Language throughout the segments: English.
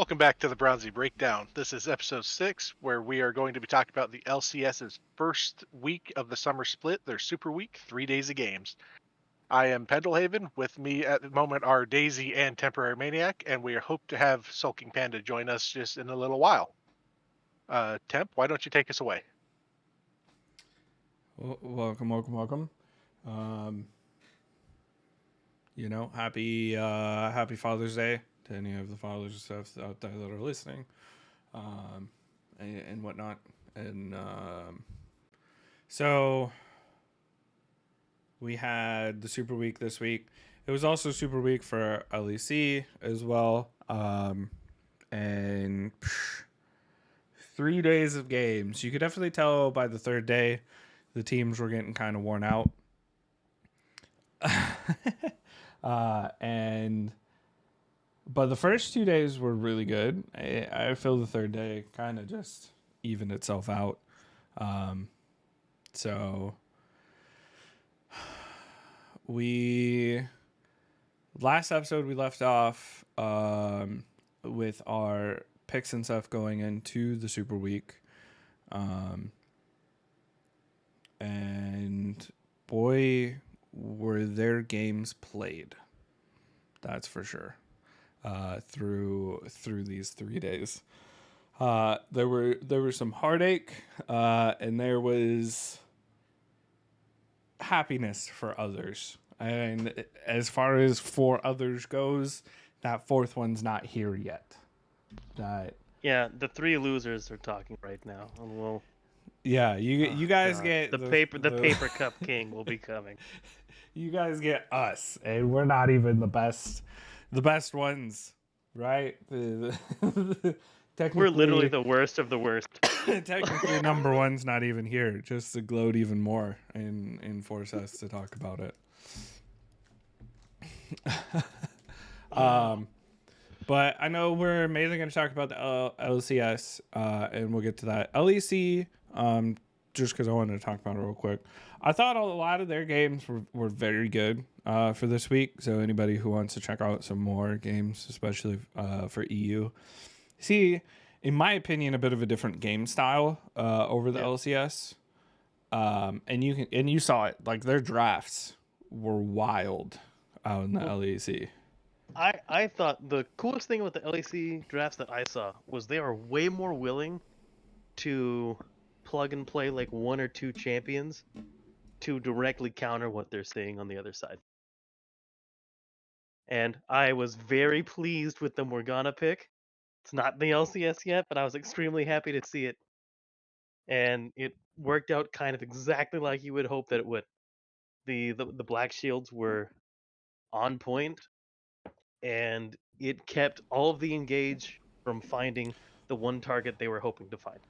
Welcome back to the Bronzie Breakdown. This is episode 6, where we are going to be talking about the LCS's first week of the summer split, their Super Week, 3 days of games. I am Pendlehaven. With me at the moment are Daisy and Temporary Maniac, and we hope to have Sulking Panda join us just in a little while. Temp, why don't you take us away? Welcome. Um, happy Father's Day to any of the fathers and stuff out there that are listening, and whatnot. And so we had the Super Week this week. It was also Super Week for LEC as well. And 3 days of games. You could definitely tell by the third day the teams were getting kind of worn out. But the first 2 days were really good. I feel the third day kind of just evened itself out. So last episode we left off with our picks and stuff going into the Super Week. And boy, were their games played. That's for sure. Through these 3 days, there was some heartache, and there was happiness for others. And as far as 4 others goes, that 4th one's not here yet. Yeah, the 3 losers are talking right now, and we'll. Yeah, you guys God. get the paper cup king will be coming. You guys get us, and we're not even the best ones, right? We're literally the worst of the worst. Technically, number one's not even here, just to gloat even more and force us to talk about it. But I know we're mainly going to talk about the LCS, and we'll get to that. LEC, just because I wanted to talk about it real quick. I thought a lot of their games were very good for this week. So anybody who wants to check out some more games, especially for EU, see, in my opinion, a bit of a different game style over the LCS. And you saw it, like their drafts were wild out in the LEC. I thought the coolest thing with the LEC drafts that I saw was they are way more willing to plug and play like 1 or 2 champions to directly counter what they're seeing on the other side. And I was very pleased with the Morgana pick. It's not the LCS yet, but I was extremely happy to see it. And it worked out kind of exactly like you would hope that it would. The Black Shields were on point, and it kept all of the engage from finding the one target they were hoping to find.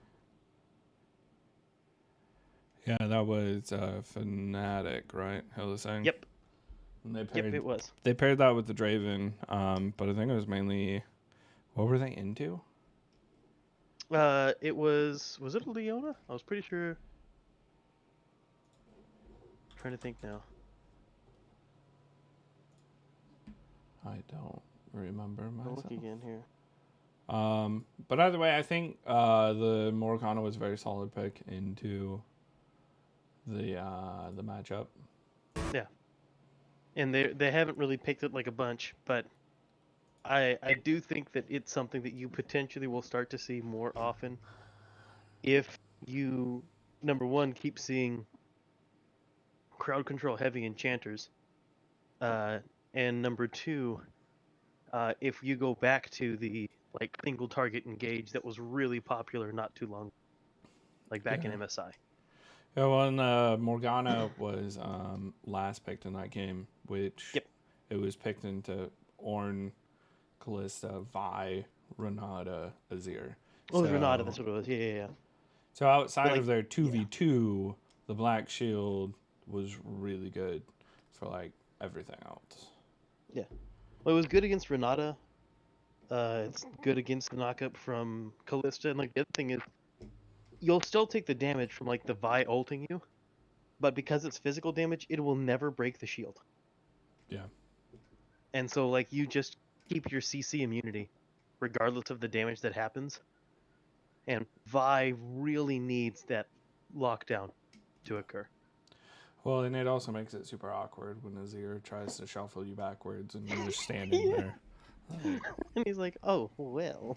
Yeah, that was Fnatic, right? Hillsang. Yep. And It was. They paired that with the Draven, but I think it was mainly, what were they into? It was it a Leona? I was pretty sure. I'm trying to think now. I don't remember myself. I'll look again here. But either way, I think the Morgana was a very solid pick into the matchup. Yeah. And they haven't really picked it like a bunch, but I do think that it's something that you potentially will start to see more often if you, number one, keep seeing crowd control heavy enchanters, and number two, if you go back to the like single target engage that was really popular not too long, like back in MSI. Yeah, well, and Morgana was last picked in that game, which it was picked into Ornn, Kalista, Vi, Renata, Azir. Oh, Renata, that's what it was. Yeah. So outside of their 2v2, the Black Shield was really good for like everything else. Yeah. Well, it was good against Renata. It's good against the knockup from Kalista, and like the other thing is, you'll still take the damage from like the Vi ulting you, but because it's physical damage, it will never break the shield. Yeah. And so like you just keep your CC immunity, regardless of the damage that happens. And Vi really needs that lockdown to occur. Well, and it also makes it super awkward when Azir tries to shuffle you backwards and you're just standing there. Like, And he's like, "Oh well."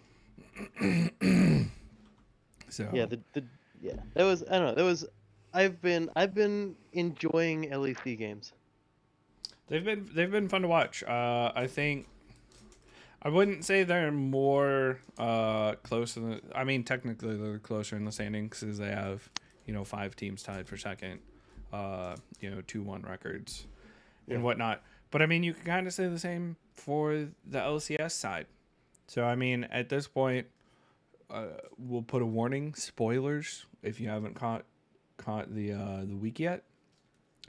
so Yeah, that was, I don't know, that was, I've been enjoying LEC games. they've been fun to watch. I think I wouldn't say they're more close. I mean, technically they're closer in the standings because they have 5 teams tied for second. 2-1 records and whatnot. But I mean, you can kind of say the same for the LCS side. So I mean, at this point, we'll put a warning: spoilers if you haven't caught the week yet.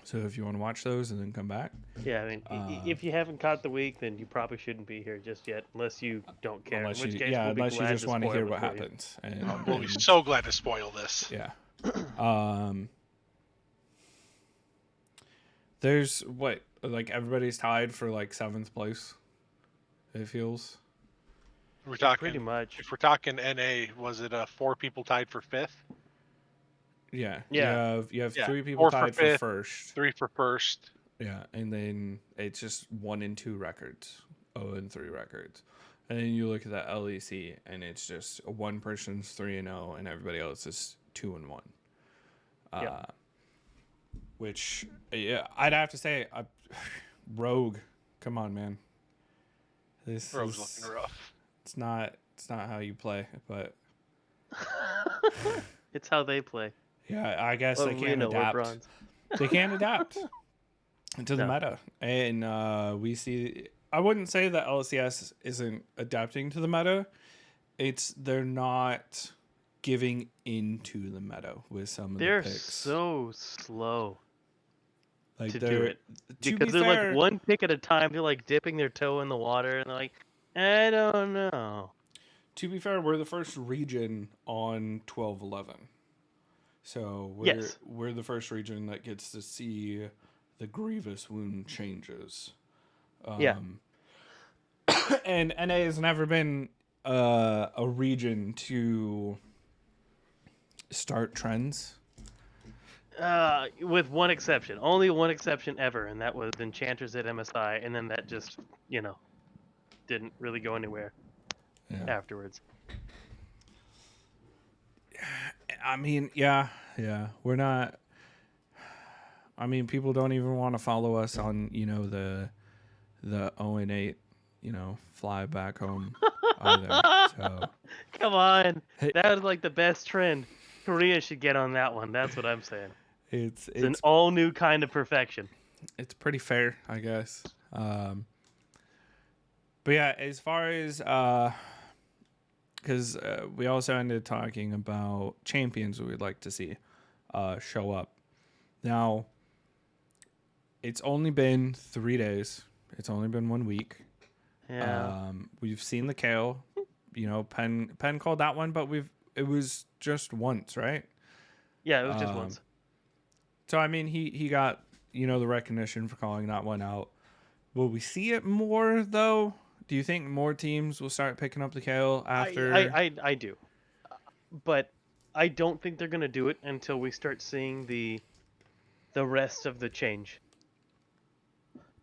So if you want to watch those and then come back. Yeah, I mean, if you haven't caught the week, then you probably shouldn't be here just yet, unless you don't care. Unless in which you, case yeah, we'll be unless you glad just to want to spoil hear it what for you. happens. And, We'll be so glad to spoil this. Yeah. There's what, like everybody's tied for like 7th place. It feels. We're talking Pretty much. If we're talking NA, was it 4 people tied for 5th? Yeah. Yeah. You have Yeah, 3 people 4 for tied for 5th, first. 3 for first. Yeah, and then it's just 1 and 2 records, 0 and 3 records, and then you look at the LEC, and it's just one person's 3 and 0, and everybody else is 2 and 1. Yeah. Which, yeah, I'd have to say, Rogue, come on, man. This Rogue's is looking rough. It's not how you play, but It's how they play. yeah, I guess Well, they we can know we're adapt. bronze. They can adapt to the No. meta, and we see. I wouldn't say that LCS isn't adapting to the meta. They're not giving into the meta with some of They're the picks. so slow like to do it. To Because be they're fair, like one pick at a time. They're like dipping their toe in the water, and they're like, I don't know. To be fair, we're the first region on 12-11. So Yes. we're the first region that gets to see the grievous wound changes. Yeah. And NA has never been a region to start trends. With one exception. Only one exception ever, and that was Enchanters at MSI, and then that just, didn't really go anywhere afterwards. I mean, yeah. We're not. I mean, people don't even want to follow us on, the 0-8, fly back home either. So Come on. That was like the best trend. Korea should get on that one. That's what I'm saying. it's an all new kind of perfection. It's pretty fair, I guess. But yeah, as far as because we also ended talking about champions we'd like to see show up. Now, it's only been 3 days. It's only been 1 week. Yeah. We've seen the Kale. Penn called that one, but it was just once, right? Yeah, it was just once. So I mean, he got the recognition for calling that one out. Will we see it more though? Do you think more teams will start picking up the Kale after? I do, but I don't think they're gonna do it until we start seeing the rest of the change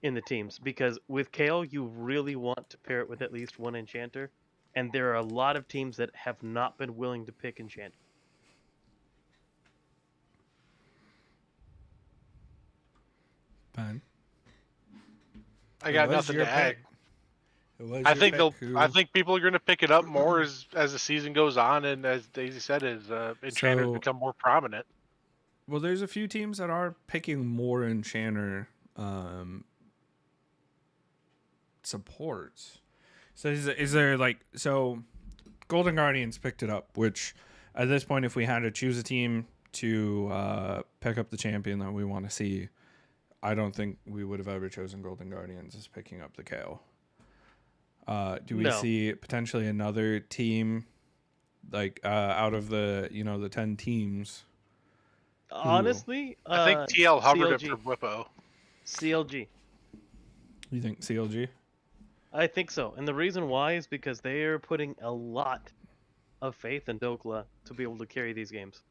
in the teams. Because with Kale, you really want to pair it with at least one enchanter, and there are a lot of teams that have not been willing to pick enchanter. Ben? I got nothing to add. I think people are going to pick it up more as the season goes on, and as Daisy said, as enchanters become more prominent. Well, there's a few teams that are picking more enchanter supports. So is there Golden Guardians picked it up, which at this point, if we had to choose a team to pick up the champion that we want to see, I don't think we would have ever chosen Golden Guardians as picking up the KO. Do we see potentially another team out of the the 10 teams? Honestly, I think TL hovered CLG. it for Whippo. CLG. You think CLG? I think so, and the reason why is because they are putting a lot of faith in Dokla to be able to carry these games.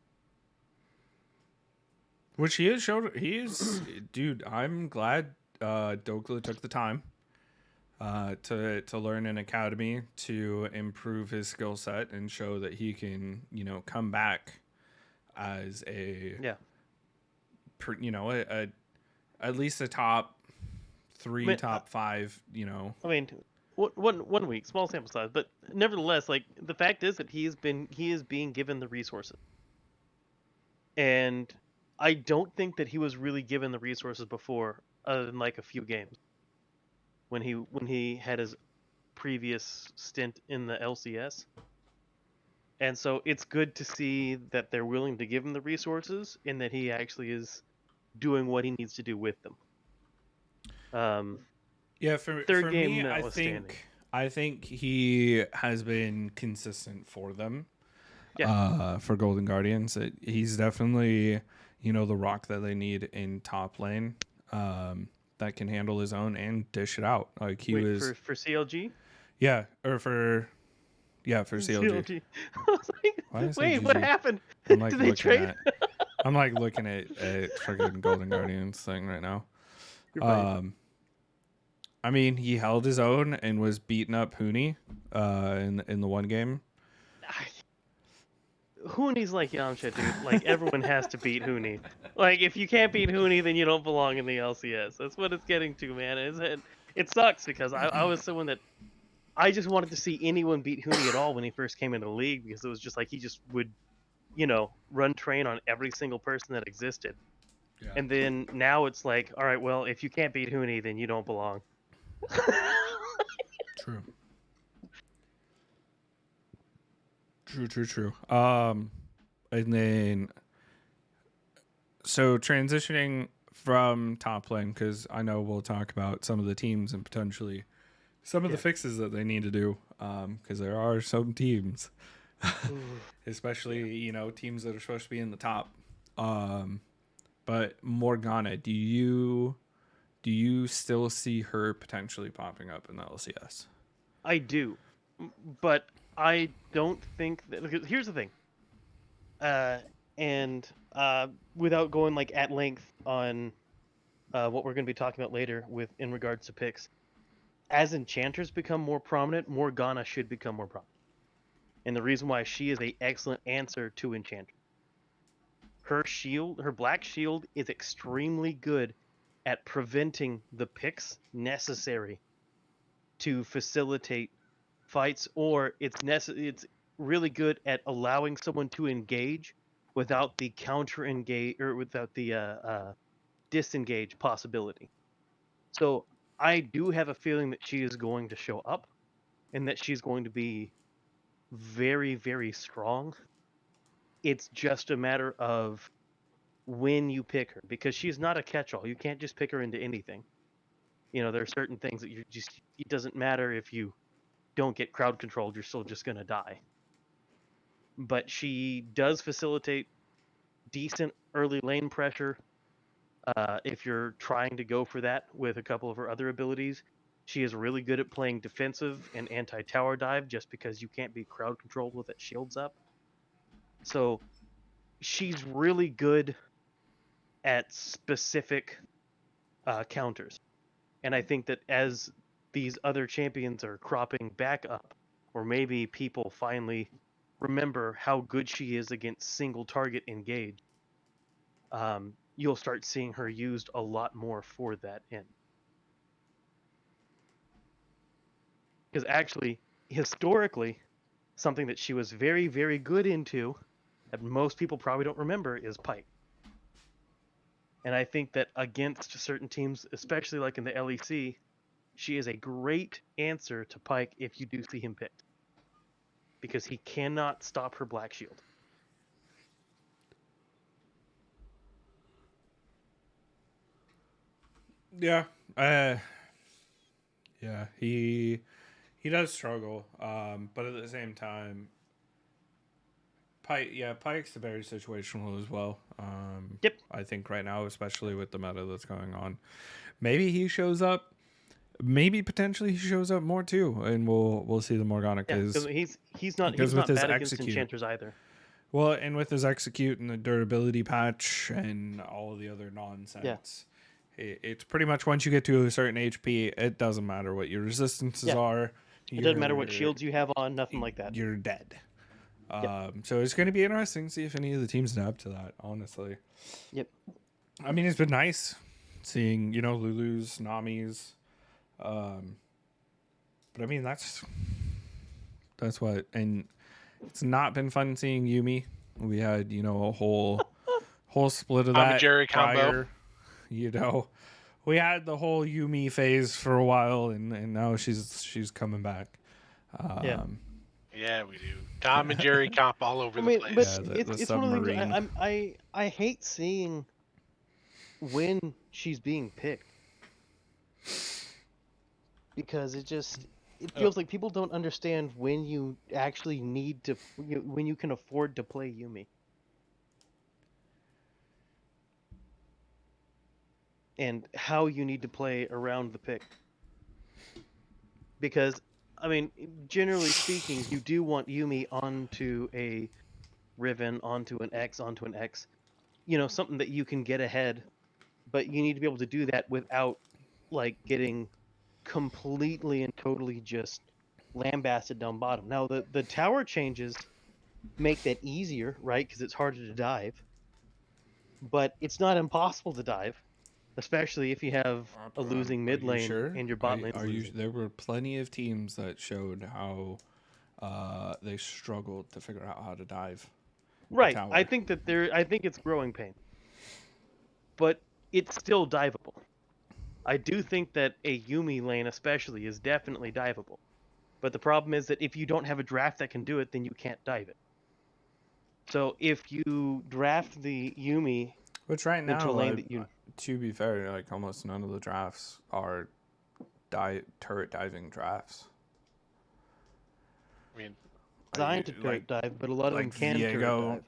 Which he has showed. He is, dude. I'm glad Dokla took the time to learn an academy to improve his skill set and show that he can, come back as a, Yeah, at least a top I three, mean, top five. I mean, one week, small sample size, but nevertheless, like the fact is that he is being given the resources, and I don't think that he was really given the resources before, other than like a few games when he had his previous stint in the LCS. And so it's good to see that they're willing to give him the resources and that he actually is doing what he needs to do with them. Yeah, for Third game me, notwithstanding. I think he has been consistent for them. Yeah. For Golden Guardians, he's definitely the rock that they need in top lane. That can handle his own and dish it out. Like he Wait, was, for CLG? yeah, or for CLG. CLG. I was Why did I like, say wait, what GG? happened? I'm Did like they looking trade? at I'm like looking at freaking Golden Guardians thing right now. You're fine. I mean, he held his own and was beating up Hooney in the one game. Hooney's like Yamcha, dude. Like everyone has to beat Hooney. Like if you can't beat Hooney, then you don't belong in the LCS. That's what it's getting to, man. It sucks because I was someone that I just wanted to see anyone beat Hooney at all when he first came into the league because it was just like he just would, run train on every single person that existed. Yeah. And then now it's like, all right, well, if you can't beat Hooney, then you don't belong. True. True. And then so transitioning from top lane, because I know we'll talk about some of the teams and potentially some of the fixes that they need to do, because there are some teams, especially teams that are supposed to be in the top. But Morgana, do you still see her potentially popping up in the LCS? I do, but I don't think that. Because here's the thing, and without going like at length on what we're going to be talking about later with in regards to picks, as enchanters become more prominent, Morgana should become more prominent, and the reason why she is a excellent answer to enchanter. Her shield, her black shield, is extremely good at preventing the picks necessary to facilitate fights, or it's really good at allowing someone to engage without the counter engage or without the disengage possibility. So I do have a feeling that she is going to show up and that she's going to be very, very strong. It's just a matter of when you pick her because she's not a catch-all. You can't just pick her into anything. There are certain things that it doesn't matter if you don't get crowd controlled, you're still just going to die. But she does facilitate decent early lane pressure if you're trying to go for that with a couple of her other abilities. She is really good at playing defensive and anti-tower dive just because you can't be crowd controlled with it shields up. So she's really good at specific counters. And I think that as these other champions are cropping back up, or maybe people finally remember how good she is against single target engage, you'll start seeing her used a lot more for that end. Because actually, historically, something that she was very, very good into, that most people probably don't remember, is Pyke. And I think that against certain teams, especially like in the LEC, she is a great answer to Pyke if you do see him picked. Because he cannot stop her black shield. Yeah. Yeah, he does struggle. But at the same time, Pike's very situational as well. Yep. I think right now, especially with the meta that's going on, maybe he shows up. maybe potentially he shows up more too, and we'll see the Morgana Yeah, because he's not with his bad against execute. enchanters either. Well, and with his execute and the durability patch and all the other nonsense, it's pretty much once you get to a certain HP, it doesn't matter what your resistances are. It doesn't matter what shields you have on, nothing like that. You're dead. Yep. So it's going to be interesting to see if any of the teams adapt to that, honestly. Yep. I mean, it's been nice seeing, Lulu's, Nami's. But I mean, that's what, and it's not been fun seeing Yumi. We had, a whole split of Tom and that Jerry combo. prior. We had the whole Yumi phase for a while, and now she's coming back. Yeah, we do. Tom and Jerry comp all over the place. But it's one of the things I hate seeing when she's being picked, because it feels like people don't understand when you actually need to, when you can afford to play Yumi. And how you need to play around the pick. Because, I mean, generally speaking, you do want Yumi onto a Riven, onto an X, something that you can get ahead, but you need to be able to do that without, getting completely and totally just lambasted down bottom. Now, the tower changes make that easier, right? Because it's harder to dive. But it's not impossible to dive, especially if you have a losing mid lane and your bot lane is losing. There were plenty of teams that showed how they struggled to figure out how to dive. Right. I think it's growing pain. But it's still diveable. I do think that a Yumi lane especially is definitely diveable. But the problem is that if you don't have a draft that can do it, then you can't dive it. So if you draft the Yumi, which right now, into a lane that to be fair, almost none of the drafts are turret diving drafts. I mean, designed to turret dive, but a lot of them can turret dive.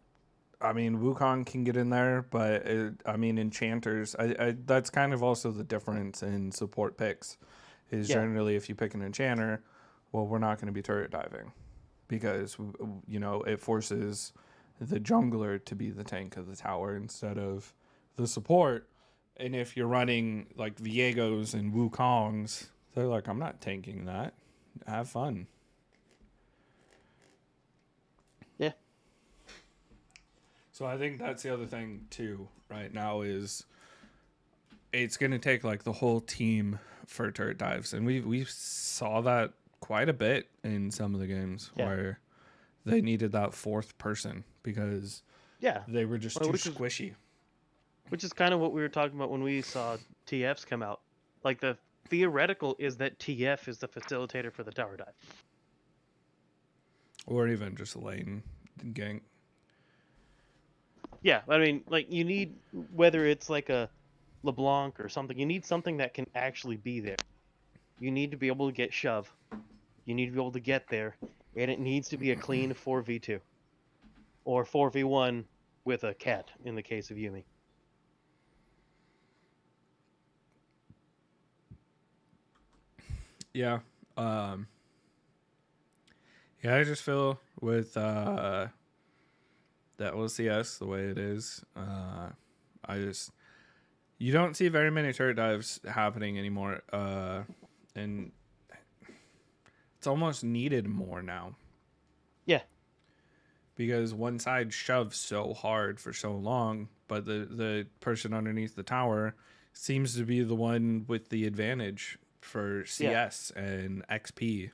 I mean, Wukong can get in there, but enchanters. That's kind of also the difference in support picks. Is generally if you pick an enchanter, well, we're not going to be turret diving, because it forces the jungler to be the tank of the tower instead of the support. And if you're running like Viegos and Wukongs, they're like, I'm not tanking that. Have fun. Yeah. So I think that's the other thing too right now is it's going to take the whole team for turret dives. And we saw that quite a bit in some of the games where they needed that fourth person because they were just too squishy. Which is kind of what we were talking about when we saw TFs come out. The theoretical is that TF is the facilitator for the tower dive. Or even just lane gank. Yeah, I mean, you need, whether it's a LeBlanc or something, you need something that can actually be there. You need to be able to get shove. You need to be able to get there. And it needs to be a clean 4v2. Or 4v1 with a cat, in the case of Yumi. Yeah. I just feel with the LCS the way it is, you don't see very many turret dives happening anymore, and it's almost needed more now. Yeah. Because one side shoves so hard for so long, but the person underneath the tower seems to be the one with the advantage for CS and XP,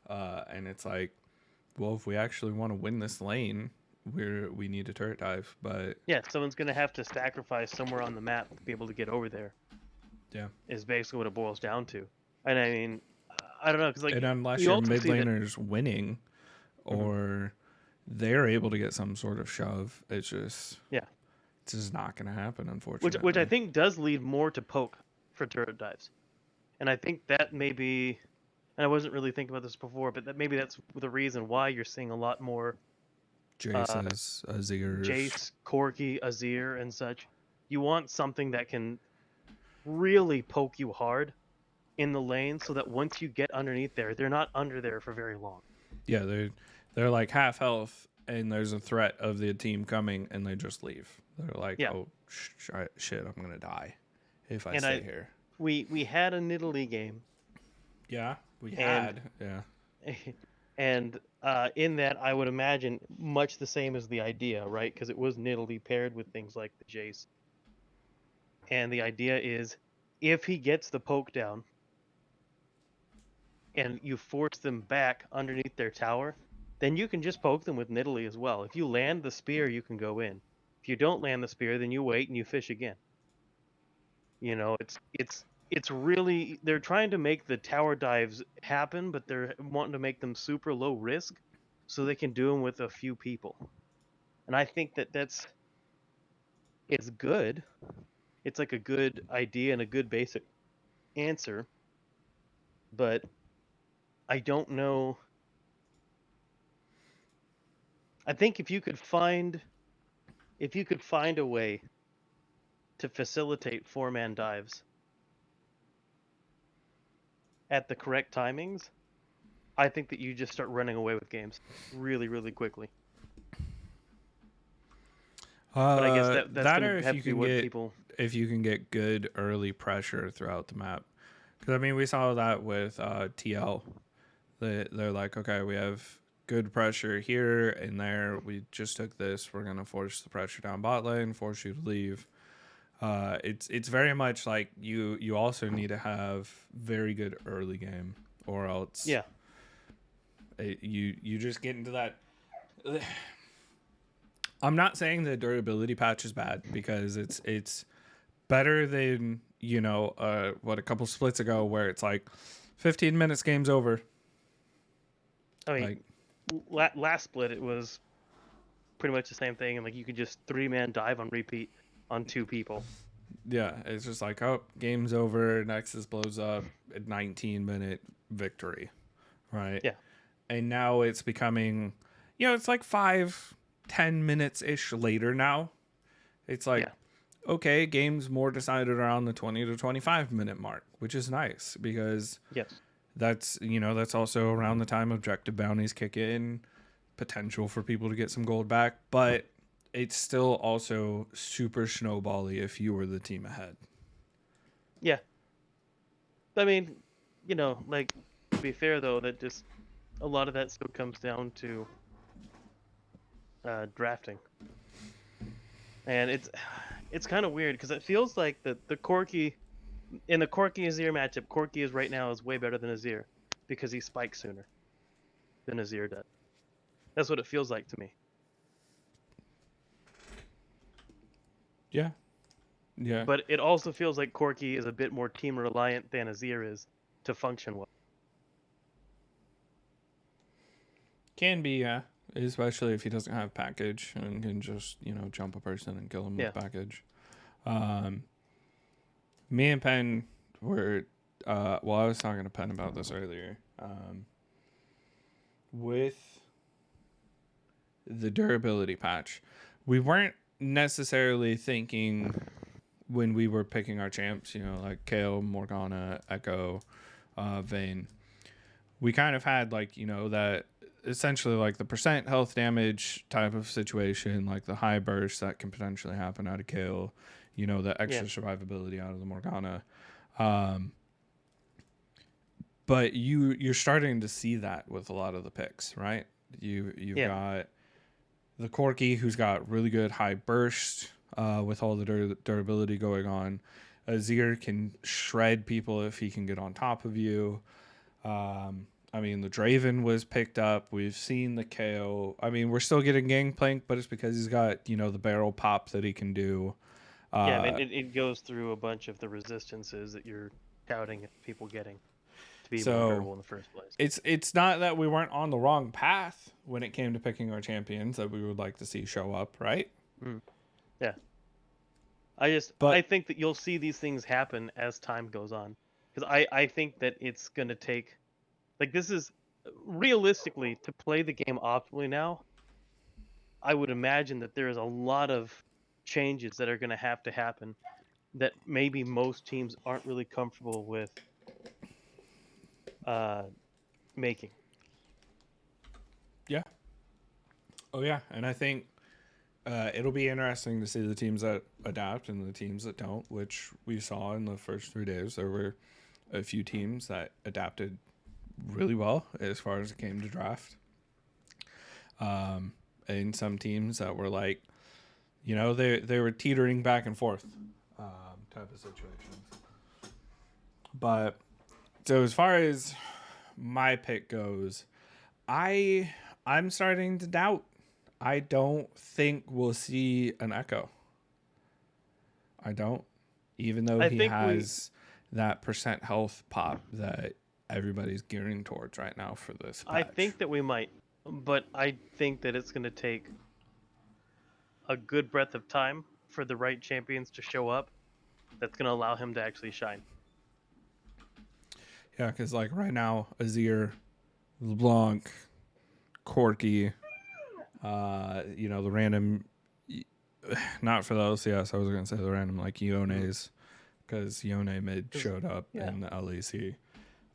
and it's well, if we actually want to win this lane, we need a turret dive. But someone's gonna have to sacrifice somewhere on the map to be able to get over there. Yeah, is basically what it boils down to. And I mean, I don't know, because and unless your mid laner's winning, or they're able to get some sort of shove, it's just it's just not going to happen, unfortunately. Which I think does lead more to poke for turret dives, and I think that may be, and I wasn't really thinking about this before, but maybe that's the reason why you're seeing a lot more Jace's, Azir's. Jace, Corki, Azir, and such. You want something that can really poke you hard, in the lane so that once you get underneath there, they're not under there for very long. Yeah, they're like half health, and there's a threat of the team coming, and they just leave. They're like, Yeah. oh shit, I'm gonna die if I And stay here. we had a Nidalee game, Yeah, we and had. Yeah. and in that I would imagine much the same as the idea, right? Because it was Nidalee paired with things like the Jace. And the idea is, if he gets the poke down, and you force them back underneath their tower, then you can just poke them with Nidalee as well. If you land the spear, you can go in. If you don't land the spear, then you wait and you fish again. You know, it's really, they're trying to make the tower dives happen, but they're wanting to make them super low risk so they can do them with a few people. And I think that it's good. It's like a good idea and a good basic answer, but I don't know. I think if you could find a way to facilitate 4-man dives at the correct timings, I think that you just start running away with games really, really quickly. But I guess that's that, going or to have to be what people. if you can get good early pressure throughout the map, because I mean we saw that with TL. They're like, okay, we have good pressure here and there. We just took this. We're gonna force the pressure down bot lane, force you to leave. It's very much like you also need to have very good early game, or else Yeah. You just get into that. I'm not saying the durability patch is bad, because it's better than what, a couple splits ago where it's like 15 minutes, game's over. I mean, last split it was pretty much the same thing, and like you could just 3-man dive on repeat on 2 people. Yeah, it's just like, oh, game's over, Nexus blows up, a 19-minute victory, right? Yeah. And now it's becoming, it's like 5-10 minutes ish later now. It's like, okay, game's more decided around the 20 to 25 minute mark, which is nice, because Yes. that's that's also around the time objective bounties kick in, potential for people to get some gold back, but it's still also super snowbally if you were the team ahead. Yeah. I mean, like, to be fair though, that just a lot of that still comes down to drafting, and it's kind of weird because it feels like the Corki in the Corki Azir matchup, Corki is right now is way better than Azir because he spikes sooner than Azir does. That's what it feels like to me. Yeah. Yeah. But it also feels like Corki is a bit more team reliant than Azir is to function well. Can be, yeah. Especially if he doesn't have package and can just, jump a person and kill him with package. Me and Penn were, I was talking to Penn about this earlier. With the durability patch, we weren't necessarily thinking when we were picking our champs, like Kayle, Morgana, Echo, Vayne. We kind of had like, that essentially like the percent health damage type of situation, like the high burst that can potentially happen out of Kayle, the extra survivability out of the Morgana. But you're starting to see that with a lot of the picks, right? You've got the Corki, who's got really good high burst with all the durability going on. Azir can shred people if he can get on top of you. I mean, the Draven was picked up. We've seen the KO. I mean, we're still getting Gangplank, but it's because he's got, the barrel pop that he can do. I mean, it goes through a bunch of the resistances that you're touting people getting to be more durable in the first place. It's not that we weren't on the wrong path when it came to picking our champions that we would like to see show up, right? Yeah. I think that you'll see these things happen as time goes on. Because I think that it's going to take... Like, this is... Realistically, to play the game optimally now, I would imagine that there is a lot of changes that are going to happen that maybe most teams aren't really comfortable with making. Yeah. Oh yeah, and I think it'll be interesting to see the teams that adapt and the teams that don't, which we saw in the first 3 days. There were a few teams that adapted really well as far as it came to draft. And some teams that were like, they were teetering back and forth type of situations. But so as far as my pick goes, I'm starting to doubt. I don't think we'll see an Echo. I don't. Even though he has that percent health pop that everybody's gearing towards right now for this patch. I think that we might, but I think that it's going to take a good breadth of time for the right champions to show up that's going to allow him to actually shine. Yeah, because like right now, Azir, LeBlanc, Corki, the random, not for the LCS, I was going to say the random like Iones, because Ione mid showed up in the LEC.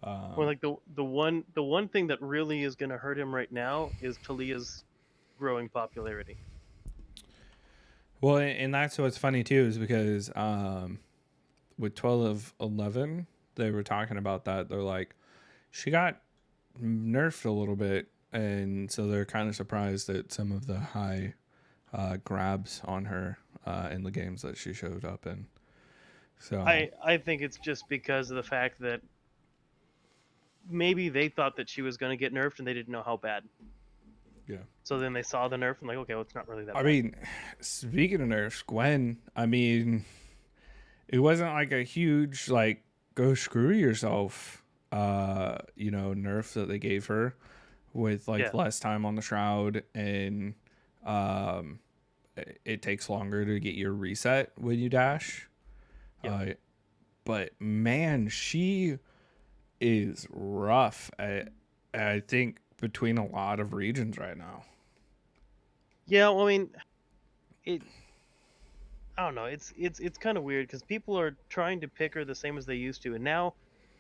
Or like the one thing that really is going to hurt him right now is Talia's growing popularity. Well, and that's what's funny too, is because with 12-11, they were talking about that. They're like, she got nerfed a little bit, and so they're kind of surprised at some of the high grabs on her in the games that she showed up in. So I think it's just because of the fact that maybe they thought that she was going to get nerfed and they didn't know how bad. Yeah. So then they saw the nerf and like, okay, well, it's not really that bad. I mean, speaking of nerfs, Gwen, I mean, it wasn't like a huge, like, go screw yourself, nerf that they gave her with, like, less time on the Shroud, and it takes longer to get your reset when you dash. Yep. But, man, she is rough, I think, between a lot of regions right now. Yeah, well, I mean, I don't know. It's kind of weird because people are trying to pick her the same as they used to, and now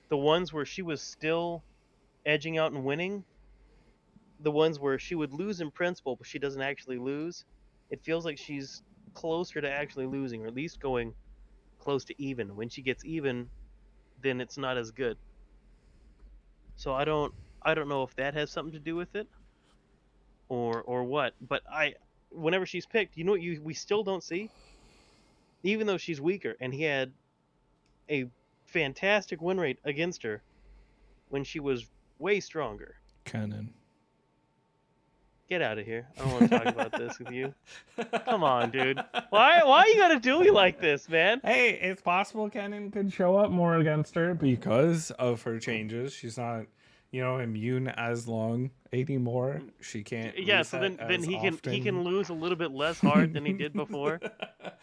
the ones where she was still edging out and winning, the ones where she would lose in principle but she doesn't actually lose, it feels like she's closer to actually losing, or at least going close to even. When she gets even, then it's not as good. So I don't know if that has something to do with it or what. But whenever she's picked, you know what we still don't see? Even though she's weaker, and he had a fantastic win rate against her when she was way stronger. Kennen. Get out of here. I don't want to talk about this with you. Come on, dude. Why you gotta do me like this, man? Hey, it's possible Kennen could show up more against her because of her changes. She's not, immune as long anymore. She can't. Yeah, so then he can lose a little bit less hard than he did before.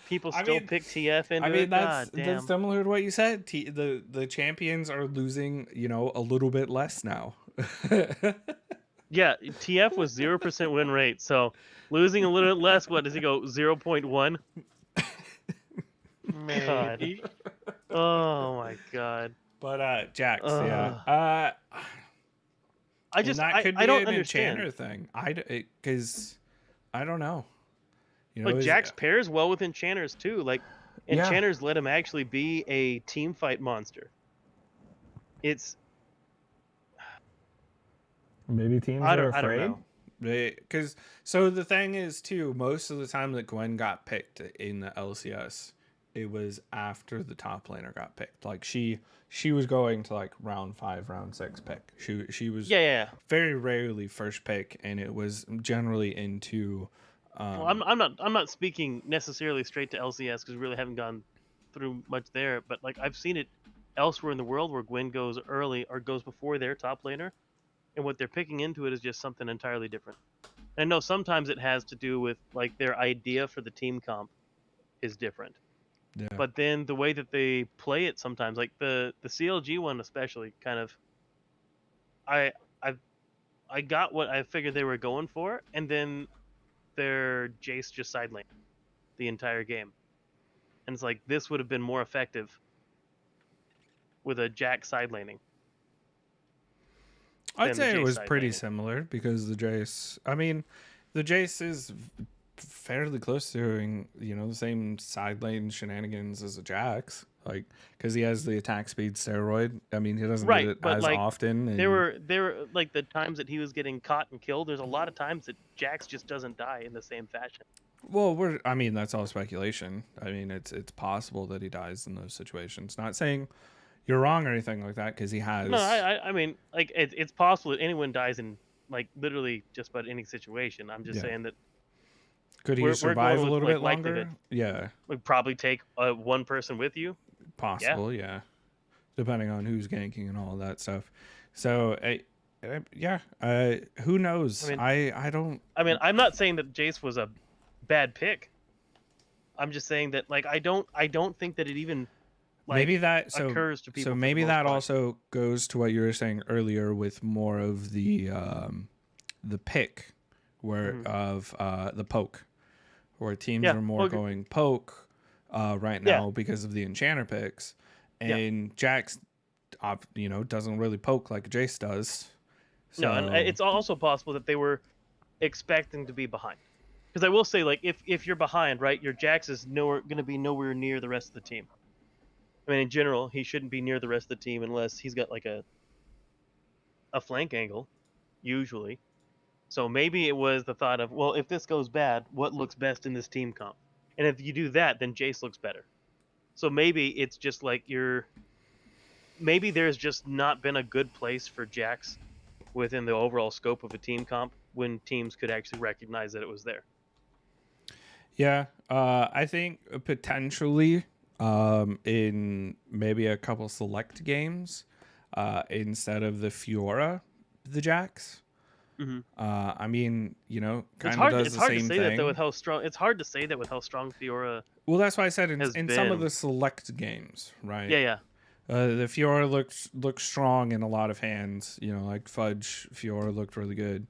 People still pick TF into it. That's similar to what you said. The champions are losing, a little bit less now. Yeah, TF was 0% win rate, so losing a little bit less. What does he go? 0.1. Maybe. Oh my god. But Jax, yeah. I just that could be I don't an understand. enchanter thing. Because I don't know. But Jax pairs well with enchanters too. Like enchanters let him actually be a team fight monster. It's maybe teams are afraid. I don't know. Because so the thing is too, most of the time that Gwen got picked in the LCS, it was after the top laner got picked. Like she was going to like round 5, round 6 pick. She was very rarely first pick, and it was generally into. Well, I'm not speaking necessarily straight to LCS because we really haven't gone through much there. But like I've seen it elsewhere in the world where Gwen goes early or goes before their top laner, and what they're picking into it is just something entirely different. And I know sometimes it has to do with like their idea for the team comp is different. Yeah. But then the way that they play it sometimes, like the CLG one especially, kind of, I got what I figured they were going for, and then their Jace just side lane the entire game, and it's like this would have been more effective with a Jack side laning. I'd than the say it Jace was side pretty laning. similar because the Jace. I mean, the Jace is fairly close to doing the same side lane shenanigans as a Jax, like because he has the attack speed steroid. I mean, he doesn't get Right, it but as like often. there And were like the times that he was getting caught and killed. There's a lot of times that Jax just doesn't die in the same fashion. well, I mean, that's all speculation. I mean, it's possible that he dies in those situations. Not saying you're wrong or anything like that because he No, has. I mean, like it's possible that anyone dies in like literally just about any situation. I'm just Yeah. saying that Could he we're survive going a with little like bit likelihood. longer? Yeah, We'd probably take one person with you. Yeah. possible. Yeah, depending on who's ganking and all of that stuff. So, yeah, who I knows? mean, I don't. I'm not saying that Jace was a bad pick. I'm just saying that like I don't think that it even Maybe like that occurs to so people for the maybe most that part. also goes to what you were saying earlier with more of the pick where Mhm. of the poke, where teams Yeah. are more Well, going poke right yeah. now because of the enchanter picks, Yeah. and Jax doesn't really poke like Jace does. No, and So it's also possible that they were expecting to be behind. Because I will say, like, if you're behind, right, your Jax is going to be nowhere near the rest of the team. I mean, in general, he shouldn't be near the rest of the team unless he's got like a flank angle, usually. So maybe it was the thought of, well, if this goes bad, what looks best in this team comp? And if you do that, then Jace looks better. So maybe it's just like maybe there's just not been a good place for Jax within the overall scope of a team comp when teams could actually recognize that it was there. yeah, I think potentially in maybe a couple select games instead of the Fiora, the Jax. Mm-hmm. I mean, It's kind of hard. does It's the hard to same say that though with thing. how strong. It's hard to say that with how strong Fiora Well, that's why I said has in some of been. the select games, right? Yeah, yeah, The Fiora looks strong in a lot of hands. Like Fudge Fiora looked really good.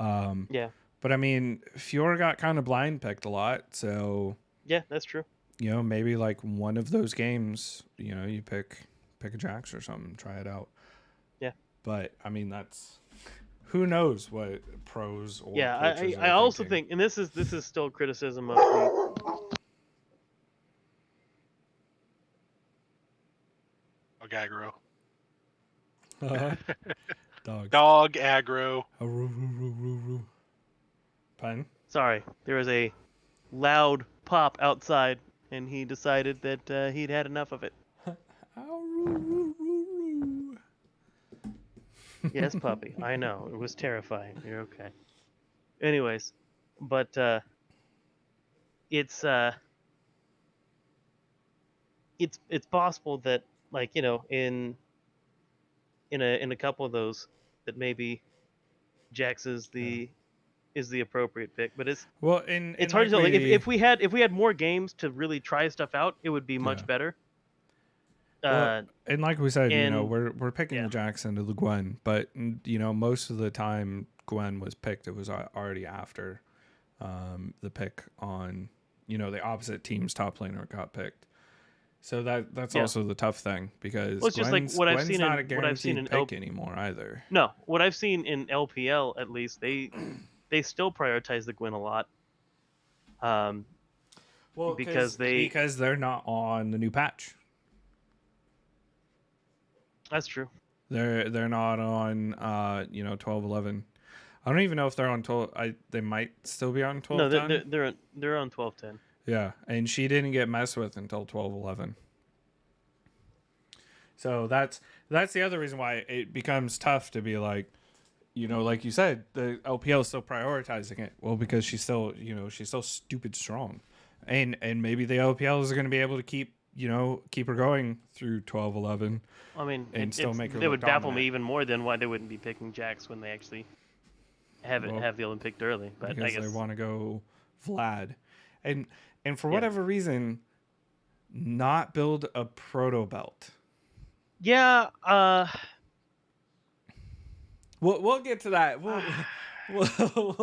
yeah, But I mean, Fiora got kind of blind picked a lot, so yeah. That's true. maybe like one of those games, you pick a Jax or something, try it out. Yeah, But I mean, that's who knows what pros or yeah. coaches I are also thinking. think, and this is still criticism of the. Dog aggro. Dogs. Dog aggro. Pun. Sorry, there was a loud pop outside, and he decided that he'd had enough of it. Yes, puppy. I know it was terrifying. You're okay. Anyways, but it's it's possible that like in a couple of those that maybe Jax is the appropriate pick, but Well, it's and hard to like tell. Like we if we had more games to really try stuff out, it would be yeah. much better. Well, Uh, and like we said, and we're picking yeah, the Jackson to the Gwen, but most of the time Gwen was picked, it was already after the pick on the opposite team's top laner got picked. So that's yeah. also the tough thing because Well, it's just like Gwen's not a what I've seen guaranteed in pick anymore either. no, what I've seen in LPL at least they still prioritize the Gwen a lot. Well, Because because they're not on the new patch. that's true. They're not on 12.11. I don't even know if they're on 12. They might still be on No, 12.10. they're on 12:10. Yeah, and she didn't get messed with until 12.11. So that's the other reason why it becomes tough to be like, like you said, the LPL is still prioritizing it. Well, because she's still stupid strong, and maybe the LPL is going to be able to keep her going through 12.11 I mean, and still make her it look would baffle me dominant. even more than why they wouldn't be picking Jax when they actually Well, have the Olympic early. But I because they guess want to go Vlad, and for yeah, whatever reason, not build a proto belt. yeah. We'll get to that. We'll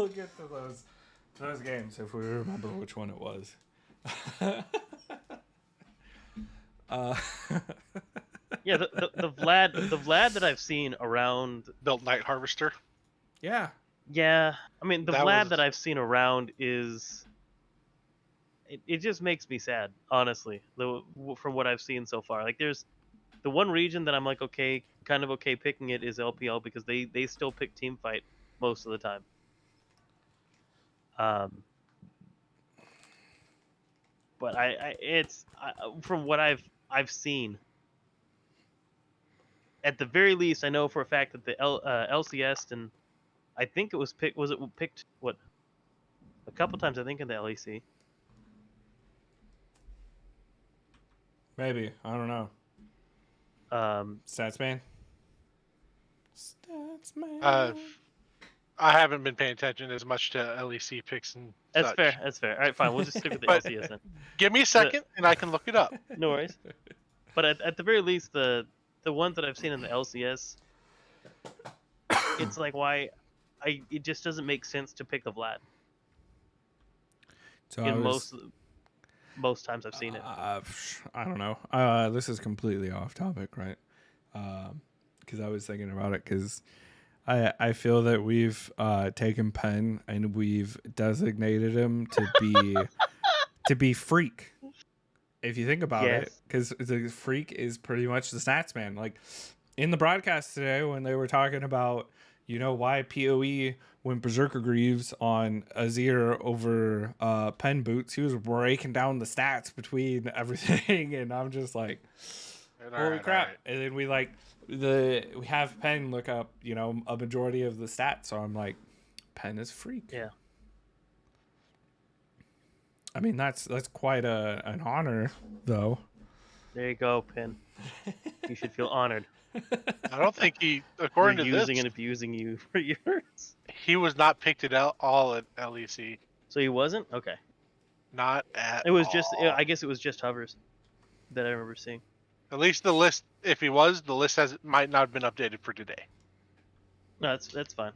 get to those games if we remember which one it was. uh, Yeah, the Vlad that I've seen around. Built Night Harvester. Yeah. Yeah, I mean the That Vlad was that I've seen around is. It just makes me sad, honestly. From what I've seen so far, like there's the one region that I'm like okay, kind of okay picking it is LPL because they still pick team fight most of the time. But from what I've seen. At the very least, I know for a fact that the LCS and I think it was picked. Was it picked what a couple times? I think in the LEC. Maybe. I don't know. Stats man. Stats man. I haven't been paying attention as much to LEC picks and That's such. fair. That's fair. All right, fine. We'll just stick with the But- LCS then. Give me a second, and I can look it up. No worries. But at the very least, the ones that I've seen in the LCS, it's like why it just doesn't make sense to pick the Vlad. So In most times I've seen it. I don't know. This is completely off topic, right? Because I was thinking about it because I feel that we've taken Penn and we've designated him to be freak. If you think about it, Yes. because the freak is pretty much the stats man. Like in the broadcast today when they were talking about, why PoE went Berserker Greaves on Azir over Pen Boots, he was breaking down the stats between everything, and I'm just like, holy crap. Right. And then we have Pen look up, a majority of the stats, so I'm like, Pen is freak. Yeah. I mean, that's quite an honor, though. There you go, Pin. You should feel honored. I don't think he, according We're to using this, and abusing you for yours. he was not picked at all at LEC. So he wasn't? Okay. Not at It was all. just. I guess it was just hovers that I remember seeing. At least the list, if he was, the list might not have been updated for today. No, that's fine.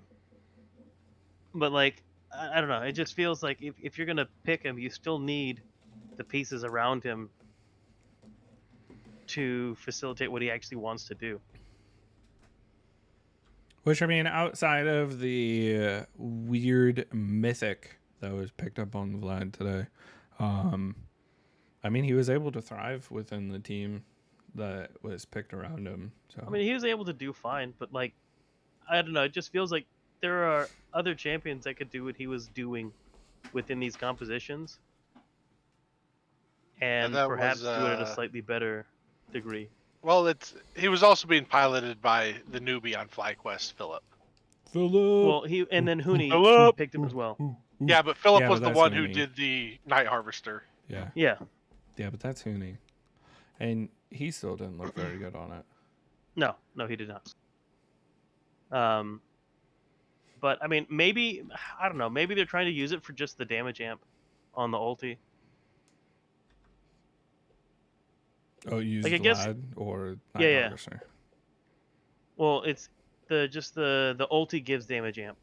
But like, I don't know. It just feels like if you're gonna pick him, you still need the pieces around him to facilitate what he actually wants to do. Which, I mean, outside of the weird mythic that was picked up on Vlad today, I mean, he was able to thrive within the team that was picked around him. So I mean, he was able to do fine, but like, I don't know. It just feels like there are other champions that could do what he was doing within these compositions, and that perhaps was, do it at a slightly better degree. Well, he was also being piloted by the newbie on FlyQuest, Philip. Well, and then Huni Phillip! picked him as well. Yeah, but Philip Yeah, was but the that's one who Huni. did the Night Harvester. yeah, Yeah. but that's Huni, and he still didn't look very good on it. No, he did not. But I mean, maybe I don't know. Maybe they're trying to use it for just the damage amp on the ulti. Oh, use Like, I guess- Vlad or Night Yeah, yeah. Harvester. Well, it's the ulti gives damage amp.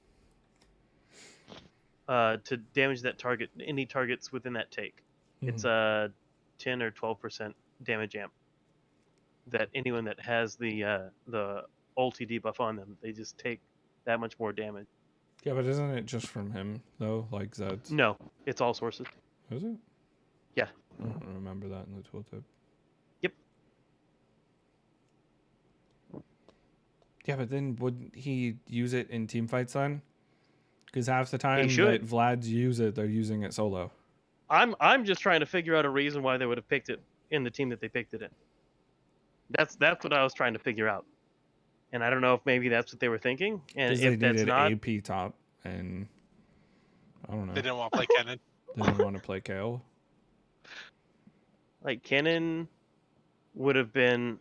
To damage that target, any targets within that take. It's a 10 or 12% damage amp. That anyone that has the ulti debuff on them, they just take that much more damage. Yeah, but isn't it just from him though? Like Zed's? No, it's all sources. Is it? Yeah. I don't remember that in the tooltip. Yep. Yeah, but then would he use it in team fights then? Because half the time should. that Vlad's use it, they're using it solo. I'm just trying to figure out a reason why they would have picked it in the team that they picked it in. That's what I was trying to figure out. And I don't know if maybe that's what they were thinking. And Because they if that's needed not, AP top, and I don't know. They didn't want to play Kennen. They didn't want to play Kale. like Kennen would have been.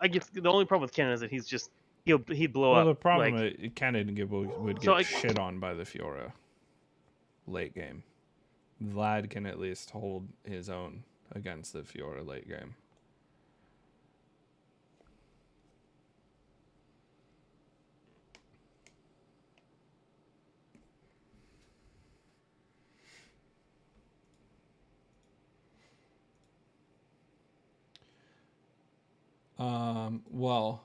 I guess the only problem with Kennen is that he'd blow Well, up. the problem like, is Cannon would So get I- shit on by the Fiora late game. Vlad can at least hold his own against the Fiora late game. Well,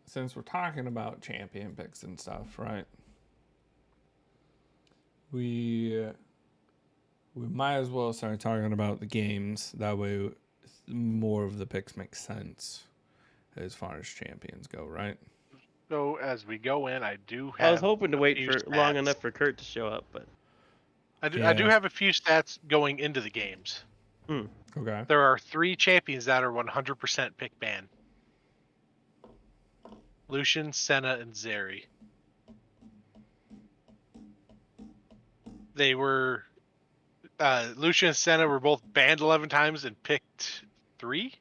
since we're talking about champion picks and stuff, right? We might as well start talking about the games. That way, more of the picks make sense as far as champions go, right? So as we go in, I do I was have hoping to a wait few for long stats. enough for Kurt to show up, but I do Yeah. have a few stats going into the games. Okay. There are 3 champions that are 100% pick ban. Lucian, Senna, and Zeri. They were Lucian and Senna were both banned 11 times and picked 3.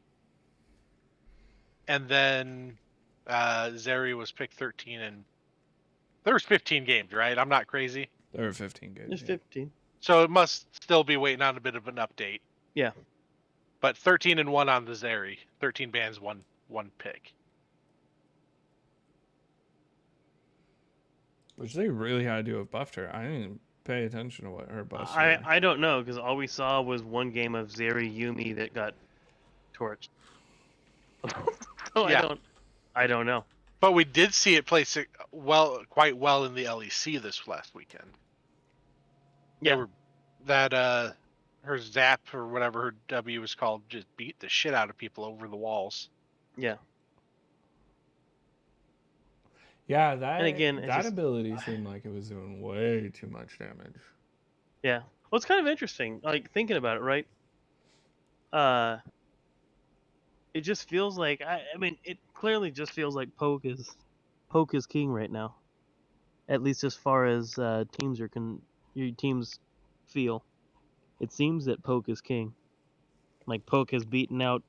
And then Zeri was picked 13, and there was 15 games, right? I'm not crazy. There are 15 games. there's Yeah. 15. So it must still be waiting on a bit of an update. Yeah. But 13 and 1 on the Zeri. 13 bans, one pick. Which they really had to do with buffed her. I didn't even pay attention to what her buffs were. I don't know, because all we saw was one game of Zeri Yumi that got torched. So Yeah. I don't know. But we did see it play quite well in the LEC this last weekend. Yeah. Her Zap or whatever her W was called just beat the shit out of people over the walls. Yeah. Yeah, that And again, it's that just- ability seemed like it was doing way too much damage. Yeah. Well, it's kind of interesting, like thinking about it, right? It just feels like I mean, it clearly just feels like Poke is king right now. At least as far as your teams feel. It seems that Poke is king. Like Poke has beaten out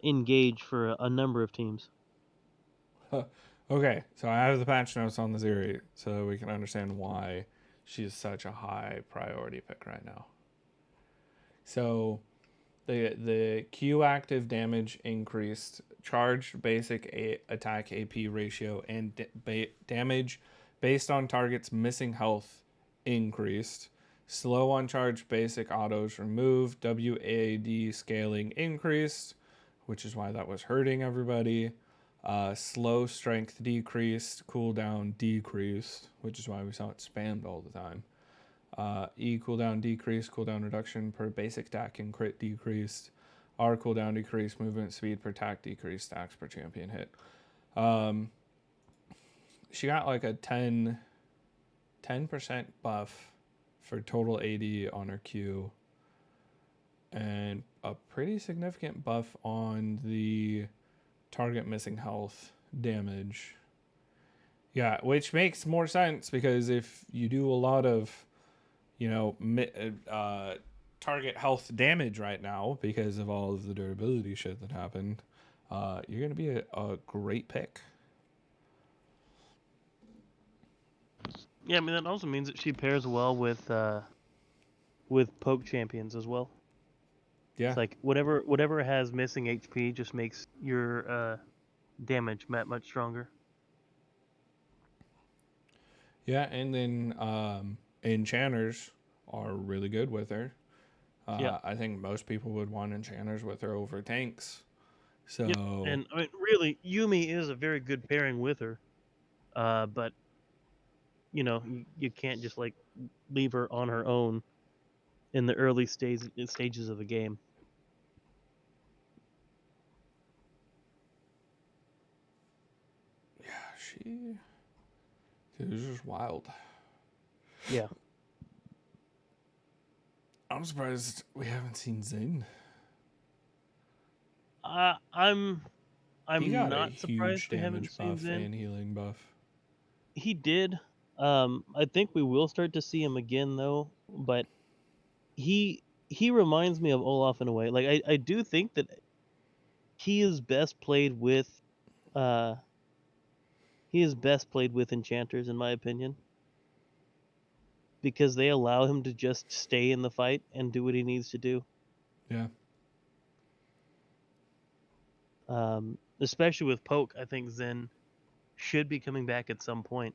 Engage for a number of teams. Okay, so I have the patch notes on the Zeri so we can understand why she's such a high priority pick right now. So the Q active damage increased, charged basic attack AP ratio, and damage based on target's missing health increased. Slow on charge basic autos removed. WAD scaling increased, which is why that was hurting everybody. Slow strength decreased. Cooldown decreased, which is why we saw it spammed all the time. E cooldown decreased, cooldown reduction per basic attack and crit decreased. R cooldown decreased, movement speed per attack decreased, stacks per champion hit. She got like a 10% buff for total AD on her Q, and a pretty significant buff on the target missing health damage. Yeah, which makes more sense because if you do a lot of target health damage right now because of all of the durability shit that happened, you're going to be a great pick. Yeah, I mean that also means that she pairs well with Poke champions as well. Yeah. It's like whatever has missing HP just makes your damage much stronger. Yeah, and then enchanters are really good with her. Yeah. I think most people would want enchanters with her over tanks. So Yep. And I mean, really, Yumi is a very good pairing with her, but you can't just like leave her on her own in the early stages of the game. yeah, dude, it's just wild. Yeah. I'm surprised we haven't seen Zane. I'm He got not a surprised huge we haven't damage seen buff Zen. and healing buff. He did. I think we will start to see him again though, but he reminds me of Olaf in a way. Like I do think that he is best played with enchanters in my opinion. Because they allow him to just stay in the fight and do what he needs to do. Yeah. Especially with Poke, I think Zen should be coming back at some point,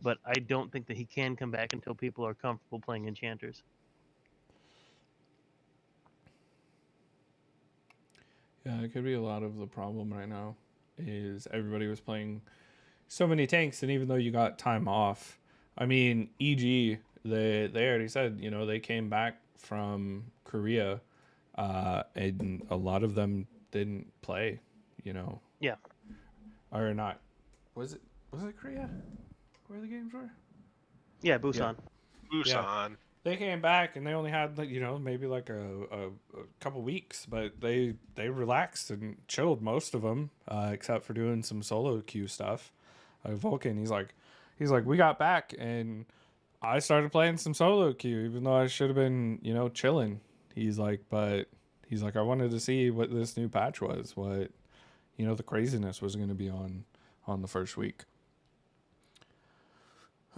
but I don't think that he can come back until people are comfortable playing enchanters. Yeah, it could be a lot of the problem right now is everybody was playing so many tanks, and even though you got time off, I mean, EG, they already said, you know, they came back from Korea, and a lot of them didn't play, you know, Yeah. or not. Was it Korea where the games were? Yeah, Busan. Yeah. Busan. They came back and they only had, like, you know, maybe like a couple weeks, but they relaxed and chilled, most of them, except for doing some solo queue stuff. Vulcan, he's like, we got back and I started playing some solo queue, even though I should have been, you know, chilling. He's like, I wanted to see what this new patch was, what, you know, the craziness was going to be on the first week.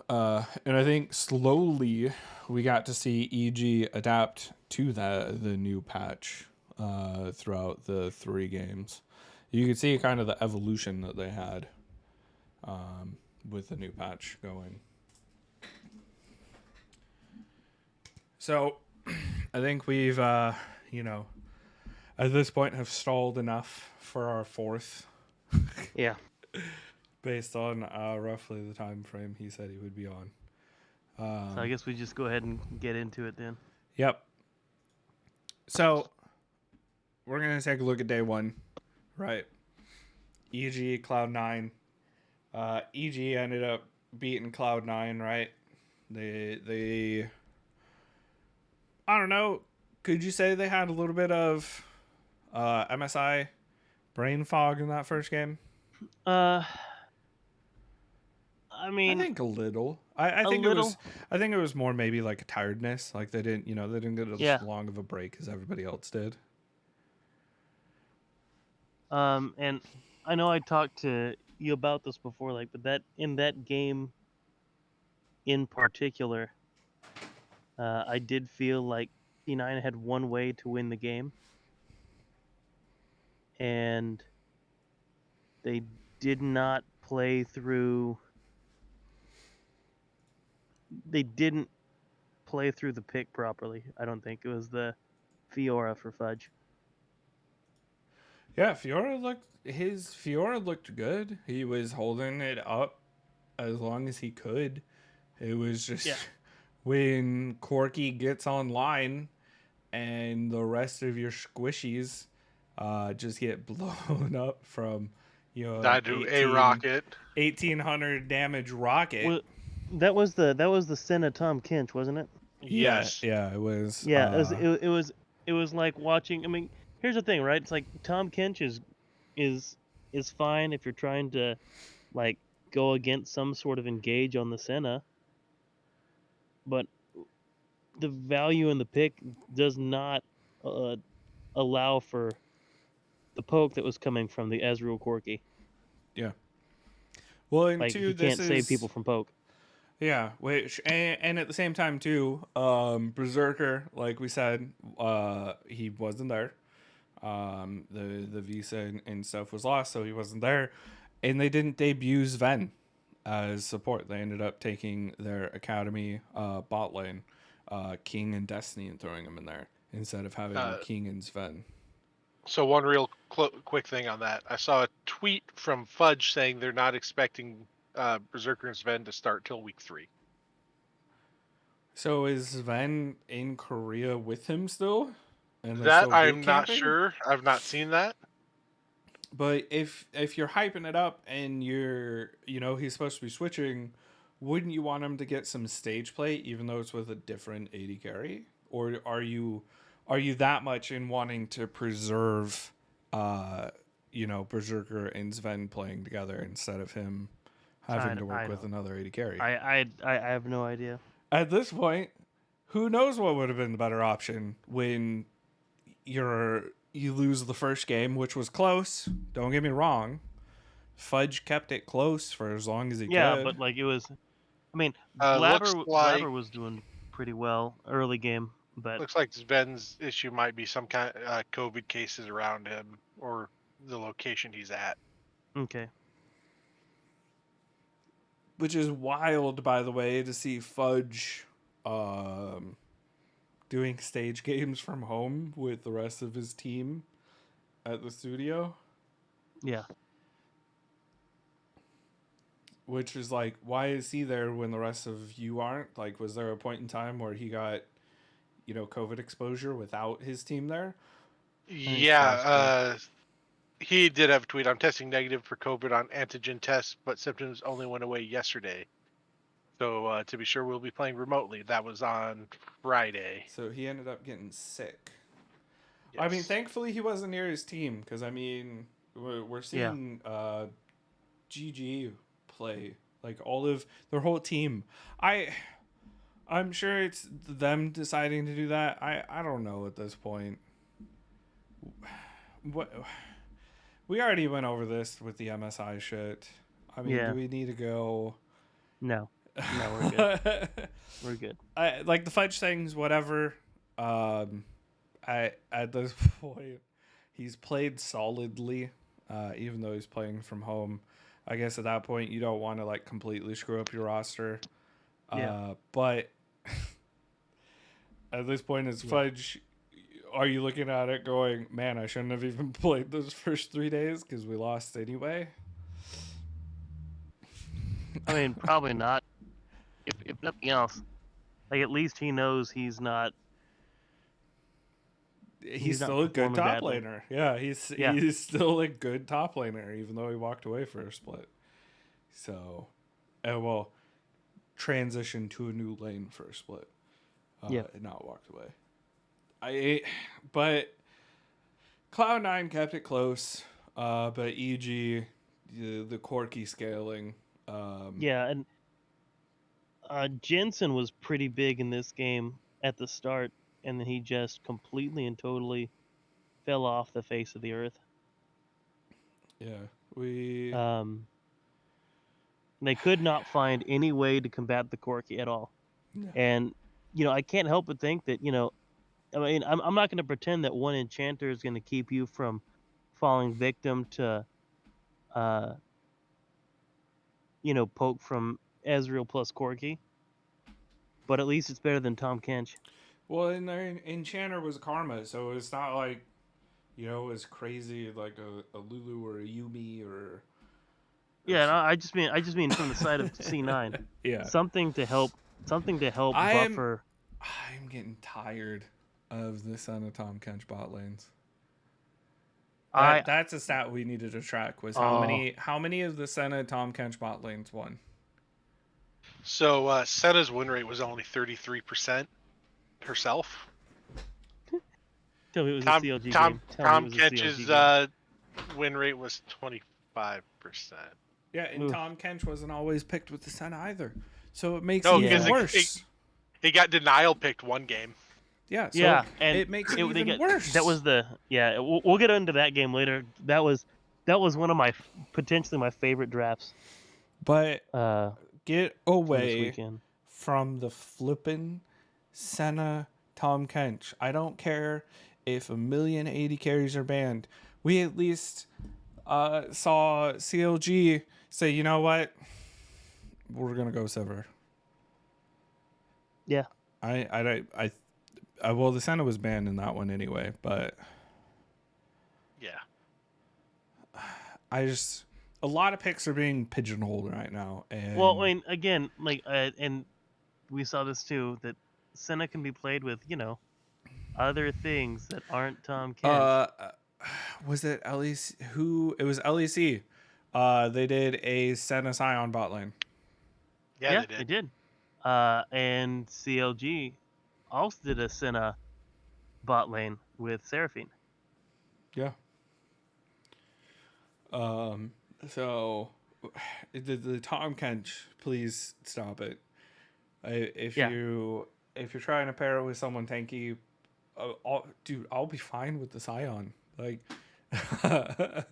And I think slowly we got to see EG adapt to the new patch throughout the 3 games. You could see kind of the evolution that they had with the new patch going. So I think we've, you know, at this point have stalled enough for our 4th. Yeah. Based on roughly the time frame he said he would be on. So I guess we just go ahead and get into it then. Yep. So we're gonna take a look at day 1, right? EG Cloud9. EG ended up beating Cloud9, right? They I don't know. Could you say they had a little bit of MSI brain fog in that first game? I mean, I think a little. I think little. I think it was more maybe like a tiredness. Like they didn't get as long of a break as everybody else did. And I know I talked to you about this before, like, but that in that game in particular, I did feel like C9 had one way to win the game, and they did not play through. They didn't play through the pick properly. I don't think it was the Fiora for Fudge. Yeah, Fiora looked good. He was holding it up as long as he could. It was just when Corky gets online and the rest of your squishies just get blown up from, you know, I do a rocket. 1800 damage rocket. Well, that was the Senna Tom Kinch, wasn't it? Yes. Yeah, it was. Yeah, it was like watching. I mean, here's the thing, right? It's like Tom Kinch is fine if you're trying to like go against some sort of engage on the Senna, but the value in the pick does not allow for the poke that was coming from the Ezreal Corki. Yeah. Well, and Like, he can't save people from poke. Yeah, which and at the same time too, Berserker, like we said, he wasn't there. The visa and stuff was lost, so he wasn't there, and they didn't debut Sven as support. They ended up taking their academy bot lane, King and Destiny, and throwing him in there instead of having King and Sven. So one real quick thing on that. I saw a tweet from Fudge saying they're not expecting Berserker and Sven to start till week 3. So is Sven in Korea with him still? And that I'm not sure. I've not seen that. But if you're hyping it up and he's supposed to be switching, wouldn't you want him to get some stage play even though it's with a different AD carry? Or are you that much in wanting to preserve Berserker and Sven playing together instead of him having to work with another AD carry? I have no idea. At this point, who knows what would have been the better option when you lose the first game, which was close. Don't get me wrong. Fudge kept it close for as long as he could. Yeah, but like it was. I mean, Blabber was doing pretty well early game, but looks like Sven's issue might be some kind of COVID cases around him or the location he's at. Okay. Which is wild, by the way, to see Fudge doing stage games from home with the rest of his team. at the studio, Yeah. which is like, why is he there when the rest of you aren't? Like, was there a point in time where he got, COVID exposure without his team there? think Frost Yeah, he did have a tweet. I'm testing negative for COVID on antigen tests, but symptoms only went away yesterday. So to be sure, we'll be playing remotely. That was on Friday. So he ended up getting sick. Yes. I mean, thankfully he wasn't near his team, because I mean, we're seeing GG play, like all of their whole team. I'm sure it's them deciding to do that. I don't know at this point. What we already went over this with the MSI shit. I mean, Yeah. do we need to go? No, we're good. We're good. Like the fudge things, whatever. At this point, he's played solidly, even though he's playing from home. I guess at that point you don't want to like completely screw up your roster. Yeah. But at this point, it's Fudge. Are you looking at it going, man, I shouldn't have even played those first 3 days because we lost anyway? I mean, probably not. If nothing else, like at least he knows he's not. He's not still a good performing top badly. laner. Yeah, he's still a good top laner, even though he walked away for a split. So, well, transition to a new lane for a split. And not walked away. But Cloud9 kept it close. But EG, the Corky scaling. Yeah, and Jensen was pretty big in this game at the start, and then he just completely and totally fell off the face of the earth. Yeah, They could not find any way to combat the Corky at all. Yeah. And I can't help but think that I mean, I'm not going to pretend that one enchanter is going to keep you from falling victim to poke from Ezreal plus Corky. But at least it's better than Tom Kench. Well, and their enchanter was Karma, so it's not like, as crazy like a Lulu or a Yumi or. Yeah, no, I just mean from the side of C9. Yeah. Something to help buffer. I'm getting tired of the Son of Tom Kench bot lanes. That's a stat we needed to track, was how many of the Senna Tom Kench bot lanes won. So Senna's win rate was only 33% herself. Tell me it was Tom a CLG game. Tom Tell me it was a Kench's CLG game. win rate was 25%. Yeah, and Oof. Tom Kench wasn't always picked with the Senna either, so it makes No, it even because worse. He got denial picked one game. Yeah, so Yeah, and it makes it even worse. That was we'll get into that game later. That was one of my potentially my favorite drafts. But get This away weekend. from the flippin' Senna Tom Kench. I don't care if 1,000,000 AD carries are banned. We at least saw CLG say, you know what? We're gonna go Sever. Yeah. Well, the Senna was banned in that one anyway, but Yeah. a lot of picks are being pigeonholed right now. And Well, I mean, again, like, and we saw this too, that Senna can be played with, other things that aren't Tom Kench. Was it LEC? It was LEC. They did a Senna Scion bot lane. Yeah, they did. And CLG also did a Senna bot lane with Seraphine. Yeah. So the Tom Kench, please stop it. If you're trying to pair it with someone tanky, I'll be fine with the Scion. Like, put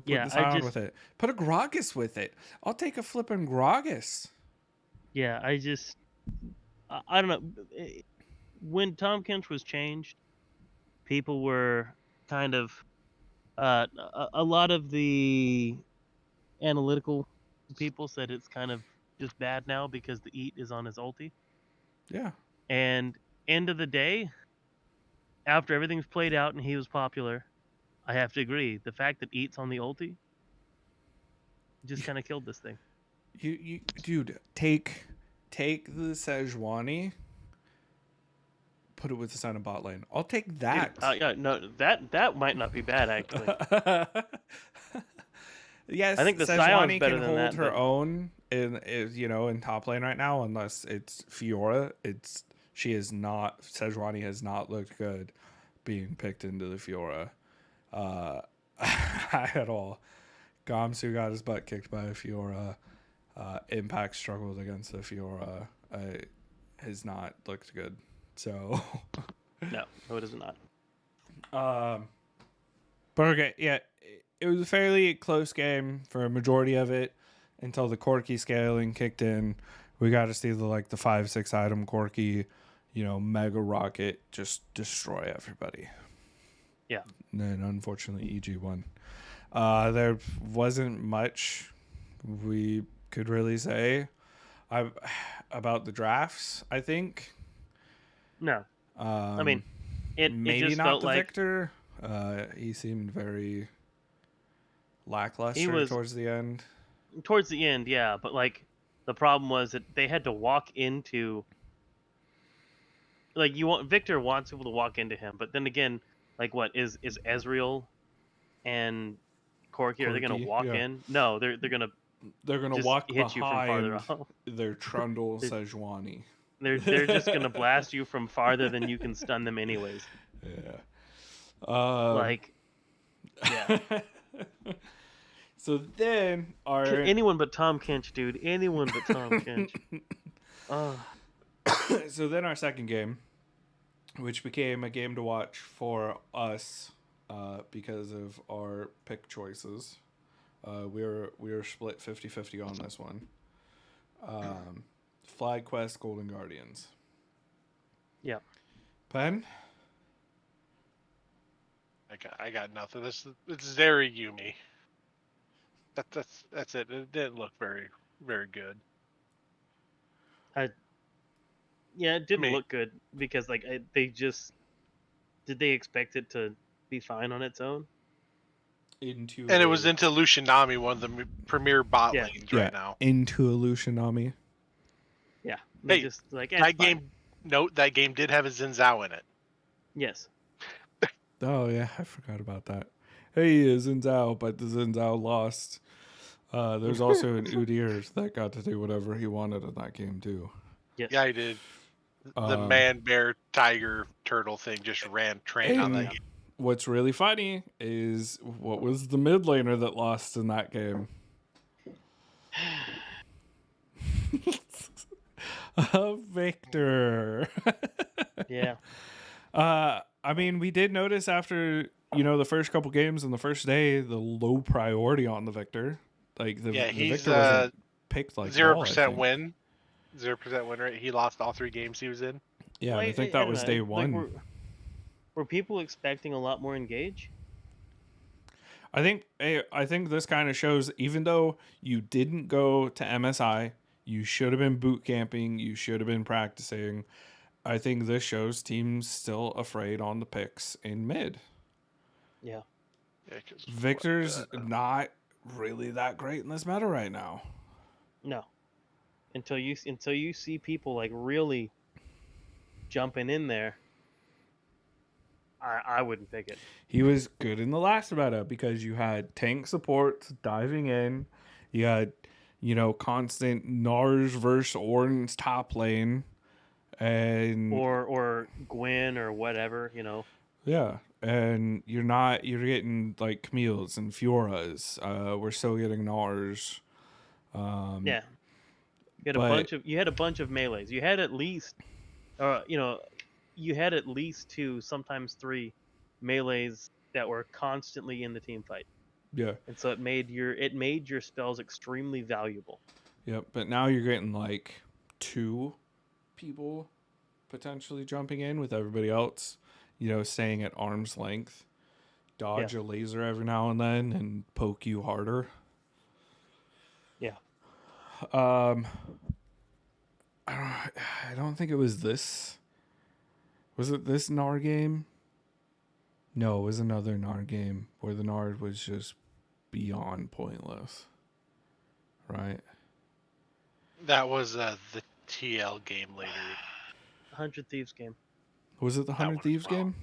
the Scion with it. Put a Gragas with it. I'll take a flippin' Gragas. Yeah, I don't know. When Tom Kench was changed, people were kind of a lot of the analytical people said it's kind of just bad now because the eat is on his ulti. Yeah. And end of the day, after everything's played out and he was popular, I have to agree. The fact that Eat's on the ulti just kind of killed this thing. You dude, take the Sejuani, put it with the Sun and bot lane. I'll take that. Dude, yeah, no, that might not be bad actually. Yes, I think the Scion's Sejuani better can than hold that, her but- own in top lane right now, unless it's Fiora. Sejuani has not looked good being picked into the Fiora at all. Gamsu got his butt kicked by a Fiora. Impact struggled against the Fiora. Has not looked good. So No, it is not. But okay, yeah, it was a fairly close game for a majority of it until the Corki scaling kicked in. We got to see the 5-6 item Corki, mega rocket just destroy everybody. Yeah. And then unfortunately EG won. There wasn't much we could really say about the drafts, I think. No, I mean, it maybe just not felt the like Victor. He seemed very lackluster was- towards the end. towards the end, yeah, but the problem was that they had to walk into Victor wants people to walk into him, but then again, what is Ezreal and Corki, are they gonna Corki, walk yeah. in? No, they're gonna just walk hit you from farther behind off. their Trundle Sejuani. They're just gonna blast you from farther than you can stun them anyways. Yeah. Yeah. So then Anyone but Tom Kench, dude. Anyone but Tom Kench. So then our second game, which became a game to watch for us because of our pick choices. We were split 50-50 on this one. Flag Quest Golden Guardians. Yep. Pen? I got nothing. It's very Yumi. That's it. It didn't look very, very good. Yeah, it didn't look good because did they expect it to be fine on its own? And it was into Lushinami, one of the premier bot lanes right now. Into Lushinami. Yeah. Hey, just that game. Note that game did have a Xin Zhao in it. Yes. Oh yeah, I forgot about that. Hey, Xin Zhao, but the Xin Zhao lost. There's also an Udyr that got to do whatever he wanted in that game too. Yes. Yeah, he did. The man, bear, tiger, turtle thing just ran train on that game. What's really funny is what was the mid laner that lost in that game? Victor. Yeah. I mean, we did notice after the first couple games and the first day, the low priority on the Victor. The he's Victor wasn't picked 0% win. 0% win rate. He lost all 3 games he was in. Yeah, I think that was day one. Were people expecting a lot more engage? I think this kind of shows, even though you didn't go to MSI, you should have been boot camping, you should have been practicing. I think this shows teams still afraid on the picks in mid. Yeah. Victor's not really that great in this meta right now. No. Until you see people really jumping in there, I wouldn't pick it. He was good in the last meta because you had tank supports diving in. You had, constant Nars versus Ornn's top lane. And or Gwen or whatever, Yeah. And you're getting Camille's and Fiora's. We're still getting Nars. Yeah. You had a bunch of melees. You had at least you had at least 2, sometimes 3 melees that were constantly in the team fight. Yeah. And so it made your spells extremely valuable. Yep, but now you're getting 2 people potentially jumping in with everybody else, staying at arm's length. Dodge a laser every now and then and poke you harder. Yeah. I don't think it was this. Was it this Nar game? No, it was another Nard game where the Nard was just beyond pointless. Right? That was the TL game later. 100 Thieves game. Was it the That 100 one as Thieves well. game?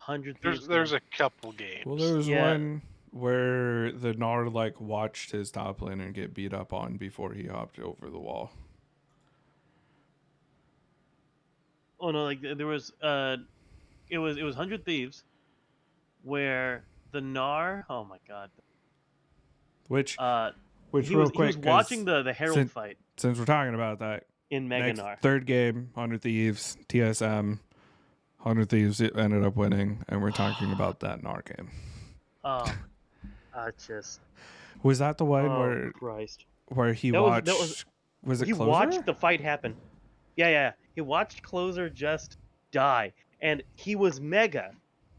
100 Thieves There's game. a couple games. Well, there was Yeah. one where the Nard like watched his top laner get beat up on before he hopped over the wall. Oh no, like there was it was 100 Thieves where the Gnar, oh my god. Which He real was quick, watching the Herald fight since we're talking about that, in next Meganar. third game, 100 Thieves, TSM, 100 Thieves ended up winning, and we're talking about that Nard game. Oh, I just. Was that the one Oh Christ! where he That watched? Was it he Closer? watched the fight happen. Yeah. He watched Closer just die, and he was mega,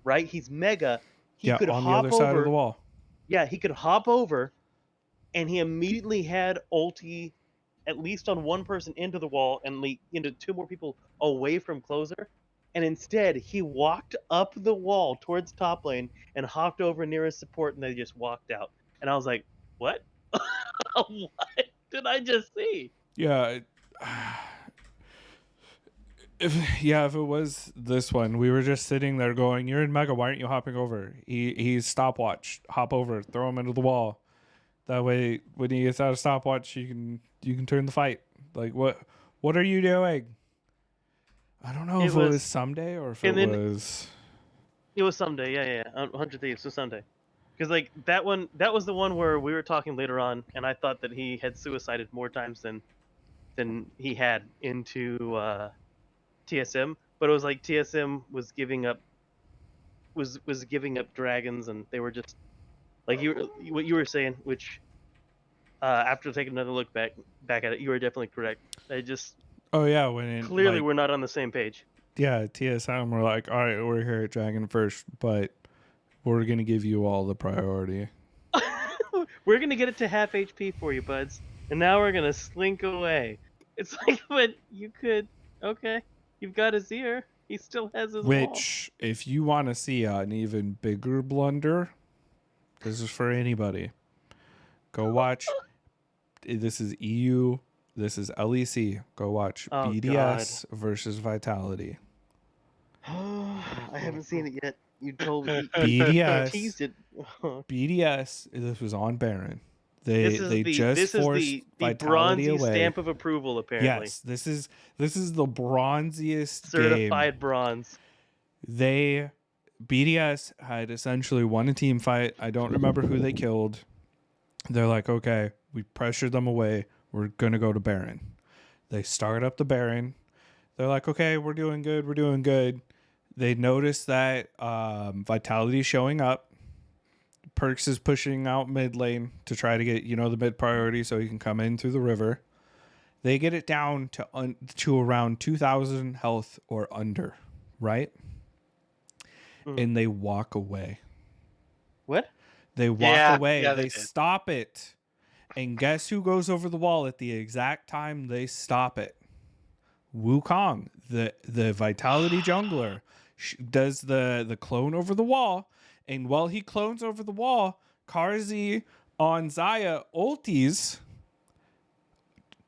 right? He's mega. He could on the hop other side of over. the wall. Yeah, he could hop over, and he immediately had ulti, at least on one person into the wall, and into two more people away from Closer. And instead, he walked up the wall towards top lane and hopped over near his support, and they just walked out. And I was like, "What? What did I just see?" Yeah. If it was this one, we were just sitting there going, "You're in Mega. Why aren't you hopping over?" He's stopwatch. Hop over. Throw him into the wall. That way, when he gets out of stopwatch, you can turn the fight. Like what are you doing? I don't know if it was someday or if it was. It was someday. Yeah. 100 Thieves was Sunday. Because like that was the one where we were talking later on, and I thought that he had suicided more times than he had into TSM. But it was like TSM was giving up giving up dragons, and they were just like what you were saying, which after taking another look back at it, you were definitely correct. I just Oh yeah, when clearly we're not on the same page. Yeah, TSM were like, all right, we're here at Dragon first, but we're gonna give you all the priority. We're gonna get it to half HP for you, buds, and now we're gonna slink away. It's like, but you could, okay, you've got his ear. He still has his wall. Which, if you want to see an even bigger blunder, this is for anybody. Go watch. This is EU. This is LEC. Go watch BDS versus Vitality. I haven't seen it yet. You told me. BDS. Teased it. BDS. This was on Baron. This Just forced the Vitality bronzy away. stamp of approval. Apparently, Yes, this is the bronziest certified game. bronze. BDS had essentially won a team fight. I don't remember who they killed. They're like, okay, we pressured them away. We're gonna go to Baron. They start up the Baron. They're like, okay, we're doing good. We're doing good. They notice that Vitality's showing up. Perks is pushing out mid lane to try to get, the mid priority so he can come in through the river. They get it down to around 2,000 health or under, right? And they walk away. What? They walk away. Yeah, they stop it. And guess who goes over the wall at the exact time they stop it? Wukong, the Vitality jungler, does the clone over the wall. And while he clones over the wall, Karzi on Xayah ultis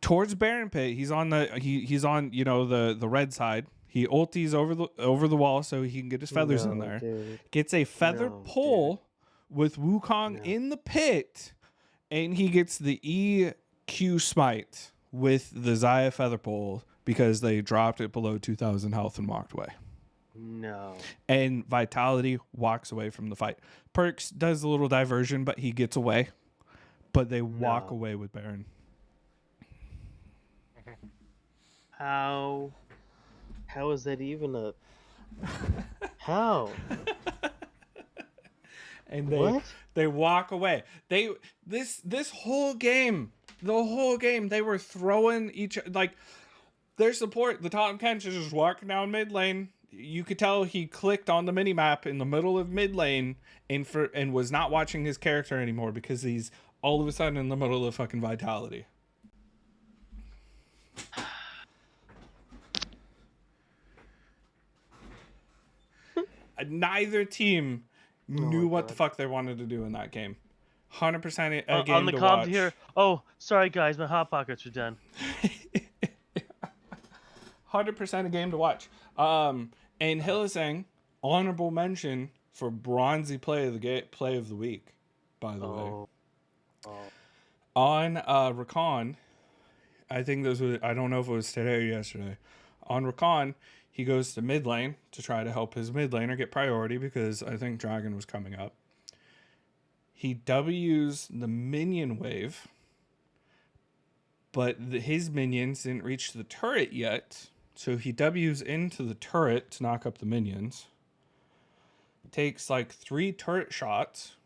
towards Baron Pit. He's on the red side. He ultis over the wall so he can get his feathers in there. Dude. Gets a feather pull with Wukong in the pit, and he gets the EQ smite with the Xayah feather pull because they dropped it below 2,000 health and walked away. No. And Vitality walks away from the fight. Perks does a little diversion, but he gets away. But they walk away with Baron. How is that even a... How? And they walk away. This whole game, they were throwing their support. The top Kench is just walking down mid lane. You could tell he clicked on the mini map in the middle of mid lane and was not watching his character anymore because he's all of a sudden in the middle of fucking Vitality. neither team knew my what the God. fuck they wanted to do in that game. 100% a game On the to comms watch. here. Oh, sorry guys, my hot pockets are done. 100% a game to watch. And Hillisang, honorable mention for bronzy play of the week, by the way. Oh. On Rakan, I think this was, I don't know if it was today or yesterday. On Rakan, he goes to mid lane to try to help his mid laner get priority because I think Dragon was coming up. He W's the minion wave, but his minions didn't reach the turret yet. So he W's into the turret to knock up the minions. Takes like 3 turret shots.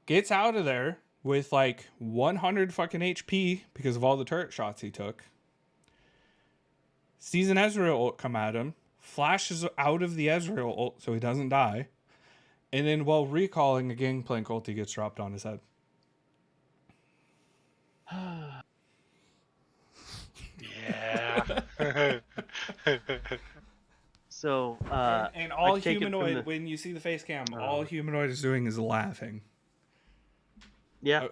Gets out of there with like 100 fucking HP because of all the turret shots he took. Sees an Ezreal ult come at him. Flashes out of the Ezreal ult so he doesn't die. And then while recalling a Gangplank ulti gets dropped on his head. Yeah. So, and all I take it from Humanoid, when you see the face cam, all Humanoid is doing is laughing. yeah.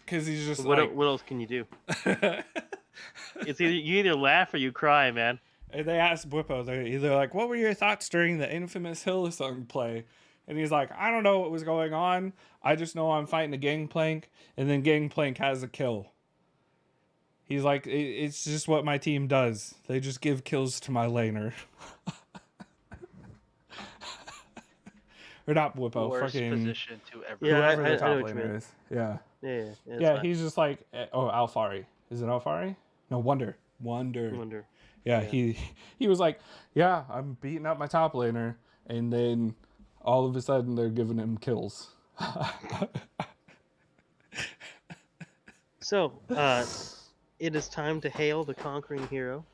Because he's just What like... what else can you do? It's you either laugh or you cry, man. And they asked Bwippo, they're either like, what were your thoughts during the infamous Hillsong play? And he's like, I don't know what was going on. I just know I'm fighting a Gangplank, and then Gangplank has a kill. He's like, it's just what my team does. They just give kills to my laner. Or not Bwippo, Worst fucking... position to ever. Yeah, whoever I the top know what you mean. laner is. Yeah. Yeah. He's just like, oh, Alfari. Is it Alfari? No, Wonder. Wonder. Yeah, Yeah. he was like, yeah, I'm beating up my top laner, and then all of a sudden they're giving him kills. So, it is time to hail the conquering hero.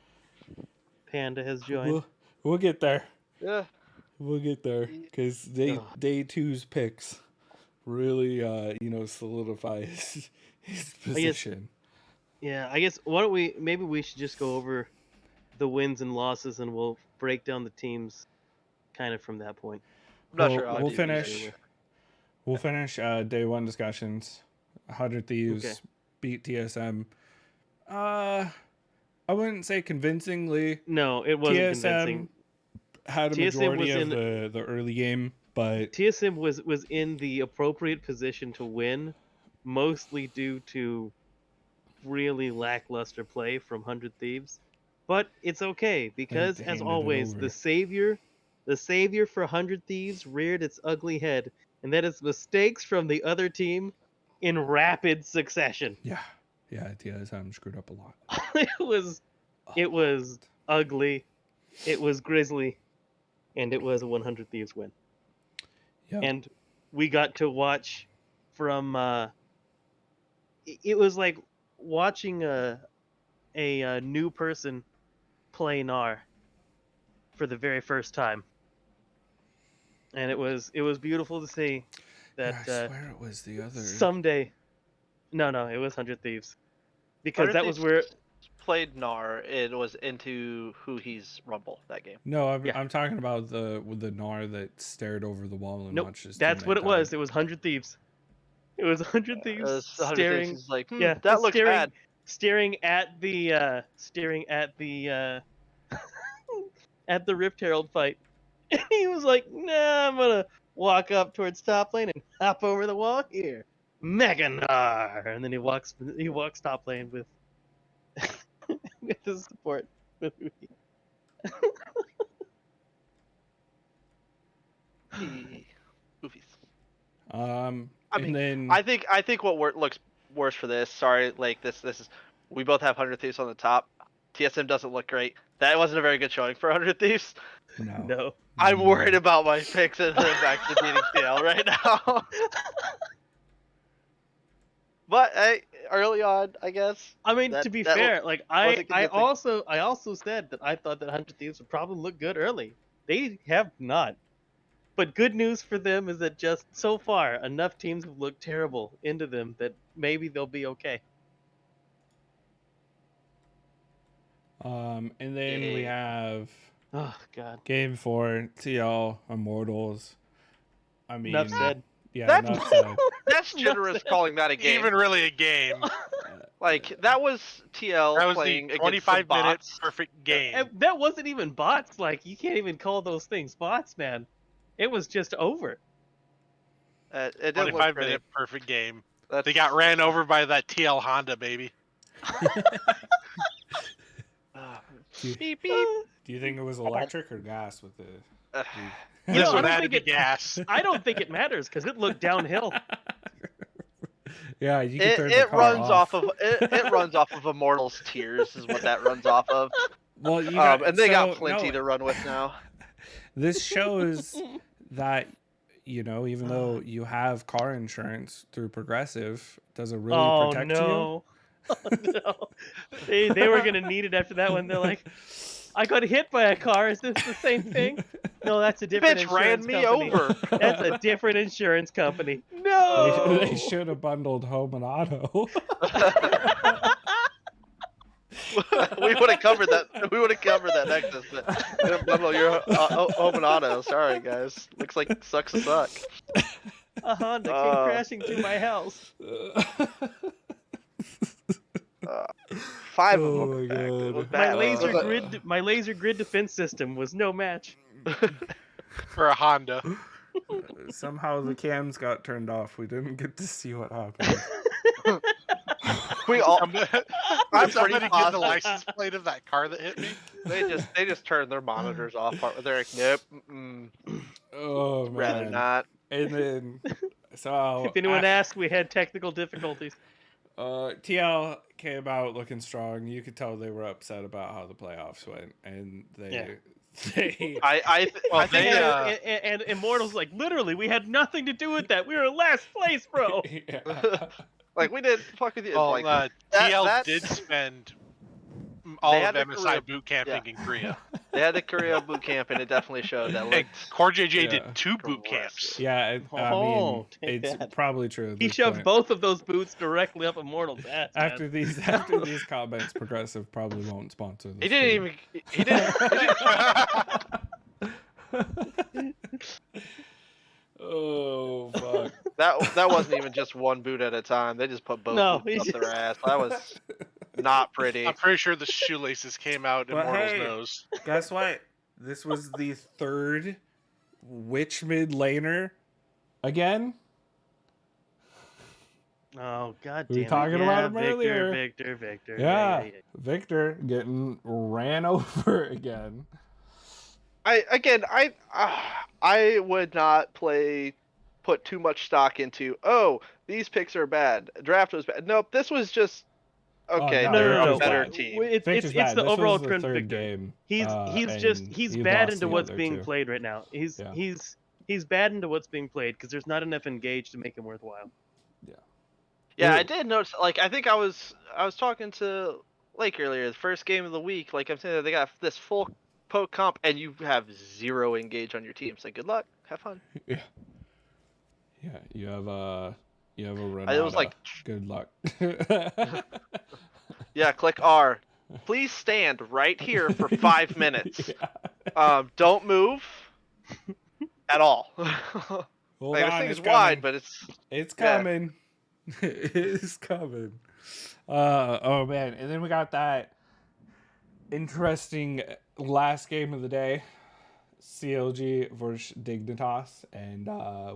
Panda has joined. We'll get there. Yeah. We'll get there because day 2's picks really, solidify his position. I guess why don't maybe we should just go over the wins and losses, and we'll break down the teams kind of from that point. I'm not sure. We'll finish. We'll finish day 1 discussions. 100 Thieves beat TSM. I wouldn't say convincingly. No, it wasn't convincing. Had a majority of the early game, but TSM was in the appropriate position to win, mostly due to really lackluster play from 100 Thieves. But it's okay because, as always, the savior for 100 Thieves reared its ugly head, and that is mistakes from the other team in rapid succession. Yeah, TSM screwed up a lot. It was ugly, it was grisly, and it was a 100 Thieves win. Yep. And we got to watch from. It was like watching a new person play Gnar for the very first time, and it was beautiful to see that. I swear it was the other. Someday, no, it was 100 Thieves, because that was where played Gnar. It was into who he's Rumble that game. No, I'm talking about the Gnar that stared over the wall and watched his. That's what it was. It was 100 Thieves. It was 100 Thieves staring. Like, that looks bad. Staring at the at the Rift Herald fight. And he was like, "Nah, I'm gonna walk up towards top lane and hop over the wall here, Mega Gnar." And then he walks top lane with with his support. Goofies. I think what looks worse for this. Sorry, like this is. We both have 100 Thieves on the top. TSM doesn't look great. That wasn't a very good showing for 100 Thieves. No. I'm worried about my picks and him actually beating CL right now. But early on, I guess. I mean, to be fair, like I also said that I thought that 100 Thieves would probably look good early. They have not. But good news for them is that just so far, enough teams have looked terrible into them that maybe they'll be okay. And then we have Oh God. Game 4, TL Immortals. I mean, Enough said. yeah, That's- enough said. That's generous said. calling that a game. Even really a game. Like that was TL That was playing the against some 25-minute bots. perfect game. And that wasn't even bots. Like, you can't even call those things bots, man. It was just over. It didn't look 25-minute pretty. perfect game. That's, They got ran over by that TL Honda, baby. beep beep. Do you think it was electric or gas with the? You This know, I one don't had to think be it- gas. I don't think it matters because it looked downhill. Yeah, you can turn the It car runs off. off of it runs off of Immortals tears is what that runs off of. Well, you got, And they got so, plenty no, to run with now. This shows that, you know, even though you have car insurance through Progressive, does it really Oh protect no. Oh, no. They were gonna need it after that one. They're like, I got hit by a car. Is this the same thing? No, that's a different Bitch ran insurance me company. over. That's a different insurance company. you? No. They should have bundled home and auto. We would have covered that. We would have covered that Nexus. But we didn't bundle your home and auto. Sorry, guys. Looks like sucks a suck. A Honda came crashing to my house. 5 Oh of them. my in fact. It was God. bad. My laser grid defense system was no match. For a Honda. Somehow the cams got turned off. We didn't get to see what happened. We all. I'm I'm pretty somebody get the positive. license plate of that car that hit me. They just turned their monitors off. They're like, nope, Oh man. rather not. And then, so If anyone asked, we had technical difficulties. TL came out looking strong. You could tell they were upset about how the playoffs went, and they I Well, think they, And Immortals like, literally, we had nothing to do with that. We were in last place, bro. yeah. like we did fuck with you. Well, like, TL that's- did spend all They of had the MSI Korea- boot camping in Korea. they had the Korea boot camp, and it definitely showed that. And Looked, Core JJ Yeah. did 2 boot camps. Yeah, I Oh, mean, take it's that. probably true. at He this shoved point. both of those boots directly up Immortals' ass. After these comments, Progressive probably won't sponsor this. he didn't even. He didn't. Oh fuck! That wasn't even just one boot at a time. They just put both No, boots he up their ass. That was not pretty. I'm pretty sure the shoelaces came out in But Mortal's hey. nose. Guess what? This was the third witch mid laner again. Oh god We were damn it. talking about him Victor, earlier. Victor. Yeah, Victor getting ran over again. I would not put too much stock into. Oh, these picks are bad. Draft was bad. Nope, this was just okay. no, they're no, a better no. team. It's Victor's the bad. This overall was the trend. third Victor. game. He's and he's he bad lost into the what's other being two. played right now. He's Yeah. bad into what's being played because there's not enough engaged to make him worthwhile. Yeah, Ooh. I did notice. Like, I think I was talking to Lake earlier. The first game of the week, like I'm saying, that they got this full poke comp, and you have 0 engage on your team. So good luck, have fun. Yeah, you have a run. It was like- good luck. Yeah, click R. Please stand right here for 5 minutes. Yeah. Don't move at all. Hold Like, this on, thing it's is wide, coming. but it's It's yeah. coming. It's coming. Oh man, and then we got that interesting last game of the day, CLG versus Dignitas, and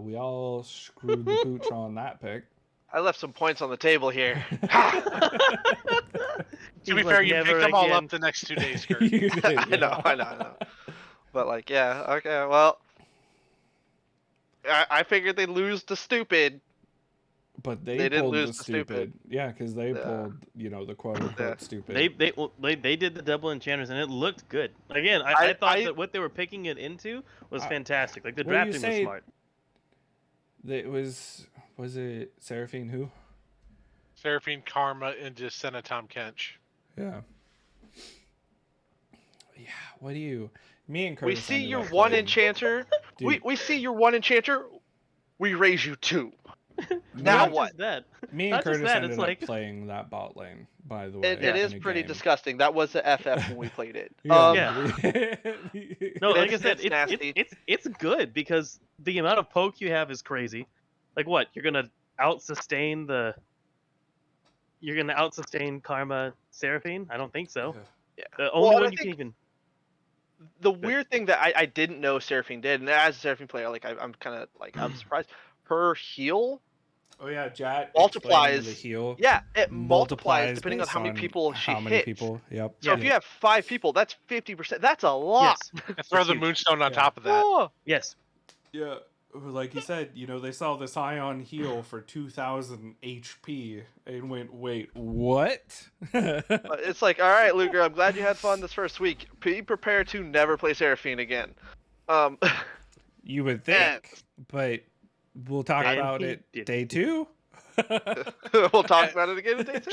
we all screwed the pooch on that pick. I left some points on the table here. To be He's fair, like, you "Never picked them all again." up the next 2 days, Kurt. You did, I know. But like, yeah, okay, well, I figured they'd lose to stupid. But They they didn't pulled lose the to stupid. Yeah, because they Yeah. pulled, the quote unquote Yeah. stupid. They did the double enchanters and it looked good. Again, I thought that what they were picking it into was fantastic. Like the Well, you drafting was say- smart. It was it Seraphine who? Seraphine Karma into Senatom Kench. Yeah. Yeah. What do you? Me and Curtis. We see ended your up one playing- enchanter. Dude. We see your one enchanter. We raise you 2. Now not what? just that. Me and Not just Curtis that, ended it's up like playing that bot lane, by the way. It is in a pretty game. disgusting. That was the FF when we played it. Yeah. no, like I said, It's nasty. it's good because the amount of poke you have is crazy. Like what? You're gonna out sustain Karma Seraphine? I don't think so. Yeah. The only and I one you think can even the weird thing that I didn't know Seraphine did, and as a Seraphine player, like I'm kind of like I'm surprised. Her heal Oh yeah, Jat explaining the multiplies. heal Yeah, it multiplies depending on based how many people she how many hits. people. Yep. So if you have 5 people, that's 50%. That's a lot. yes. And throw It's the huge. moonstone on Yeah. top of that. Oh, Yes. Yeah, like you said, they saw this Ion heal for 2,000 HP and went, wait, what? it's like, all right, Luger, I'm glad you had fun this first week. Be prepared to never play Seraphine again. You would think, but we'll talk And about he it didn't. day 2. We'll talk about it again in day 2.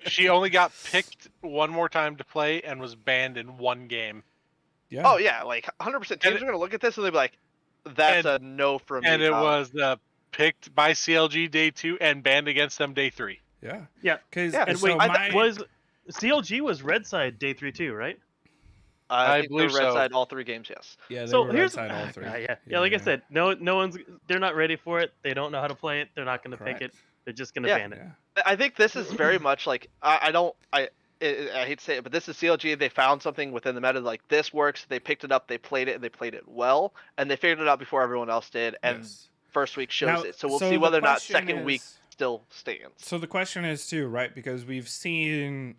She only got picked one more time to play and was banned in one game. Yeah. Oh yeah, like 100% teams are gonna look at this and they'll be like, "That's a no from me." And it pal." was picked by CLG day 2 and banned against them day 3. Yeah. Yeah. Because Yeah, And so wait, was CLG was red side day 3 too, right? I think believe they're red so. side all 3 games. Yes. yeah, they So were here's red side all 3. yeah. Like I said, no one's they're not ready for it. They don't know how to play it. They're not going to pick it. Correct. They're just going to Yeah. ban it. Yeah. I think this is very much like I hate to say it, but this is CLG. They found something within the meta like this works. They picked it up. They played it, and they played it well, and they figured it out before everyone else did. And Yes. first week shows Now, it. So we'll so see the whether or not question second week is- still stands. So the question is too, right? Because we've seen,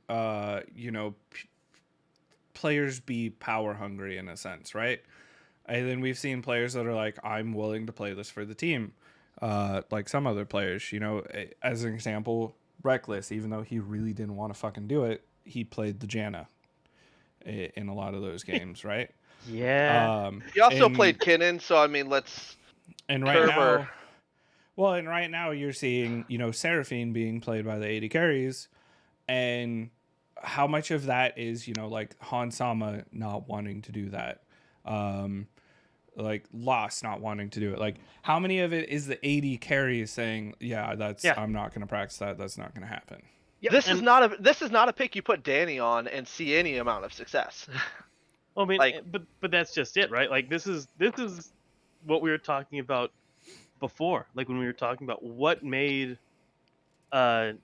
players be power hungry in a sense, right? And then we've seen players that are like, I'm willing to play this for the team. Like some other players, as an example, Reckless, even though he really didn't want to fucking do it, he played the Janna in a lot of those games, right? Yeah. He also and- played Kinnan, so I mean, let's. And right Kerber. now, well, and right now you're seeing, Seraphine being played by the AD carries, and how much of that is, like Han Sama not wanting to do that, like Lost not wanting to do it. Like, how many of it is the AD carries saying, "Yeah, I'm not going to practice that. That's not going to happen." Yep, This is and- not a pick you put Danny on and see any amount of success. Well, I mean, like- but that's just it, right? Like this is what we were talking about before. Like when we were talking about what made, the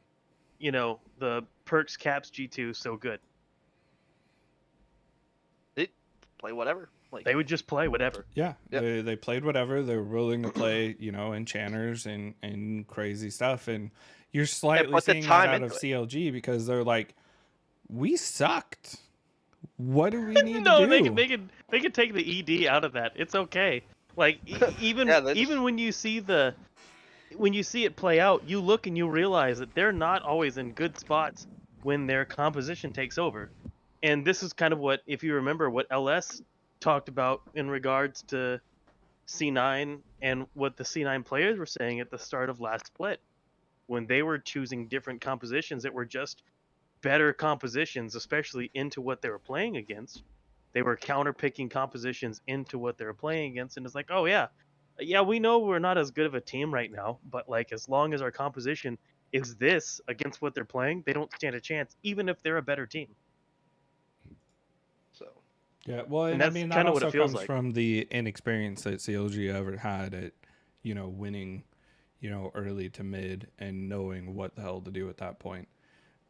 Perks Caps G2 so good. Play whatever. Like They would just play whatever. Yeah, Yep. they played whatever. They were willing to play, enchanters and crazy stuff. And you're slightly put the seeing time that out of into it. CLG because they're like, we sucked. What do we need No, to do? they can take the ED out of that. It's okay. Like even Yeah, they just- even when you see it play out, you look and you realize that they're not always in good spots when their composition takes over. And this is kind of what, if you remember, what LS talked about in regards to C9 and what the C9 players were saying at the start of last split, when they were choosing different compositions that were just better compositions, especially into what they were playing against. They were counter-picking compositions into what they were playing against, and it's like, oh yeah, we know we're not as good of a team right now, but like as long as our composition is this against what they're playing, they don't stand a chance, even if they're a better team. So Yeah, well, and I that's mean that kinda what also it feels comes like. from the inexperience that CLG ever had at, winning, early to mid and knowing what the hell to do at that point.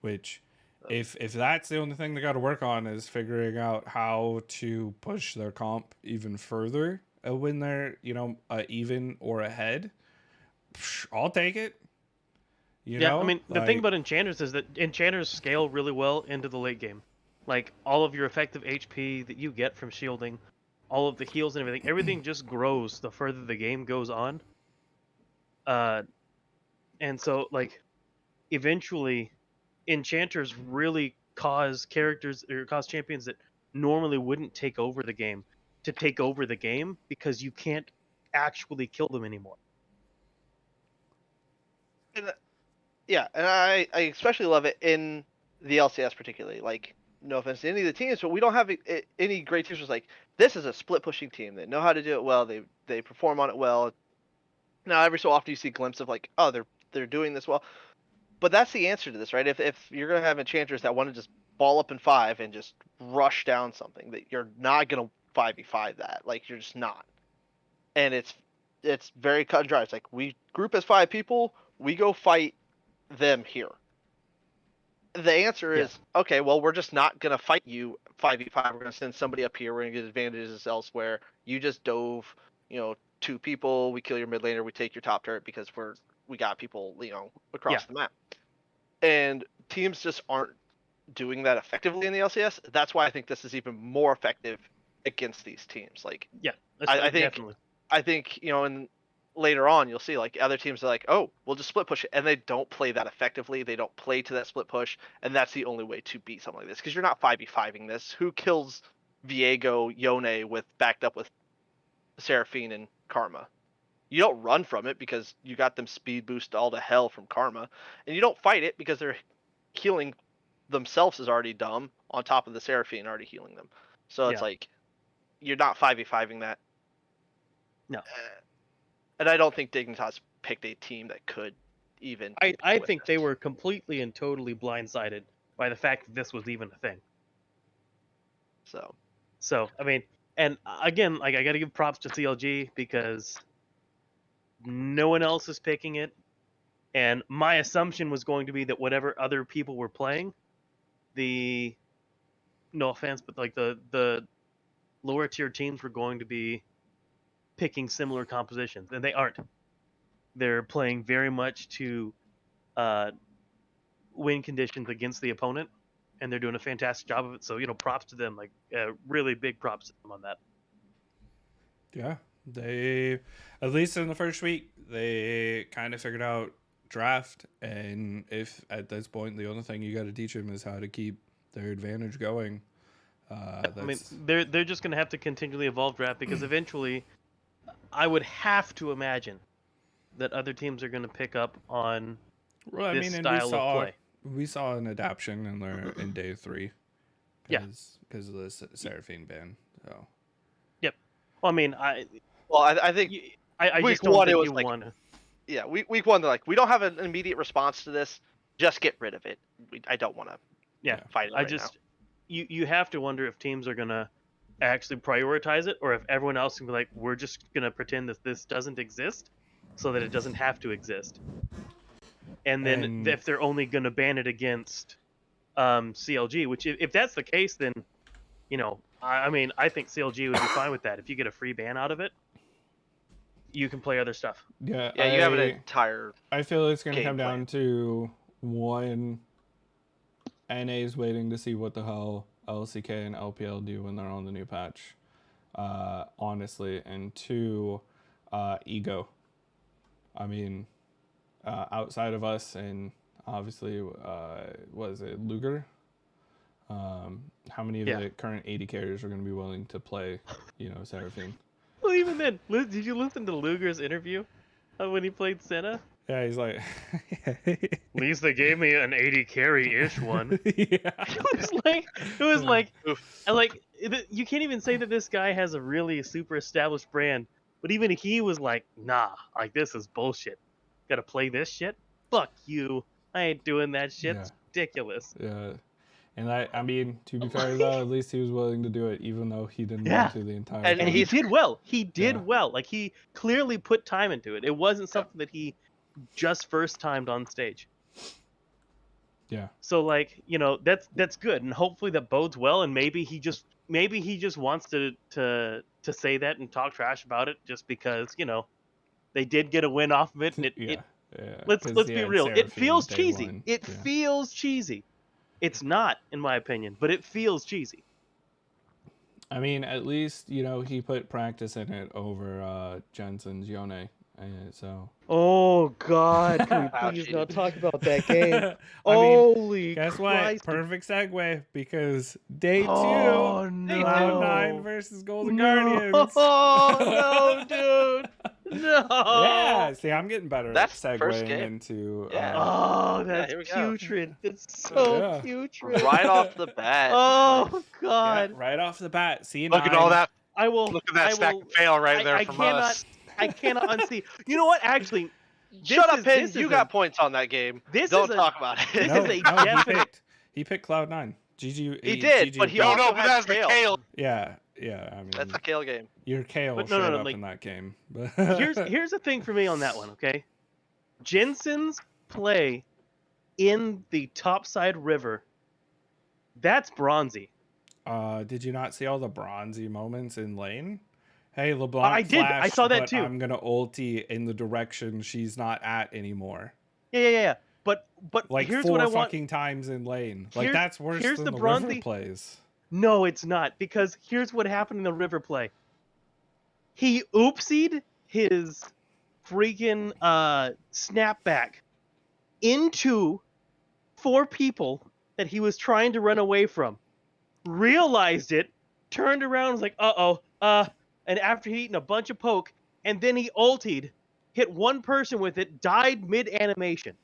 Which, if that's the only thing they got to work on is figuring out how to push their comp even further when they're even or ahead, I'll take it. I mean, the thing about enchanters is that enchanters scale really well into the late game. Like all of your effective HP that you get from shielding, all of the heals and everything just grows the further the game goes on. And so like eventually enchanters really cause champions that normally wouldn't take over the game to take over the game because you can't actually kill them anymore. and I especially love it in the LCS particularly. Like, no offense to any of the teams, but we don't have any great teams. Like, this is a split pushing team. They know how to do it well. They perform on it well. Now every so often you see a glimpse of like, oh, they're doing this well, but that's the answer to this, right? If you're gonna have enchanters that want to just ball up in 5 and just rush down something, that you're not gonna 5v5 that, like you're just not, and it's very cut and dry. It's like we group as 5 people, we go fight them here. The answer Yeah. is okay. Well, we're just not gonna fight you 5v5. We're gonna send somebody up here. We're gonna get advantages elsewhere. You just dove, 2 people. We kill your mid laner. We take your top turret because we got people, across Yeah. the map. And teams just aren't doing that effectively in the LCS. That's why I think this is even more effective against these teams. Like, Yeah, I think definitely. I think, and later on you'll see like other teams are like, oh, we'll just split push it, and they don't play that effectively. They don't play to that split push, and that's the only way to beat something like this because you're not 5v5ing this. Who kills Viego Yone with backed up with Seraphine and Karma? You don't run from it because you got them speed boost all to hell from Karma, and you don't fight it because they're healing themselves is already dumb on top of the Seraphine already healing them. So it's Yeah. like you're not 5v5ing that. No. And I don't think Dignitas picked a team that could even. I think they were completely and totally blindsided by the fact that this was even a thing. So I mean, and again, like I got to give props to CLG because no one else is picking it, and my assumption was going to be that whatever other people were playing, no offense, but like the lower tier teams were going to be picking similar compositions, and they aren't. They're playing very much to win conditions against the opponent, and they're doing a fantastic job of it. So props to them, like really big props to them on that. Yeah, they, at least in the first week, they kind of figured out draft, and if at this point the only thing you got to teach them is how to keep their advantage going. I mean, they're just going to have to continually evolve draft because eventually, I would have to imagine that other teams are going to pick up on this style of play. We saw an adaptation in day 3. Yeah, because of the Seraphine ban. So. Yep. Well, I mean, I think I week just don't one think it was you like, want to. yeah, week one they're like, we don't have an immediate response to this. Just get rid of it. I don't want to. Yeah, fight it. Now. You have to wonder if teams are gonna actually prioritize it, or if everyone else can be like, we're just gonna pretend that this doesn't exist, so that it doesn't have to exist. And then if they're only gonna ban it against CLG, which if that's the case, then I mean I think CLG would be fine with that. If you get a free ban out of it, you can play other stuff. Yeah, you have an entire. I feel it's gonna come plan. down to one. NA's waiting to see what the hell LCK and LPL do when they're on the new patch, honestly, and 2, ego. I mean, outside of us and obviously, was it Luger? How many of the current 80 carriers are going to be willing to play, Seraphine? Well, even then, did you listen to Luger's interview when he played Senna? Yeah, he's like, at least they gave me an 80 carry-ish one. Yeah. It was like, you can't even say that this guy has a really super established brand, but even he was like, nah, like this is bullshit. Gotta play this shit? Fuck you. I ain't doing that shit. Yeah. It's ridiculous. Yeah. And I mean, to be fair though, at least he was willing to do it, even though he didn't want to the entire time. And he did well. He did well. Like, he clearly put time into it. It wasn't something that he just first timed on stage. Yeah. So like, that's good, and hopefully that bodes well. And maybe he just wants to say that and talk trash about it just because they did get a win off of it. And let's be real. It feels cheesy. It feels cheesy. It's not, in my opinion, but it feels cheesy. I mean, at least he put practice in it over Jensen's Yone. So. Oh God! Can we please not talk about that game? Holy guess Christ. What? Perfect segue, because day 2, Cloud9 versus Golden Guardians. Oh no, dude! No. Yeah. See, I'm getting better That's at segueing into. Oh, that's putrid. It's so putrid. Right off the bat. Oh God! Yeah, right off the bat. See, look at all that. I will. Look at that stack of fail right there from us. I cannot unsee. You know what? Actually, Shut up, is- Pin. this You is got a- points on that game. this Don't is a- talk about it. this No, is a no, definite- he picked Cloud9. GG. He did, GG. but he No, also no, but had that's the Kale. Kale. Yeah, I mean, That's a Kale game. your Kale But showed no, up like, in that game. here's the thing for me on that one, okay? Jensen's play in the topside river, that's bronzy. Did you not see all the bronzy moments in lane? Hey, LeBlanc I did. I flashed, saw that but too. I'm gonna ulti in the direction she's not at anymore. Yeah. But Like here's 4 what I want. fucking times in lane. Like Here's- that's worse here's than the the bronzy- river plays. No, it's not, because here's what happened in the river play. He oopsied his freaking snapback into 4 people that he was trying to run away from. Realized it, turned around, was like, and after he'd eaten a bunch of poke, and then he ultied, hit one person with it, died mid-animation.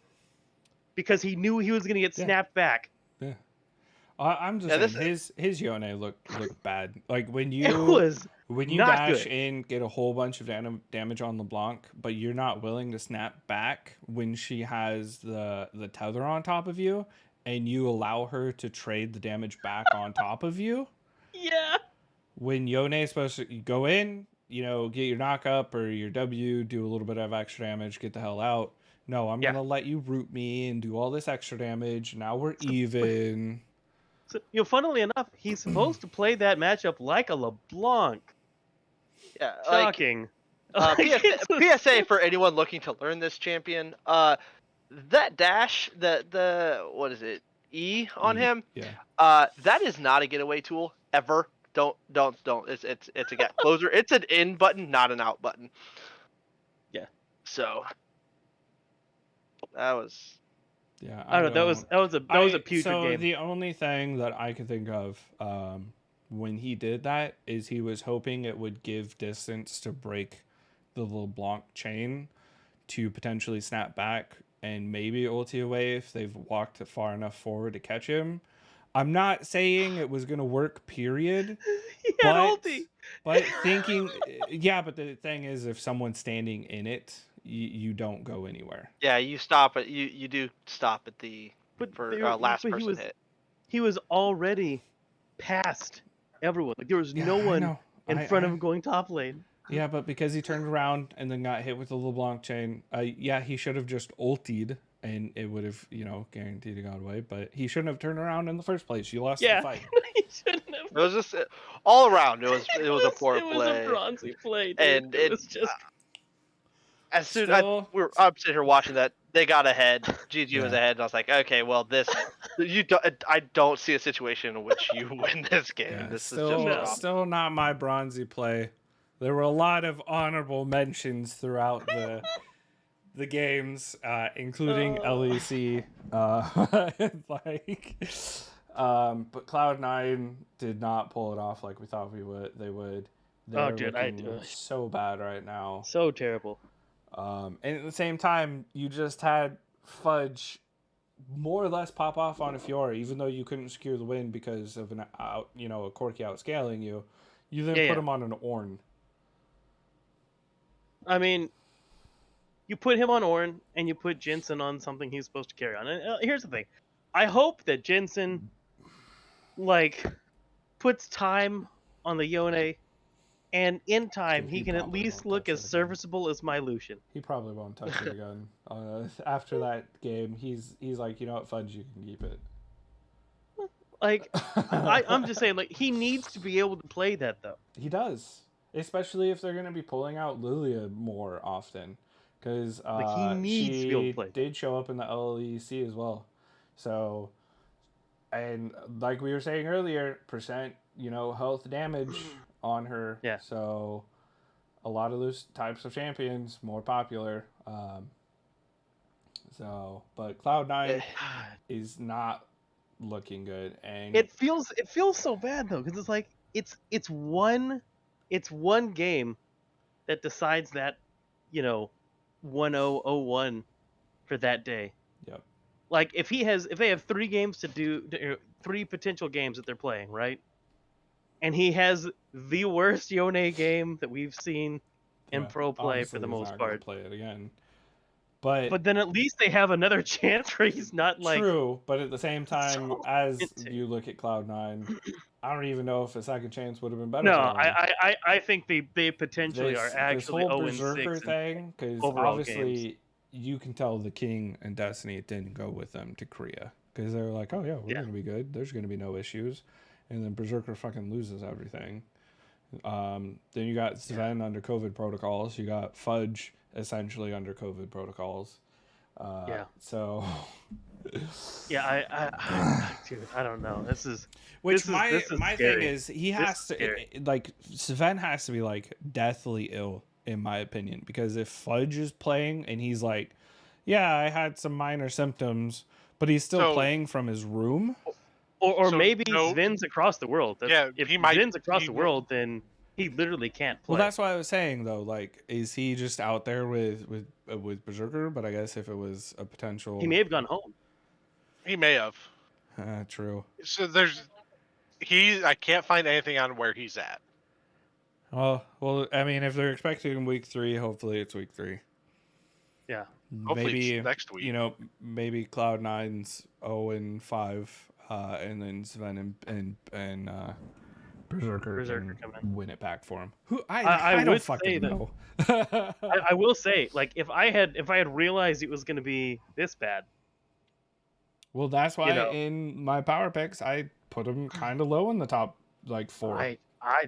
Because he knew he was going to get Yeah. snapped back. Yeah. I'm just Yeah, saying, his Yone looked bad. Like when It you was not dash good. in, get a whole bunch of damage on LeBlanc, but you're not willing to snap back when she has the tether on top of you, and you allow her to trade the damage back on top of you. Yeah. When Yone is supposed to go in, get your knock up or your W, do a little bit of extra damage, get the hell out. No, I'm Yeah. gonna let you root me and do all this extra damage. Now we're even. So, funnily enough, he's supposed to play that matchup like a LeBlanc. Yeah, like Shocking. PSA for anyone looking to learn this champion. That dash, the what is it? E on him. Yeah. That is not a getaway tool ever. Don't. It's a get closer. It's an in button, not an out button. Yeah. So that was. Yeah. I don't know. That was a putrid so game. the only thing that I could think of when he did that is he was hoping it would give distance to break the LeBlanc chain to potentially snap back and maybe ulti away if they've walked far enough forward to catch him. I'm not saying it was going to work, period. He had ulti. But thinking, but the thing is, if someone's standing in it, you don't go anywhere. Yeah, you stop it. You do stop at the last but person hit. He was already past everyone. Like there was no one in front of him going top lane. Yeah, but because he turned around and then got hit with the LeBlanc chain, he should have just ultied and it would have, guaranteed he got away. But he shouldn't have turned around in the first place. You lost the fight. He shouldn't have. It was just all around. It was a poor It was play. a bronzy play, dude. And it was just. As soon as I'm sitting here watching that, they got ahead. GG was ahead, and I was like, okay, well, I don't see a situation in which you win this game. Yeah, This still, is just still not my bronzy play. There were a lot of honorable mentions throughout the games, including LEC. But Cloud9 did not pull it off like we thought they would. They're looking so bad right now. So terrible. And at the same time, you just had Fudge more or less pop off on a Fiora, even though you couldn't secure the win because of a Corki outscaling you. You then put him on an Ornn. I mean, you put him on Ornn and you put Jensen on something he's supposed to carry on. And here's the thing. I hope that Jensen, puts time on the Yone, and in time he can at least look as serviceable as my Lucian. He probably won't touch it again. After that game, he's like, you know what, Fudge, you can keep it. I'm just saying, he needs to be able to play that, though. He does. Especially if they're going to be pulling out Lilia more often. Because he needs to be able to play. Did show up in the LEC as well. So, and like we were saying earlier, percent, health damage on her. Yeah. So, a lot of those types of champions, more popular. But Cloud9 is not looking good. And it feels so bad, though, because it's one game that decides that, 1-0-0-1 for that day. Yep. If they have 3 games to do, 3 potential games that they're playing, right? And he has the worst Yone game that we've seen in Yeah, pro play for obviously the he's most not gonna part. play it again. But But then at least they have another chance where he's not like true, but at the same time, so as into. you look at Cloud9, I don't even know if a second chance would have been better No, for them. I think they potentially are This actually whole 0-6 Berserker in thing, because overall games. obviously you can tell the King and Destiny didn't go with them to Korea, because they're like, oh yeah, we're gonna be good. There's gonna be no issues, and then Berserker fucking loses everything. Then you got Sven under COVID protocols. You got Fudge essentially under COVID protocols. So. Yeah, dude, I don't know. This is My scary. thing is he This has is to scary. like Sven has to be like deathly ill in my opinion, because if Fudge is playing and he's like, yeah, I had some minor symptoms, but he's still So- playing from his room. Or So, maybe no- Sven's across the world. Yeah, if he might- Sven's across he the will- world, then he literally can't play. Well, that's what I was saying though. Like, is he just out there with Berserker? But I guess if it was a potential, He may have gone home. He may have. true. So I can't find anything on where he's at. Well, I mean, if they're expecting week 3, hopefully it's week 3. Yeah. Hopefully Maybe it's next week. You know, maybe Cloud9's 0-5, and then Sven and Berserker Berserker can come in. win it back for him. I don't would fucking say that- know. I will say, like, if I had realized it was going to be this bad, Well, that's why know. in my power picks I put them kind of low in the top, like 4.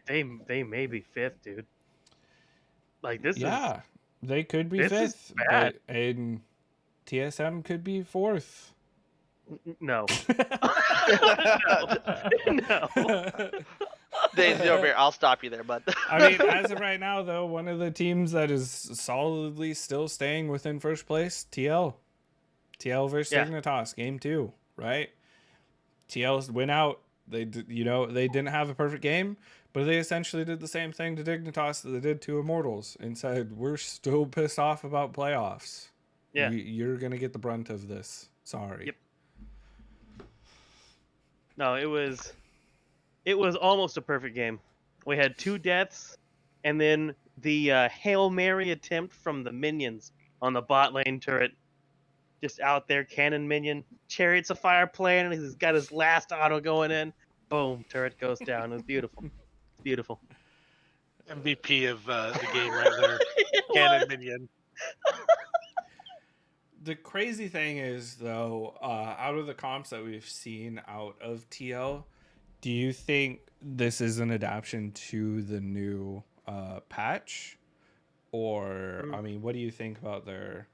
they may be 5th, dude. Like this Yeah, they could be this is 5th, bad. but and TSM could be 4th. is no. No. Daisy over here. I'll stop you there, bud. I mean, as of right now, though, one of the teams that is solidly still staying within first place, TL. TL versus Yeah. Dignitas, game 2, right? TL went out. They didn't have a perfect game, but they essentially did the same thing to Dignitas that they did to Immortals and said, we're still pissed off about playoffs. Yeah. You're going to get the brunt of this. Sorry. Yep. No, it was almost a perfect game. We had 2 deaths, and then the Hail Mary attempt from the minions on the bot lane turret. Just out there, cannon minion. Chariots of Fire playing, and he's got his last auto going in. Boom, turret goes down. It was beautiful. Beautiful. MVP of the game right there. It Cannon was. minion. The crazy thing is, though, out of the comps that we've seen out of TL, do you think this is an adaptation to the new patch? Or, I mean, what do you think about their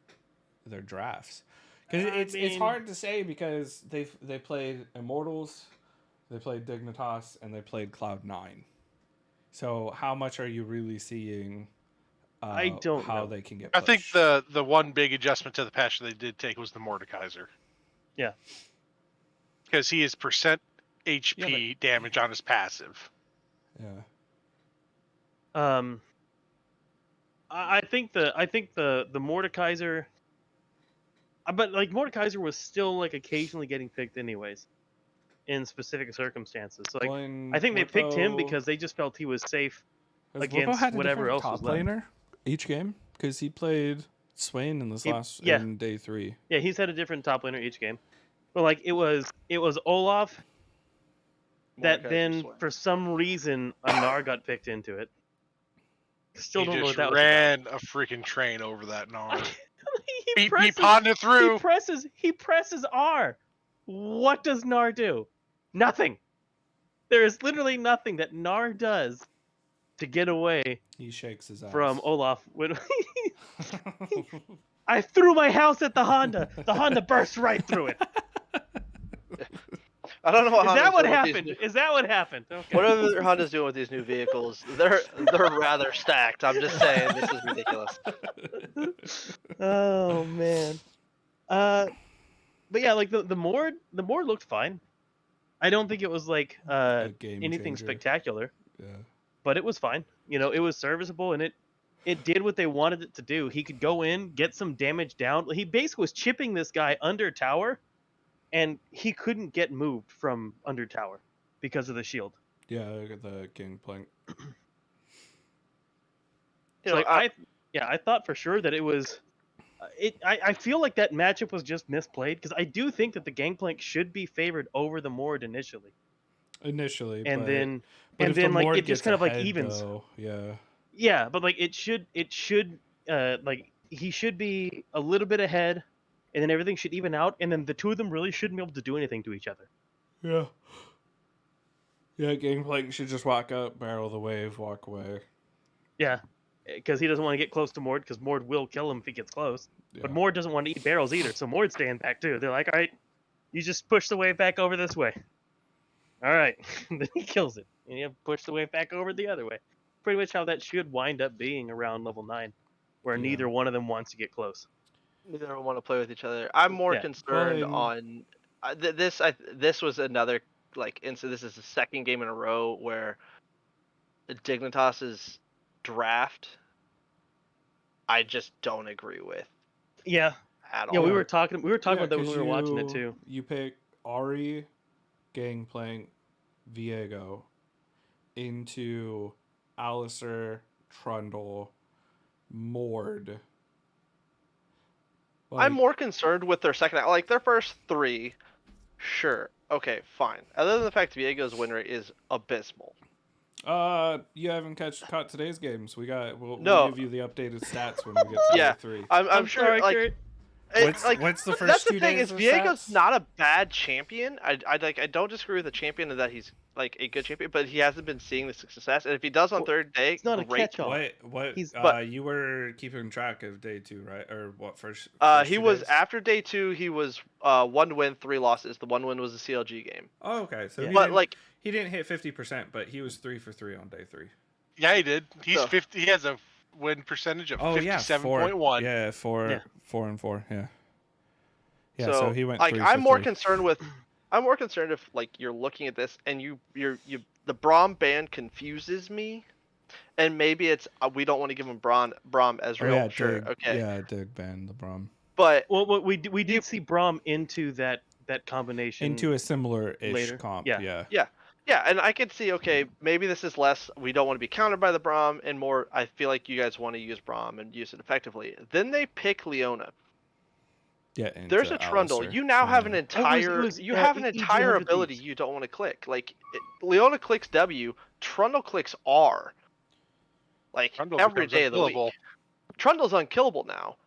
drafts? Because it's hard to say, because they played Immortals, they played Dignitas, and they played Cloud9. So how much are you really seeing I don't how know. they can get I think pushed? the one big adjustment to the patch they did take was the Mordekaiser. Yeah. Because he is percent HP damage on his passive. Yeah. I think the Mordekaiser, but like Mordekaiser was still like occasionally getting picked anyways, in specific circumstances. So like I think they picked him because they just felt he was safe against had a whatever different else top was left. laner each game, because he played Swain in this in day 3. Yeah, he's had a different top laner each game, but like it was Olaf that Mordekaiser then Swain. for some reason Anar got picked into it. Still He don't know just what that ran a freaking train over that Gnar. was. He pawned it through. He presses R. What does Nar do? Nothing. There is literally nothing that Nar does to get away He shakes his ass. from Olaf. When I threw my house at the Honda. The Honda burst right through it. I don't know what Is that Honda's what doing with these happened? Is that what happened? Okay. Whatever Honda's doing with these new vehicles, they're rather stacked. I'm just saying, this is ridiculous. Oh man. But yeah, like the Mord looked fine. I don't think it was like A game anything changer. spectacular, Yeah. but it was fine. You know, it was serviceable, and it did what they wanted it to do. He could go in, get some damage down. He basically was chipping this guy under tower, and he couldn't get moved from under tower because of the shield. Yeah, look at the Gangplank. You So know, I thought for sure that it was. I feel like that matchup was just misplayed because I do think that the Gangplank should be favored over the Mord initially, Initially, and then but if the like Mord it just gets kind of like ahead, evens. though, yeah. Yeah, but like it should like he should be a little bit ahead, and then everything should even out, and then the two of them really shouldn't be able to do anything to each other. Yeah. Yeah, Gangplank should just walk up, barrel the wave, walk away. Yeah, because he doesn't want to get close to Mord because Mord will kill him if he gets close. Yeah. But Mord doesn't want to eat barrels either, so Mord's staying back too. They're like, all right, you just push the wave back over this way. All right, then he kills it, and you have to push the wave back over the other way. Pretty much how that should wind up being around level 9, where Yeah. neither one of them wants to get close. neither of them want to play with each other. I'm more Yeah. concerned Well, on this was another like incident. This is the second game in a row where Dignitas's draft I just don't agree with Yeah, at yeah, all. we were talking Yeah, about that when 'cause we were watching it too. You pick Ari, Gangplank, Viego into Alistair, Trundle, Mord. I'm more concerned with their second, like their first three. Sure, okay, fine. Other than the fact Viego's win rate is abysmal. You haven't caught today's games. We'll No. give you the updated stats when we get to Yeah, day 3. I'm sure. sorry, Like, Kurt. What's the that's first the 2 thing days is of Viego's stats? not a bad champion. I don't disagree with the champion in that he's like a good champion, but he hasn't been seeing the success. And if he does on Well, third day, It's not a great. catch-all. What He's- but- you were keeping track of day 2, right? Or what first He 2 was days? after day 2. He was 1 win, 3 losses. The 1 win was the CLG game. Oh, okay. So Yeah. But like, he didn't hit 50%, but he was 3 for 3 on day 3. Yeah, he did. He's So- 50. He has a win percentage of Oh yeah, 57.1. Yeah, 4 Yeah. 4 and 4. Yeah. Yeah. So he went like 3 I'm for more 3. concerned with. I'm more concerned if like you're looking at this and the Braum ban confuses me, and maybe it's we don't want to give him Braum Oh, Ezreal. yeah, Sure, Dig, okay, Yeah, Dig banned the Brom but Well, we did see Braum into that combination into a similar-ish later. comp. Yeah. yeah, and I could see okay, maybe this is less. We don't want to be countered by the Braum, and more. I feel like you guys want to use Braum and use it effectively. Then they pick Leona. Yeah. There's a into Trundle. Alistair. You now have an Yeah. entire. was, you have an EG entire 100 ability Thieves. you don't want to click. Like Leona clicks W, Trundle clicks R. Like Trundle every becomes day of the unkillable. week. Trundle's unkillable now.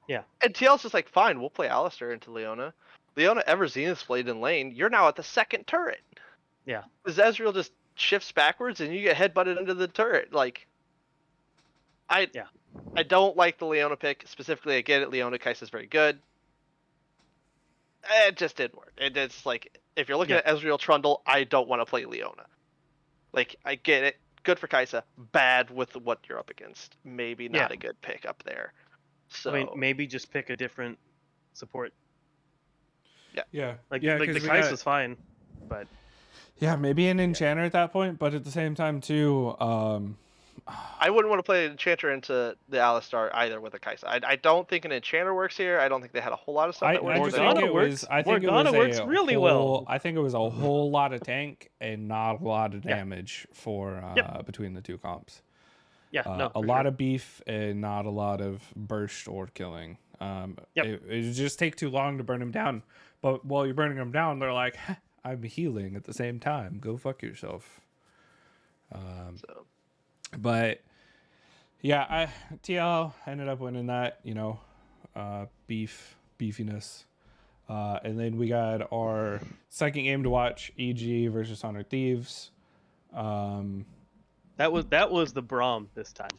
Yeah. And TL's just like, fine, we'll play Alistair into Leona. Leona ever Zenith played in lane, you're now at the second turret. Yeah. Because Ezreal just shifts backwards and you get headbutted into the turret. Like, I don't like the Leona pick. Specifically, I get it, Leona Kai'Sa's very good. It just didn't work. It's like, if you're looking at Ezreal Trundle, I don't want to play Leona. Like, I get it. Good for Kai'Sa. Bad with what you're up against. Maybe not a good pick up there. So I mean, maybe just pick a different support. Yeah. Like yeah, the 'cause we Kai'Sa's fine, but Yeah, maybe an enchanter at that point, but at the same time too, I wouldn't want to play an enchanter into the Alistar either with a Kai'Sa. I don't think an enchanter works here. I don't think they had a whole lot of stuff that works. I just Morgana think it works. was. I think Morgana it was works a really whole, well. I think it was a whole lot of tank and not a lot of damage for between the two comps. yeah, no, a lot of beef and not a lot of burst or killing. It would just take too long to burn them down. But while you're burning them down, they're like, I'm healing at the same time. Go fuck yourself. But yeah, TL ended up winning that, beefiness. And then we got our second game to watch, EG versus 100 Thieves. That was the Braum this time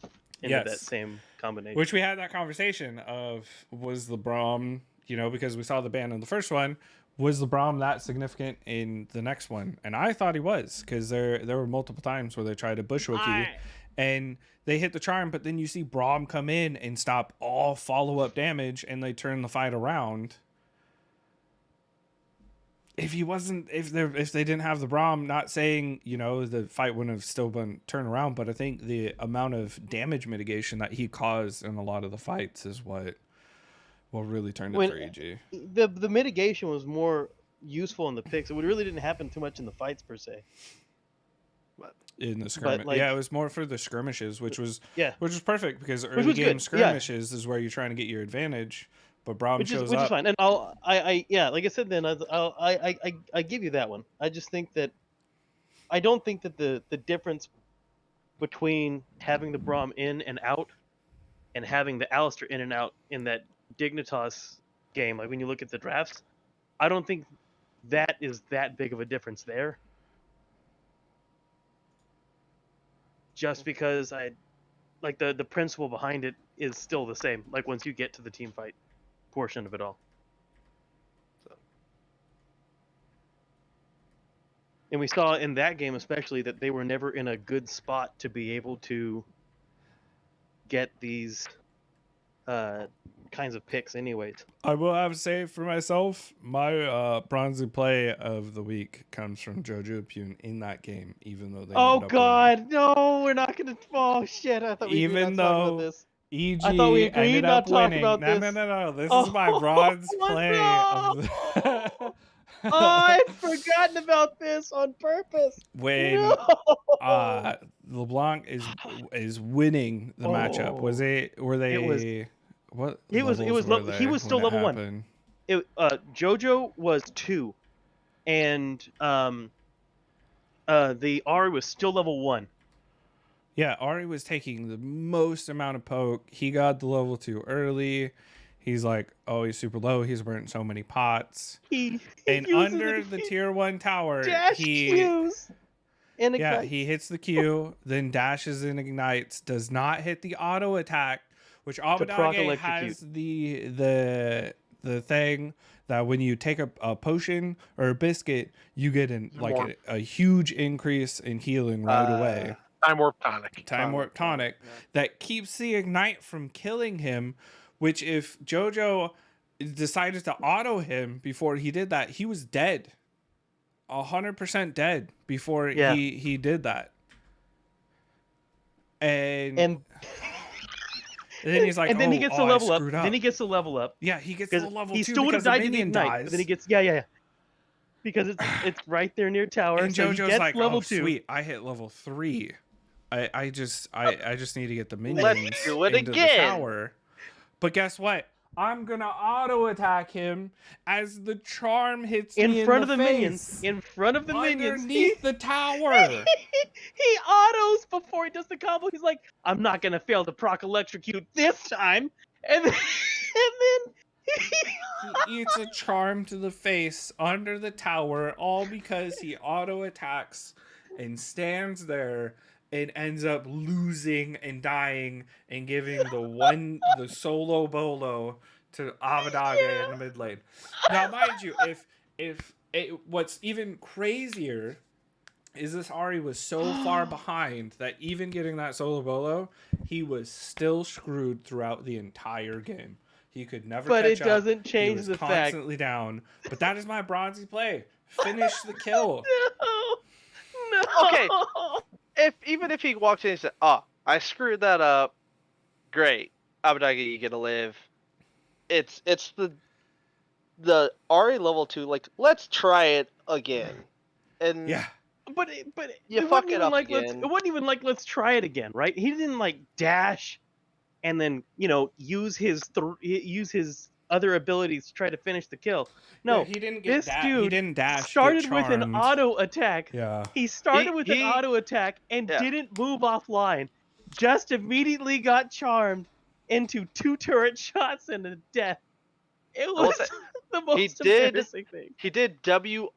into that same combination. Which we had that conversation of, was the Braum, because we saw the ban in the first one, was the Braum that significant in the next one? And I thought he was, because there were multiple times where they tried to bushwhack you and they hit the charm, but then you see Braum come in and stop all follow-up damage and they turn the fight around. If they didn't have the Braum, not saying, the fight wouldn't have still been turned around, but I think the amount of damage mitigation that he caused in a lot of the fights is what really turned it for EG. The mitigation was more useful in the picks. It really didn't happen too much in the fights per se. in the skirmish. like- Yeah, it was more for the skirmishes, which was perfect because early was game good, yeah. skirmishes is where you're trying to get your advantage. But Braum which shows is up. fine. And like I said, then I give you that one. I just think that I don't think that the difference between having the Braum in and out and having the Alistair in and out in that Dignitas game, like when you look at the drafts, I don't think that is that big of a difference there. Just because like the principle behind it is still the same. Like once you get to the team fight portion of it all. And we saw in that game especially that they were never in a good spot to be able to get these kinds of picks anyways. I will have to say for myself, my bronzy play of the week comes from Jojo Pune in that game, even though they Oh ended up God, no, we're not gonna. Oh shit! I thought we Even agreed not talking about though this. EG I thought we agreed ended not up to talk winning. about No, this. no. This is my bronze play of the I've forgotten about this on purpose. when No. LeBlanc is winning the matchup. Oh. Were they It was- what It was levels lo- were he they was still when it level 1. happened? JoJo was 2, and the Ari was still level 1. Yeah, Ari was taking the most amount of poke. He got the level 2 early. He's like, oh, he's super low. He's burnt so many pots. He And uses under it- the tier 1 tower, dash Qs and yeah, ignites. he hits the Q, then dashes and ignites, does not hit the auto attack, which Abadage has the thing that when you take a potion or a biscuit, you get a huge increase in healing right away. Time warp tonic. Time warp tonic that keeps the ignite from killing him, which if JoJo decided to auto him before he did that, he was dead. 100% dead before he did that. And then he's like, and then he gets to level up. Then he gets to level up. Yeah, he gets to level 2 he still would have because the died in the minion ignite. dies. But then he gets because it's right there near tower. And so he JoJo's gets like, level oh 2. sweet, I hit level 3. I just need to get the minions Let's do it into again. the tower. But guess what? I'm gonna auto attack him as the charm hits me In front of the face. minions. In front of the minions. Underneath the tower. He autos before he does the combo. He's like, I'm not gonna fail to proc electrocute this time. And then He eats a charm to the face under the tower, all because he auto attacks and stands there and ends up losing and dying and giving the solo bolo to Abadage in the mid lane. Now, mind you, what's even crazier is this Ari was so far behind that even getting that solo bolo, he was still screwed throughout the entire game. He could never But catch it up. doesn't He change was the fact. constantly down. But that is my bronzy play. Finish the kill. No. Okay. Even if he walked in and said, "Oh, I screwed that up," great, Abadage, you get to live. It's the Ari level 2. Like, let's try it again. And Yeah. But You it fuck wasn't it even up like again. it wasn't even like let's try it again, right? He didn't like dash and then use his other abilities to try to finish the kill. No, Yeah, he didn't this get dude he didn't dash. started get with an charmed. auto attack. Yeah. He started with an he- auto attack and yeah. didn't move offline. Just immediately got charmed into 2 turret shots and a death. It will was say, the most did- embarrassing thing. he did W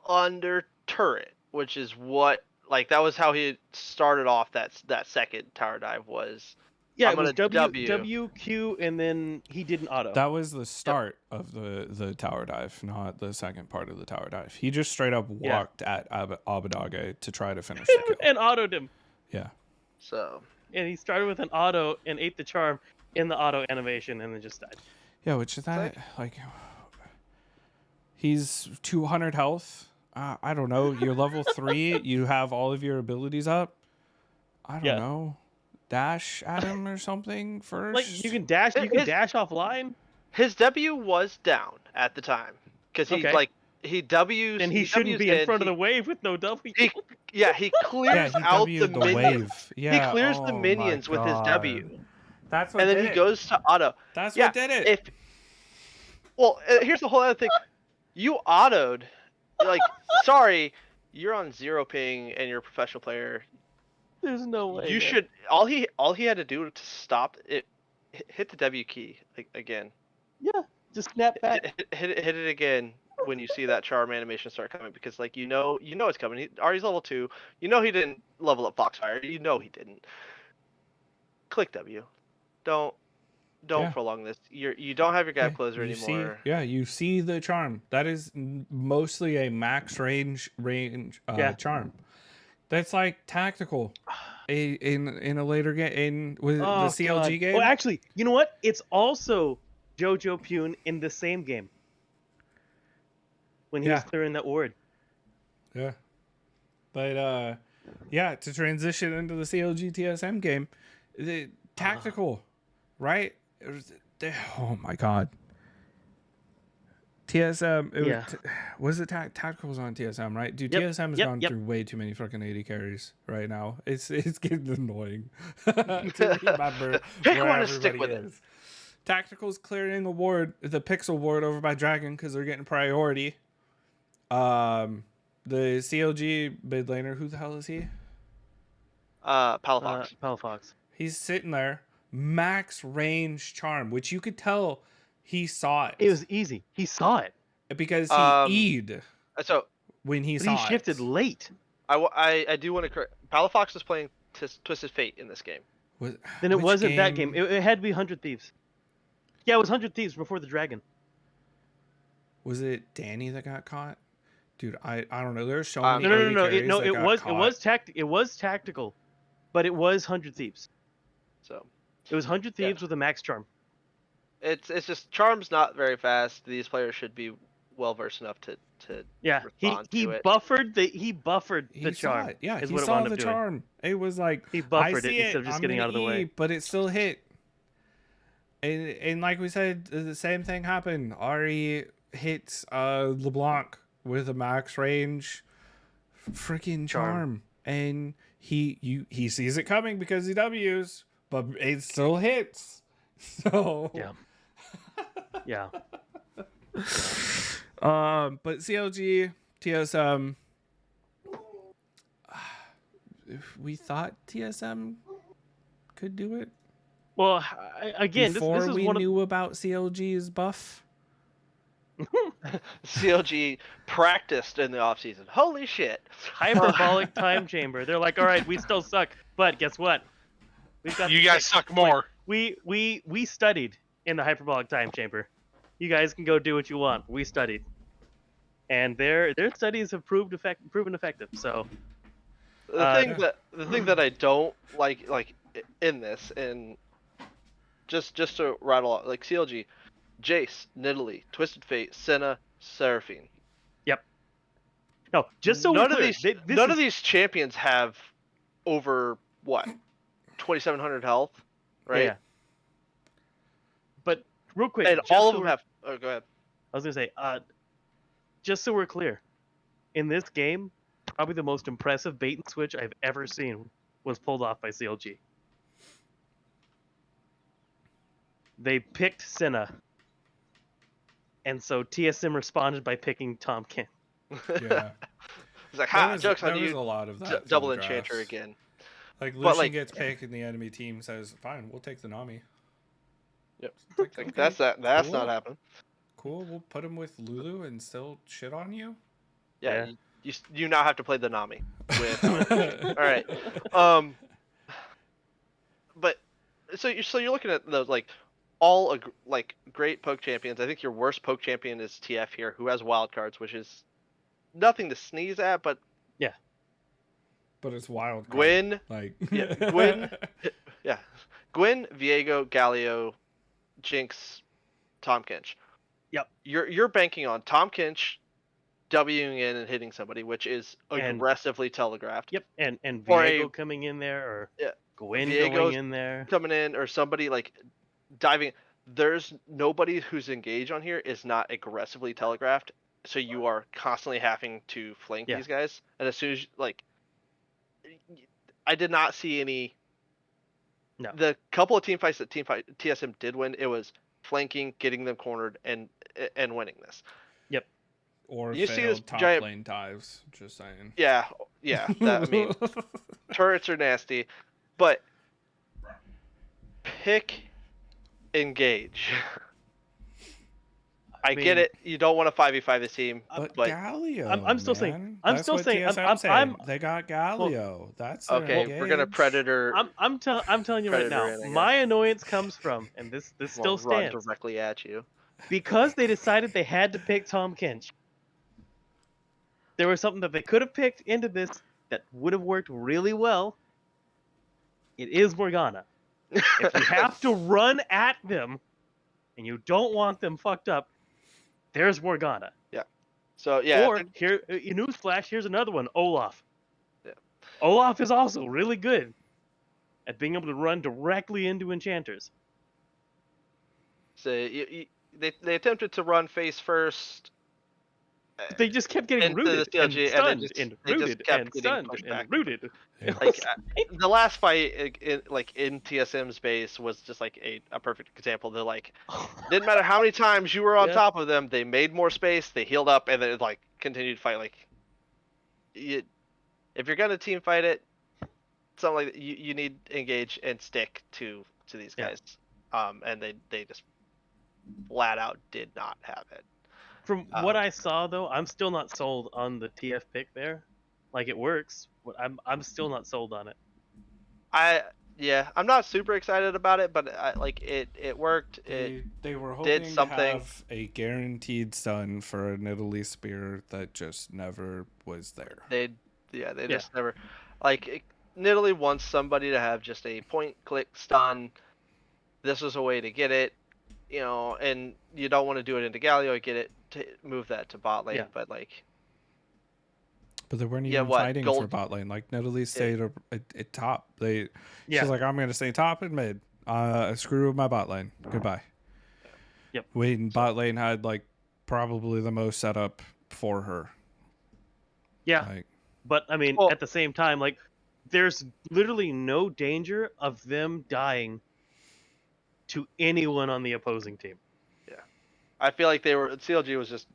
under turret, which is what, like, that was how he started off that second tower dive was. Yeah, I'm it was gonna W, Q, and then he did an auto. That was the start of the tower dive, not the second part of the tower dive. He just straight up walked at Abadage to try to finish the kill. and autoed him. Yeah. So And he started with an auto and ate the charm in the auto animation and then just died. Yeah, which is that like he's 200 health. I don't know. You're level 3. You have all of your abilities up. I don't know. Dash at him or something first. Like you can dash offline. his W was down at the time because he Okay. like He W's. Then he shouldn't W's be in front of he- the wave with no W. He he clears he out the W'd the minions. wave. He Yeah. clears oh the my minions with his God. W, That's what and then did he it. goes to auto. That's Yeah, what did it. If here's the whole other thing. You autoed, like, sorry, you're on 0 ping and you're a professional player. There's no way. You man. should all he had to do to stop it, hit the W key again. Yeah, just snap back. Hit it again when you see that charm animation start coming, because like you know it's coming. Ari's level 2. You know he didn't level up Foxfire. You know he didn't. Click W. Don't Yeah. prolong this. You don't have your gap closer you anymore. You see the charm. That is mostly a max range charm. That's like tactical. In a later game with the CLG game. Oh, actually, you know what? It's also Jojo Pune in the same game when he was clearing that ward. Yeah. But to transition into the CLG TSM game, the tactical, right? Oh my God. TSM, was it tacticals on TSM, right? Dude, TSM has gone through way too many fucking 80 carries right now. It's getting annoying to remember where stick with everybody is. Tacticals clearing a ward, the Pixel ward over by Dragon because they're getting priority. The CLG mid laner, who the hell is he? Palafox. Palafox. He's sitting there, max range charm, which you could tell he saw it. It was easy. He saw it because he E'd So when he but saw he shifted it. late. I do want to correct. Palafox was playing Twisted Fate in this game. Then it wasn't that game. It had to be 100 Thieves. Yeah, it was 100 Thieves before the Dragon. Was it Danny that got caught? Dude, I don't know. There's so many. No. It It was tactical, but it was 100 Thieves. So it was 100 Thieves with a max charm. It's just charm's not very fast. These players should be well versed enough to respond he to it. buffered the charm. Saw it. Yeah, is he what saw it wound the up doing. charm. It was like He buffered it I see instead of just I'm getting gonna out of the way. but it still hit. And like we said, the same thing happened. Ari hits LeBlanc with a max range freaking charm. And he sees it coming because he W's, but it still hits. So Yeah. But CLG, TSM, we thought TSM could do it. Well, again, before this is we one knew about CLG's buff. CLG practiced in the offseason. Holy shit. hyperbolic time chamber. They're like, all right, we still suck, but guess what? We've got You guys suck more. We studied in the hyperbolic time chamber. You guys can go do what you want. We studied, and their studies have proven effective. So The thing that I don't like in this, and just to rattle off, like CLG, Jace, Nidalee, Twisted Fate, Senna, Seraphine. Yep. No, just so none we're of clear, these of these champions have over what 2,700 health, right? Yeah. But real quick, And all of them have. Oh, go ahead. I was gonna say, just so we're clear, in this game, probably the most impressive bait and switch I've ever seen was pulled off by CLG. They picked Senna, and so TSM responded by picking Tomkin. Yeah. It's like, ha, joke's on there was you. a lot of that. Double from the enchanter drafts. again. Like But, Lucian gets picked, and the enemy team says, "Fine, we'll take the Nami." Yep. Like, Like, okay, that's cool. not happening. Cool. We'll put him with Lulu and still shit on you. Yeah. Yeah. You now have to play the Nami. With, all right. But so you're looking at those like all like great poke champions. I think your worst poke champion is TF here, who has wild cards, which is nothing to sneeze at. But But it's wild. card. Gwen, Like Gwen, Gwen, Viego, Galio, Jinx, Tom Kinch. Yep. You're banking on Tom Kinch Wing in and hitting somebody, which is aggressively telegraphed. Yep, and Or Viego coming in there, or Gwen Viego's going in there. coming in, or somebody like diving. There's nobody who's engaged on here is not aggressively telegraphed so you are constantly having to flank Yeah. these guys. And as soon as I did not see any. No. The couple of team fights that TSM did win, it was flanking, getting them cornered, and winning this. Or You see this failed top giant- lane dives. Just saying. Yeah. That, I mean, turrets are nasty, but pick engage. I get mean, it. You don't want to 5v5 this team, But but Galio, I'm still saying- man. I'm That's still what saying- TSM I'm- saying. They got Galio. That's their okay, we're gonna engage. predator. I'm telling you right Predator now, in, I guess. my annoyance comes from, and this will still run stands, directly at you. because they decided they had to pick Tom Kench. There was something that they could have picked into this that would have worked really well. It is Morgana. If you have to run at them, and you don't want them fucked up, there's Morgana. So yeah, Or here, newsflash, here's another one, Olaf. Yeah. Olaf is also really good at being able to run directly into enchanters. so they attempted to run face first. They just kept getting Into the rooted CLG, and and stunned they and just rooted kept and getting stunned pushed and back. rooted. Yeah. It was The last fight in TSM's base was just like a perfect example. They're like, didn't matter how many times you were on Yeah. top of them, they made more space, they healed up, and then like continued to fight. Like, if you're gonna team fight it, something like that, you need to engage and stick to these Yeah. guys. And they just flat out did not have it. From what I saw, though, I'm still not sold on the TF pick there. Like, it works, but I'm still not sold on it. I'm not super excited about it, but it worked. They were did hoping to something. have a guaranteed stun for an Italy spear that just never was there. They just never Italy wants somebody to have just a point click stun. This was a way to get it, and you don't want to do it into Galio. Get it to move that to bot lane, Yeah. but But they weren't Yeah, even what, fighting gold- for bot lane. Like Italy stayed at top. Yeah. She's like, I'm gonna stay top and mid. Screw with my bot lane. Goodbye. Yep. Wait, and bot lane had like probably the most setup for her. Yeah, Like, but I mean, Well- at the same time, like, there's literally no danger of them dying to anyone on the opposing team. I feel like CLG was just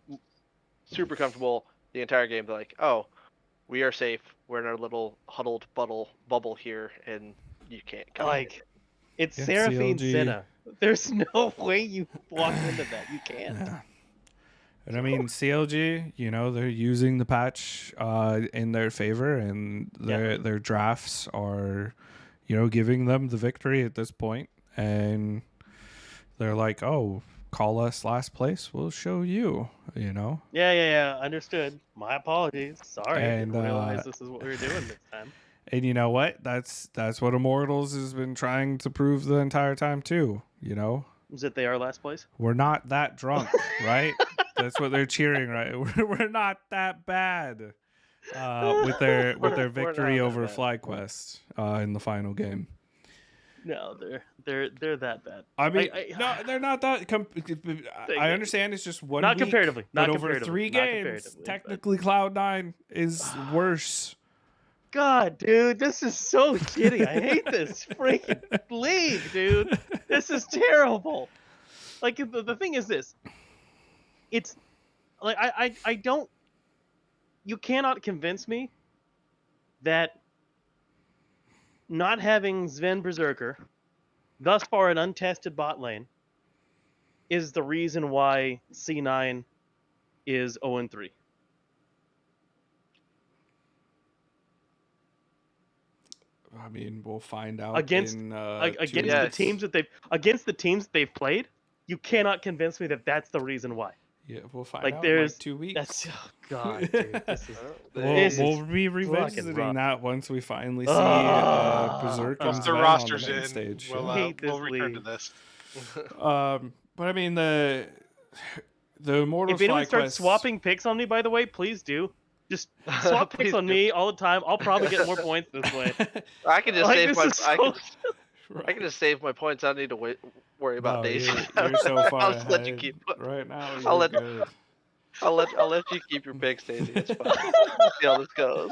super comfortable the entire game. They're like, oh, we are safe. We're in our little huddled bubble here, and you can't come. Like, it's Yeah, Seraphine CLG. Senna. There's no way you walk into that. You can't. yeah. And I mean, CLG, they're using the patch in their favor, and their drafts are, giving them the victory at this point. And they're like, oh, call us last place. We'll show you, Yeah. Understood. My apologies. Sorry. I And, didn't realize this is what we were doing this time. And you know what? That's what Immortals has been trying to prove the entire time too. Is it they are last place? We're not that drunk, right? That's what they're cheering, right? We're not that bad. With their We're victory not that over bad. FlyQuest in the final game. No, they're that bad. I mean, I- no, they're not that. I understand it's just one Not week, comparatively. but Not over comparatively. 3 Not games, comparatively, but- technically Cloud9 is worse. God, dude, this is so shitty. I hate this freaking league, dude. This is terrible. Like, the thing is this. It's like I don't. You cannot convince me that not having Sven Berserker, thus far an untested bot lane, is the reason why C9 is 0-3. I mean, we'll find out Against- in, 2 Against weeks. the teams that they've played, you cannot convince me that that's the reason why. Yeah, we'll find Like, out there's- in 2 weeks. That's God, dude. This is We'll, This we'll is be fucking revisiting rough. that once we finally see Ah. Berserk Once and the Sven roster's on the main in, stage. we'll, yeah. hate this we'll return to league. this. But I mean the Immortals If anyone FlyQuest. starts swapping picks on me, by the way, please do. Just swap picks Please on do. me all the time. I'll probably get more points this way. I can just Like, save this my. is I so- can just save my points. I don't need to worry about No, days. you're so far I'll just let you ahead keep. right now. I'll You're let- good. I'll let you keep your picks, Daisy. It's fine. We'll see how this goes.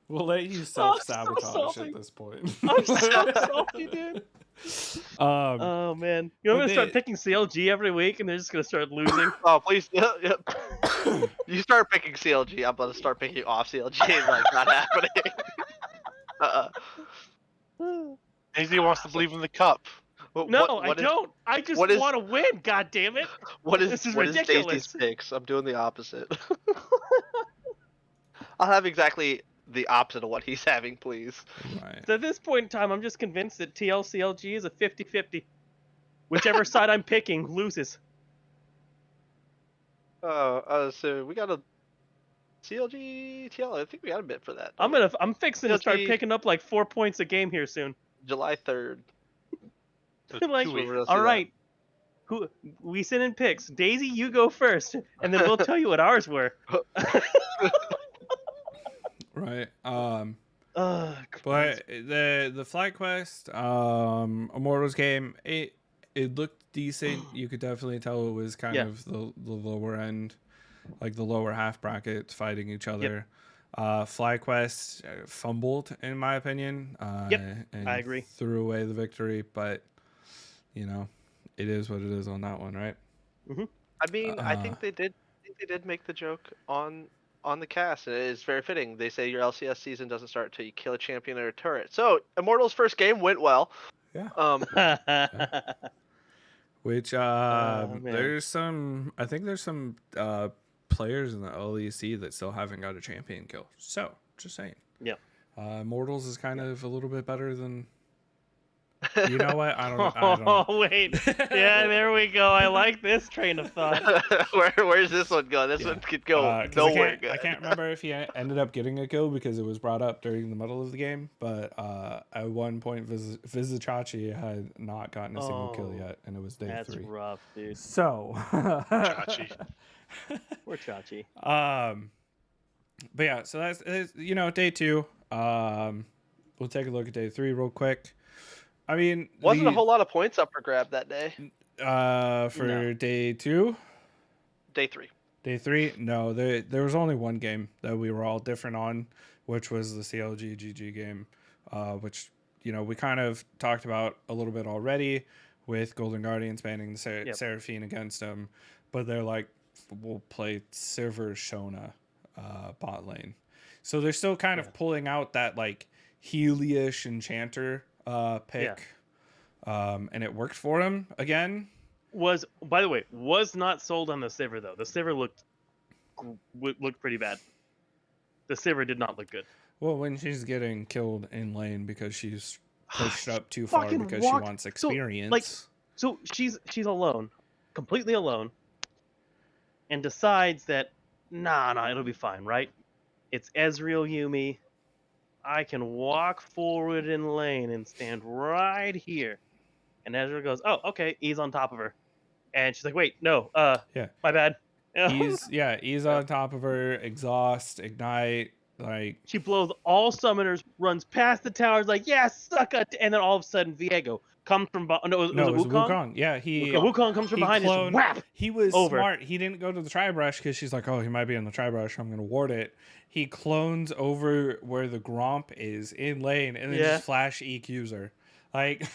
We'll let you I'm self-sabotage so at salty. this point. I'm so salty, dude. Oh man, I'm gonna start picking CLG every week, and they're just gonna start losing. Oh, please. Yep. You start picking CLG. I'm gonna start picking off CLG. Like not happening. Daisy wants to believe in the cup. No, I What is don't. I just what is- want to win. God damn it! This is what is Daisy's ridiculous. picks? I'm doing the opposite. I'll have exactly the opposite of what he's having, please. Right. So at this point in time, I'm just convinced that TLCLG is a 50-50. Whichever side I'm picking loses. So we got a CLG TL. I think we got a bit for that. I'm fixing to start TLG picking up like 4 points a game here soon. July 3rd. Like, Two weeks. all right, who we send in picks? Daisy, you go first, and then we'll tell you what ours were. Right. Ugh, But the Flight Quest Immortals game, it looked decent. You could definitely tell it was kind of the lower end, like the lower half brackets fighting each other. FlyQuest fumbled in my opinion. And I agree. Threw away the victory, but you know, it is what it is on that one, right? I mean, I think they did make the joke on the cast, and it is very fitting. They say your LCS season doesn't start until you kill a champion or a turret. So Immortals' first game went well. Yeah. Which man. there's some, I think there's some players in the LEC that still haven't got a champion kill. So just saying. Yeah. Immortals is kind of a little bit better than. You know what? I don't. Oh wait, yeah, there we go. I like this train of thought. Where's this one going? This one could go 'cause nowhere I can't remember if he ended up getting a kill because it was brought up during the middle of the game. But at one point, Vizichachi had not gotten a single kill yet, and it was day 3. That's rough, dude. So. Chachi. Poor Chachi. But yeah, so that's day 2. We'll take a look at day 3 real quick. I mean, wasn't a whole lot of points up for grab that day. For day 2. Day 3. Day 3, no, there was only one game that we were all different on, which was the CLG GG game, which we kind of talked about a little bit already with Golden Guardians banning the Seraphine against them, but they're like, we'll play Sivir Shona bot lane, so they're still kind of pulling out that like Healy-ish Enchanter pick, and it worked for him again. By the way, was not sold on the Sivir though. The Sivir looked pretty bad. The Sivir did not look good. Well, when she's getting killed in lane because she's pushed up too far because she wants experience. So she's alone, completely alone, and decides that nah, it'll be fine, right? It's Ezreal Yuumi. I can walk forward in lane and stand right here. And Ezreal goes, oh, okay, E's on top of her. And she's like, wait, no, my bad. E's on top of her, exhaust, ignite, like... She blows all summoners, runs past the towers, like, yeah, suck it! And then all of a sudden, Viego comes from... was it Wukong? Yeah, Wukong comes from behind and just whap! He was over. Smart. He didn't go to the tri-brush because she's like, oh, he might be in the tri-brush, I'm going to ward it. He clones over where the Gromp is in lane and then just flash EQs her. Like...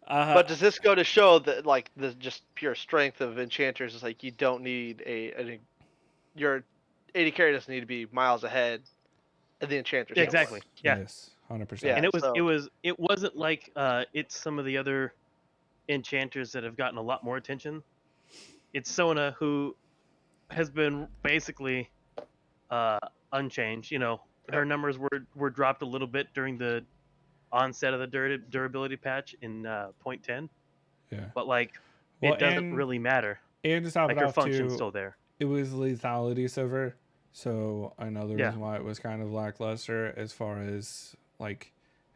But does this go to show that like the just pure strength of enchanters is like you don't need your AD carry doesn't need to be miles ahead of the enchanters. Exactly. Yeah. Yes, 100%. Yeah, and it wasn't like it's some of the other enchanters that have gotten a lot more attention. It's Sona who has been basically unchanged. Her numbers were dropped a little bit during the onset of the durability patch in 0.10. Yeah. But it doesn't really matter. And to top it her off function's too, still there. It was lethality Sivir, so another reason why it was kind of lackluster as far as like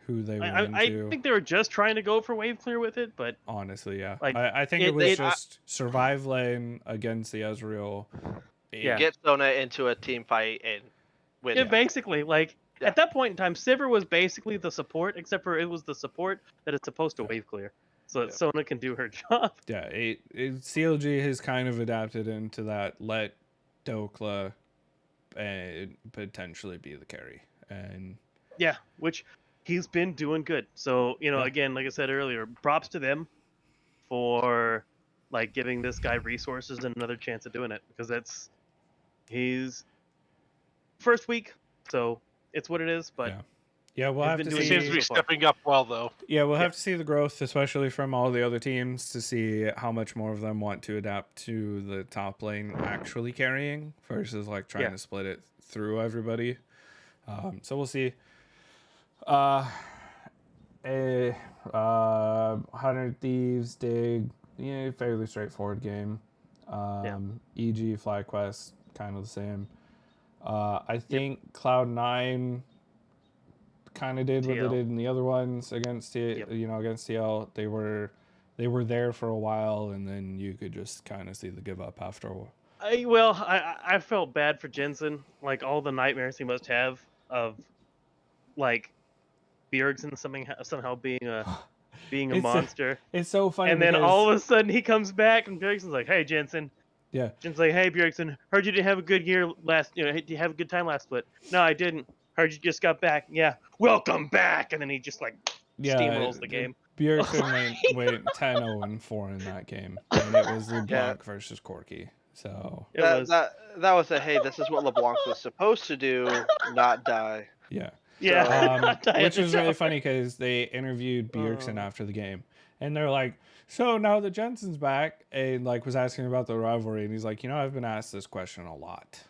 who they went into. I think they were just trying to go for wave clear with it, but honestly, yeah. Like, I think it was just survive lane against the Ezreal. Get Sona into a team fight and win. Yeah, basically, at that point in time, Sivir was basically the support, except for it was the support that is supposed to wave clear. so that Sona can do her job. Yeah, CLG has kind of adapted into that. Let Dokla potentially be the carry, and Yeah, which he's been doing good. So, Yeah. again, like I said earlier, props to them for like giving this guy resources and another chance of doing it, because he's first week, so it's what it is. But yeah, we'll They've have been to doing He see. seems to be so far. stepping up well, though. Yeah, we'll have to see the growth, especially from all the other teams, to see how much more of them want to adapt to the top lane actually carrying versus like trying Yeah. to split it through everybody. So we'll see. 100 Thieves, Dig, fairly straightforward game. EG, FlyQuest, kind of the same. I think Cloud9 kind of did what they TL. did in the other ones against against TL. They were there for a while, and then you could just kind of see the give up after a while. I felt bad for Jensen, like all the nightmares he must have of like Bjergsen somehow being a It's monster. It's so funny, And then because all of a sudden he comes back and Bjergsen's like, "Hey Jensen." yeah, Jensen's like, "Hey Bjergsen, heard you didn't have a good year last. Did you have a good time last split?" "No, I didn't." "Heard you just got back." "Yeah." "Welcome back." And then he just like steamrolls the game. Bjergsen went 10-0-4 in that game, and it was LeBlanc versus Corky. So It was. That was a hey, this is what LeBlanc was supposed to do, not die. yeah. Yeah. Which was really funny because they interviewed Bjergsen after the game, and they're like, "So now that Jensen's back," and like was asking about the rivalry, and he's like, "I've been asked this question a lot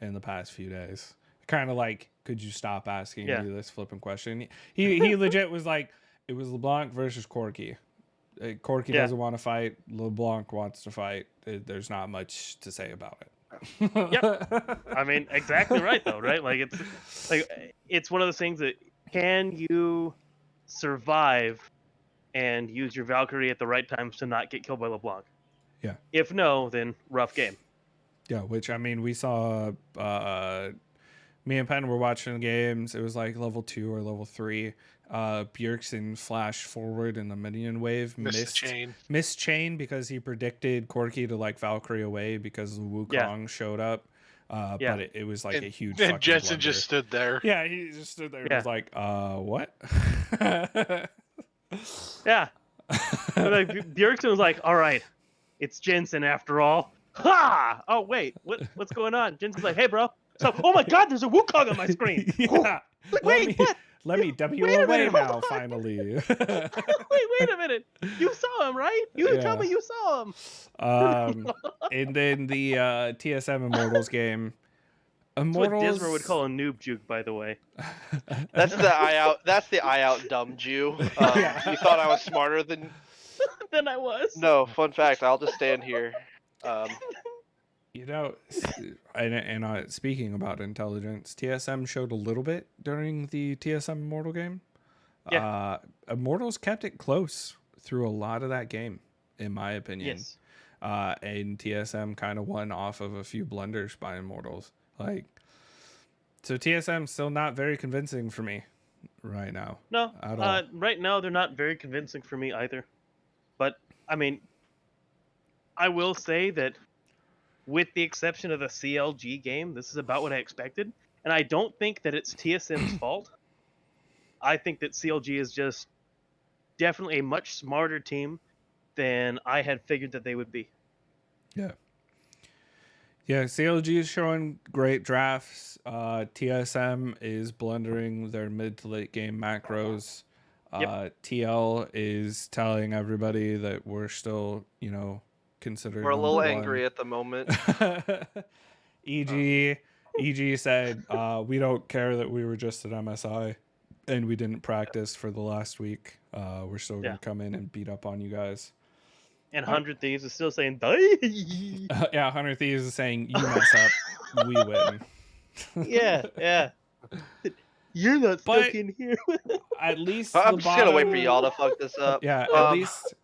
in the past few days. Kind of like, could you stop asking me this flipping question?" He legit was like, "It was LeBlanc versus Corky. Corky doesn't want to fight. LeBlanc wants to fight. There's not much to say about it." Yep. I mean, exactly right though, right? Like it's one of those things that, can you survive and use your Valkyrie at the right times to not get killed by LeBlanc? Yeah. If no, then rough game. Yeah, which I mean, we saw. Me and Penn were watching the games. It was like level 2 or level 3. Bjergsen flashed forward in the minion wave, missed chain because he predicted Corky to like Valkyrie away because Wukong showed up. But it was like a huge. And Jensen blunder. just stood there. Yeah, he just stood there and was like, what? Yeah. Like, Bjergsen was like, "All right, it's Jensen after all." Ha! Oh wait, what's going on? Jensen's like, "Hey bro." So, oh my God, there's a Wukong on my screen. Yeah. Wait, what? Let me W Wait a away minute, now, hold on. finally. Wait a minute. You saw him, right? You tell me you saw him. And then the TSM Immortals game. That's what Dismer would call a noob juke, by the way. That's the eye out dumb Jew. You thought I was smarter than I was. No, fun fact, I'll just stand here. And speaking about intelligence, TSM showed a little bit during the TSM Immortal game. Yeah. Immortals kept it close through a lot of that game, in my opinion. Yes. And TSM kind of won off of a few blunders by Immortals. So TSM's still not very convincing for me right now. No, at all. right now they're not very convincing for me either. But I mean, I will say that, with the exception of the CLG game, this is about what I expected, and I don't think that it's TSM's fault. I think that CLG is just definitely a much smarter team than I had figured that they would be. Yeah. Yeah, CLG is showing great drafts. TSM is blundering their mid to late game macros. TL is telling everybody that we're still, considered. We're a little #1. angry at the moment. EG said, we don't care that we were just at MSI and we didn't practice for the last week. We're still going to come in and beat up on you guys. And 100 Thieves is still saying, "Die." 100 Thieves is saying, you mess up, we win. Yeah. You're not stuck in here. At least I'm just gonna wait for y'all to fuck this up. Yeah,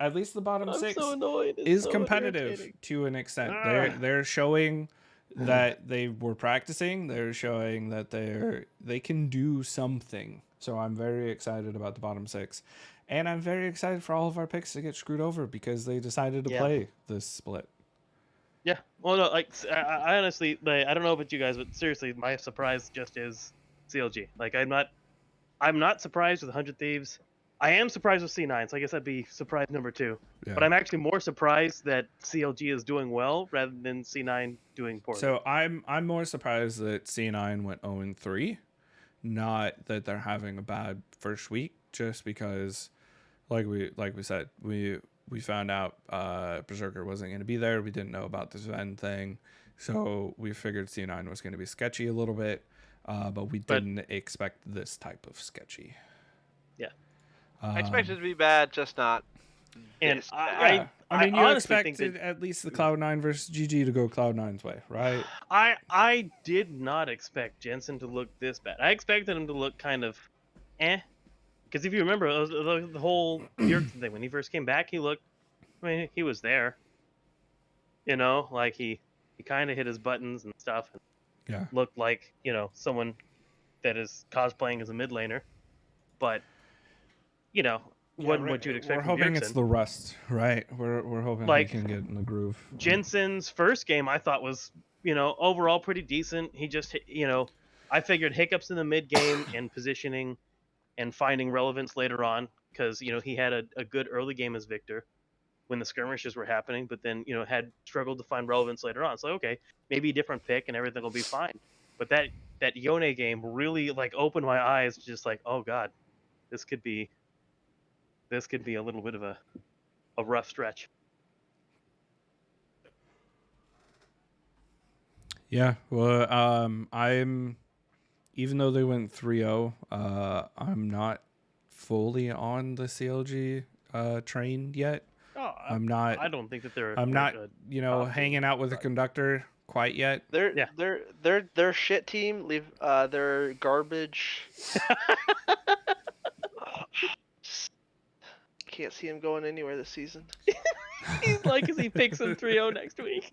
at least the bottom I'm 6 so annoyed. is so competitive irritating. to an extent. They're showing that they were practicing. They're showing that they can do something. So I'm very excited about the bottom 6. And I'm very excited for all of our picks to get screwed over because they decided to play this split. Yeah. Well, no, like I honestly, like, I don't know about you guys, but seriously, my surprise just is CLG. Like, I'm not surprised with 100 Thieves. I am surprised with C9, so I guess that'd be surprise number 2. Yeah. But I'm actually more surprised that CLG is doing well rather than C9 doing poorly. So I'm more surprised that C9 went 0-3, not that they're having a bad first week, just because, like we said, we found out Berserker wasn't going to be there. We didn't know about this Ven thing, so we figured C9 was going to be sketchy a little bit, but we didn't expect this type of sketchy. Yeah. I expected it to be bad, just not. And this I I mean, you honestly think expected that at least the Cloud9 versus GG to go Cloud9's way, right? I did not expect Jensen to look this bad. I expected him to look kind of because if you remember the whole Bjergsen thing when he first came back, he looked. I mean, he was there. You know, like he kind of hit his buttons and stuff. And Yeah. looked like someone that is cosplaying as a mid laner, but what you'd expect. We're from hoping Bjergsen. it's the rust, right? We're hoping Like, he can get in the groove. Jensen's first game I thought was overall pretty decent. He just I figured hiccups in the mid game and positioning and finding relevance later on because he had a good early game as Victor when the skirmishes were happening, but then had struggled to find relevance later on. So okay, maybe a different pick and everything will be fine. But that Yone game really opened my eyes, just like, oh god, this could be a little bit of a rough stretch. Yeah, well, I'm, even though they went 3-0, I'm not fully on the CLG train yet. Oh, I'm not. I don't think that they're. I'm not, top hanging out with the conductor quite yet. Their shit team. Leave. They're garbage. Can't see him going anywhere this season. He's like, as he picks him 3-0 next week.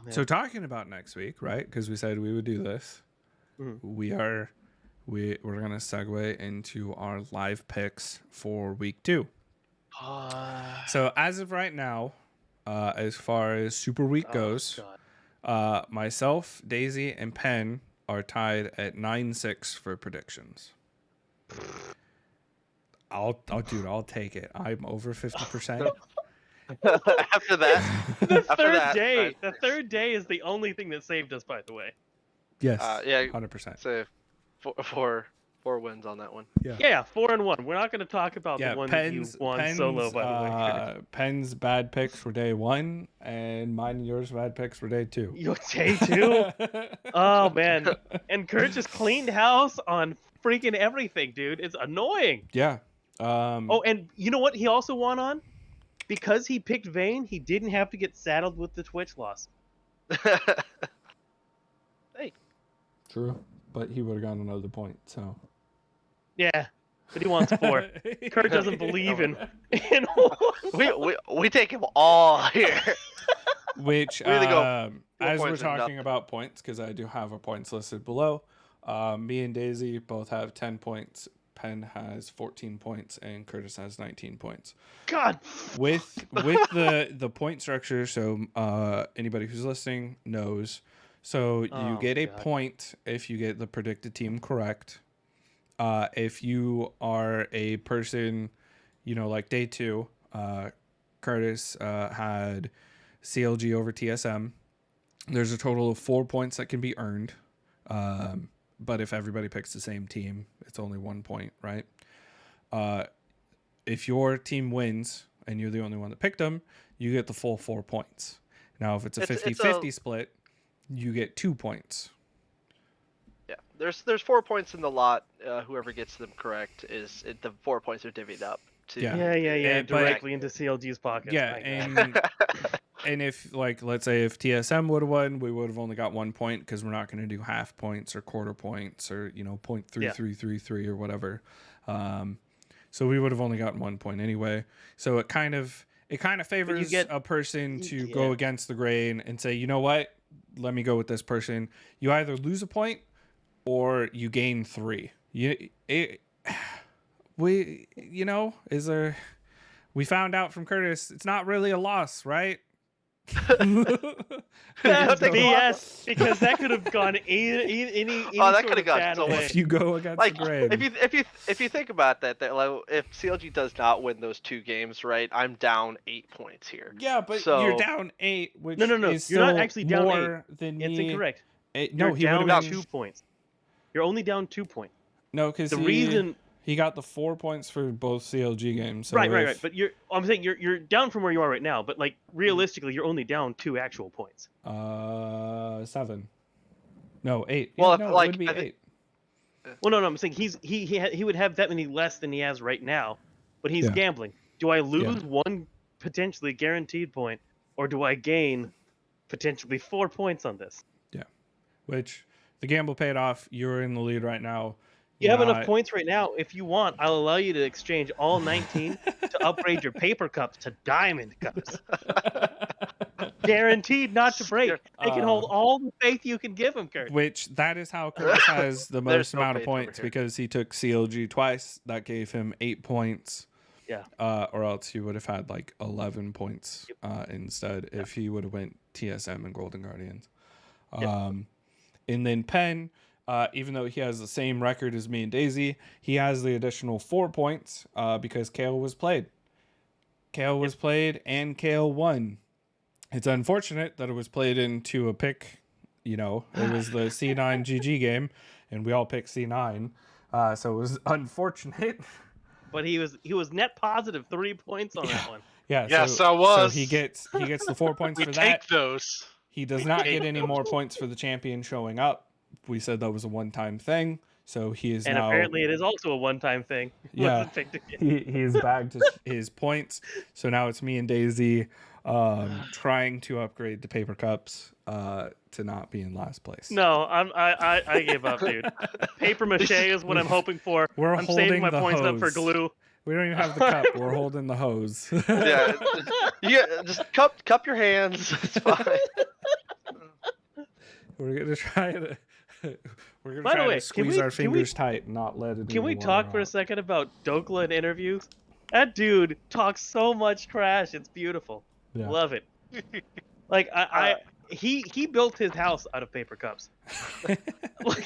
So talking about next week, right? Because we said we would do this. Mhm. We're gonna segue into our live picks for week 2. So as of right now, as far as Super Week goes, myself, Daisy, and Penn are tied at 9-6 for predictions. I'll take it. I'm over 50%. After that, the third day is the only thing that saved us, by the way. Yes. yeah, 100%. So four wins on that one. Yeah, 4-1. We're not going to talk about the one that you won solo, by the way. Penn's bad picks were day 1, and mine and yours bad picks were day 2. Your day 2? Oh man! And Kurt just cleaned house on freaking everything, dude. It's annoying. Yeah. Oh, and you know what? He also won on because he picked Vayne. He didn't have to get saddled with the Twitch loss. Hey. True, but he would have gotten another point. So. Yeah, but he wants 4. Kurt doesn't believe in we take him all here. Which, We go as we're points or talking nothing. about points, because I do have our points listed below. Me and Daisy both have 10 points. Penn has 14 points, and Curtis has 19 points. God. With the point structure, so anybody who's listening knows. So you get a point if you get the predicted team correct. If you are a person, like day 2, Curtis had CLG over TSM. There's a total of 4 points that can be earned. But if everybody picks the same team, it's only 1 point, right? If your team wins and you're the only one that picked them, you get the full 4 points. Now, if it's a 50-50 split, you get 2 points. Yeah, there's 4 points in the lot. Whoever gets them correct the 4 points are divvied up. Yeah. Directly into CLG's pocket. Yeah, and if, let's say if TSM would have won, we would have only got 1 point because we're not going to do half points or quarter points or, 0.3333 or whatever. So we would have only gotten 1 point anyway. So it kind of favors a person to go against the grain and say, you know what? Let me go with this person. You either lose a point or you gain 3. We found out from Curtis, it's not really a loss, right? That's take a BS, because that could have gone any Oh, that sort could have of gone bad so way. much. If you go against Like the grain. if you think about that, like, if CLG does not win those 2 games, right, I'm down 8 points here. Yeah, but So you're down 8, which No, is you're still not actually down more than It's me. incorrect. No, You're he would have down been 2 points. You're only down 2 points. No, because The reason he got the 4 points for both CLG games. So right. But I'm saying you're down from where you are right now. But like realistically, you're only down 2 actual points. 7. No, 8. Well, Yeah, if, no, like, it would be I thi- 8. Well, no, I'm saying he would have that many less than he has right now, but he's Yeah. gambling. Do I lose 1 potentially guaranteed point, or do I gain potentially 4 points on this? Yeah, which the gamble paid off. You're in the lead right now. You have enough points right now. If you want, I'll allow you to exchange all 19 to upgrade your paper cups to diamond cups. Guaranteed not to break. They can hold all the faith you can give them, Kurt. Which that is how Curtis has the most There's no amount of faith over points, here. because he took CLG twice. That gave him 8 points. Yeah. Or else he would have had like 11 points instead if he would have went TSM and Golden Guardians. And then Penn, even though he has the same record as me and Daisy, he has the additional 4 points because Kale was played. Kale was played and Kale won. It's unfortunate that it was played into a pick. It was the C9 GG game, and we all picked C9. So it was unfortunate. But he was net positive 3 points on that one. Yeah. Yes, I was. So he gets the 4 points We for take that. those. He does not get any more points for the champion showing up. We said that was a one-time thing. So he is And now. apparently it is also a one-time thing. Yeah. Wasn't picked again. He's bagged his points. So now it's me and Daisy trying to upgrade the paper cups to not be in last place. No, I gave up, dude. Paper mache is what I'm hoping for. We're I'm holding saving my the points up for hose. glue. We don't even have the cup. We're holding the hose. yeah, just cup your hands. It's fine. We're gonna try to. We're gonna By the try way, to squeeze our can we- fingers tight and not let it. Can we talk for a second about Dokla in interviews? That dude talks so much trash. It's beautiful. Yeah. Love it. Like he built his house out of paper cups. Like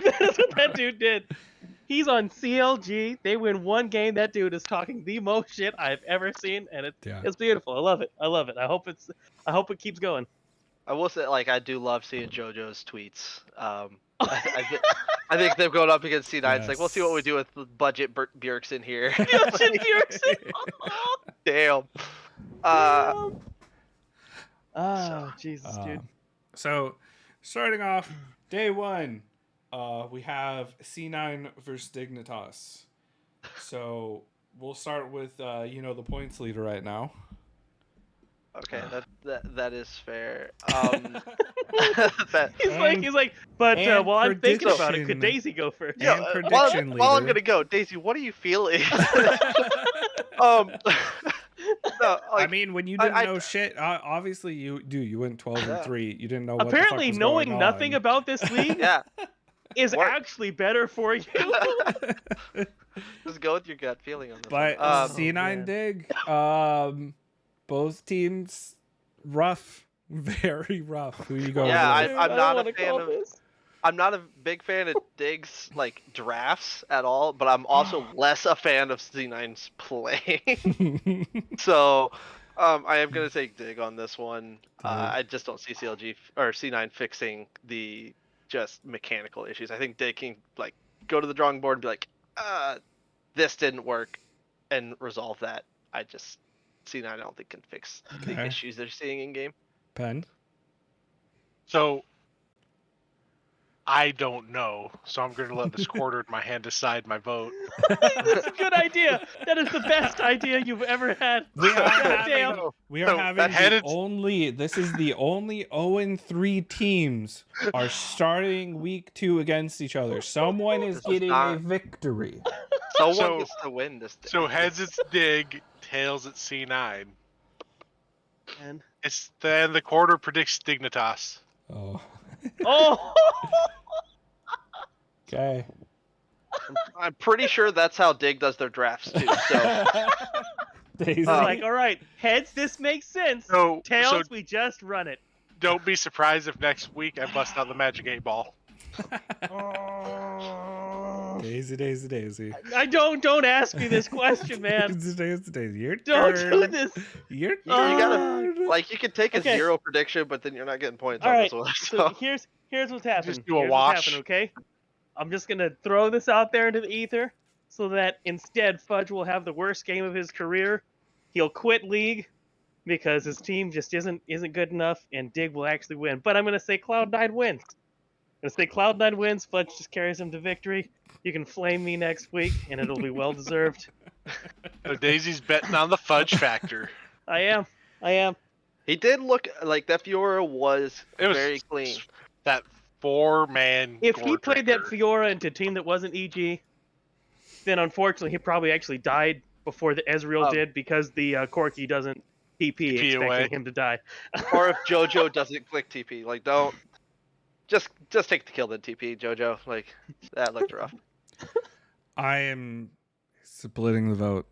that is what that dude did. He's on CLG. They win 1 game. That dude is talking the most shit I've ever seen, and it's beautiful. I love it. I hope it keeps going. I will say, like, I do love seeing JoJo's tweets. I think them going up against C9. It's like, we'll see what we do with the budget Bjergsen here. Damn. Oh, Jesus, dude. So, starting off day 1, we have C9 versus Dignitas. So we'll start with the points leader right now. Okay, that is fair. He's like, but while I'm thinking about it, could Daisy go first? Yeah, while I'm gonna go, Daisy, what are you feeling? No, like, I mean, when you didn't know shit, obviously you went 12-3. You didn't know what Apparently, the fuck was knowing going nothing on. about this league is actually better for you. Just go with your gut feeling on this. But one. C9 Dig, both teams rough, very rough. Who you go? Yeah, with? I'm not a fan of. I'm not a big fan of Dig's like drafts at all, but I'm also less a fan of C9's playing. So, I am gonna take Dig on this one. I just don't see CLG or C9 fixing the just mechanical issues. I think Dig can like go to the drawing board and be like, this didn't work, and resolve that. C9 I don't think can fix the issues they're seeing in game. Pen. So I don't know, so I'm going to let this quarter in my hand decide my vote. That's a good idea. That is the best idea you've ever had. We are having This is the only 0-3 teams are starting week 2 against each other. Someone is getting a victory. Someone gets to win this thing. So heads it's Dig, tails it's C9. And Then the quarter predicts Dignitas. Oh. oh, Okay. I'm pretty sure that's how Dig does their drafts too. So Daisy. It's like, all right, heads, this makes sense. So Tails, we just run it. don't be surprised if next week I bust out the Magic 8-Ball. Daisy. I don't ask me this question, man. Daisy. Your Don't turn. do this. Your you gotta turn. like you can take a Okay. 0 prediction, but then you're not getting points All on right, this one. so here's what's happening. Just do a Here's wash. what's happening, okay? I'm just gonna throw this out there into the ether, so that instead Fudge will have the worst game of his career. He'll quit League because his team just isn't good enough, and Dig will actually win. But I'm gonna say Cloud9 wins. I'm gonna say Cloud9 wins. Fudge just carries him to victory. You can flame me next week, and it'll be well deserved. So Daisy's betting on the fudge factor. I am. He did look like that. Fiora was It was very clean. That 4-man. If he gore played that drinker. Fiora into a team that wasn't EG, then unfortunately he probably actually died before the Ezreal did, because the Corki doesn't TP expecting away. him to die. Or if JoJo doesn't click TP, like don't just take the kill then TP JoJo. Like that looked rough. I am splitting the vote.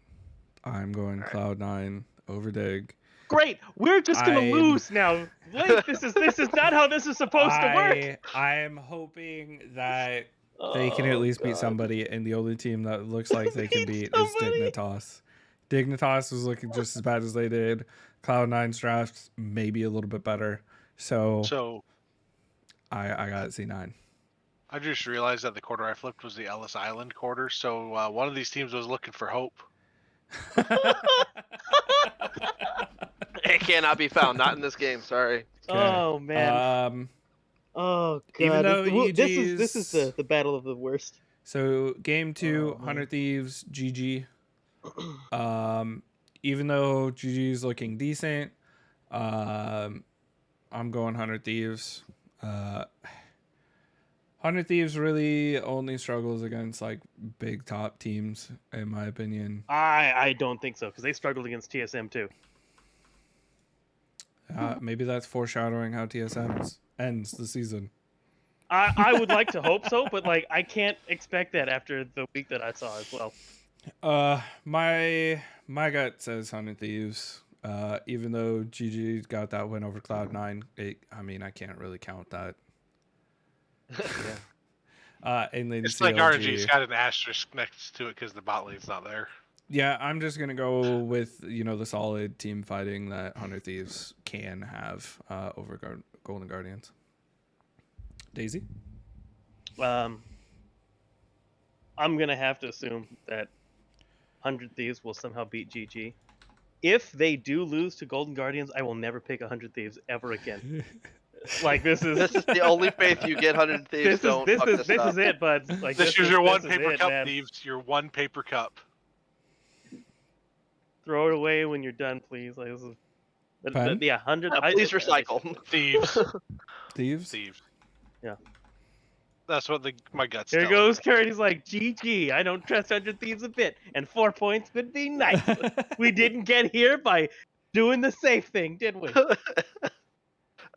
I'm going Cloud9 over Dig. Great, we're just gonna I'm- lose now. Wait, this is not how this is supposed to work. I am hoping that they can at least beat somebody, and the only team that looks like they can beat is somebody. Dignitas. Dignitas was looking just as bad as they did. Cloud9's draft maybe a little bit better. So So I got C9. I just realized that the quarter I flipped was the Ellis Island quarter. So one of these teams was looking for hope. It cannot be found. Not in this game. Sorry. Oh man. Oh god. Even though this is EG's the battle of the worst. So game 2, Oh, man. 100 Thieves, GG. Even though GG is looking decent, I'm going 100 Thieves. 100 Thieves really only struggles against like big top teams, in my opinion. I don't think so, because they struggled against TSM too. Maybe that's foreshadowing how TSM ends the season. I would like to hope so, but like I can't expect that after the week that I saw as well. My gut says 100 Thieves. Even though GG got that win over Cloud9, I can't really count that. And then It's CLG. like RNG's got an asterisk next to it because the bot lane's not there. Yeah, I'm just gonna go with the solid team fighting that 100 Thieves can have over Golden Guardians. Daisy. I'm gonna have to assume that 100 Thieves will somehow beat GG. If they do lose to Golden Guardians, I will never pick 100 Thieves ever again. Like this is the only faith you get. 100 Thieves. Don't fuck this up. is it, bud. Like This is your one is paper it, cup, man. Thieves. Your one paper cup. Throw it away when you're done, please. Like this is, Pen? yeah, 100. Please recycle. Thieves. Thieves. Thieves. Yeah. That's what my guts Here tell goes Kurt. He's like, GG. I don't trust 100 Thieves a bit, and 4 points would be nice. We didn't get here by doing the safe thing, did we?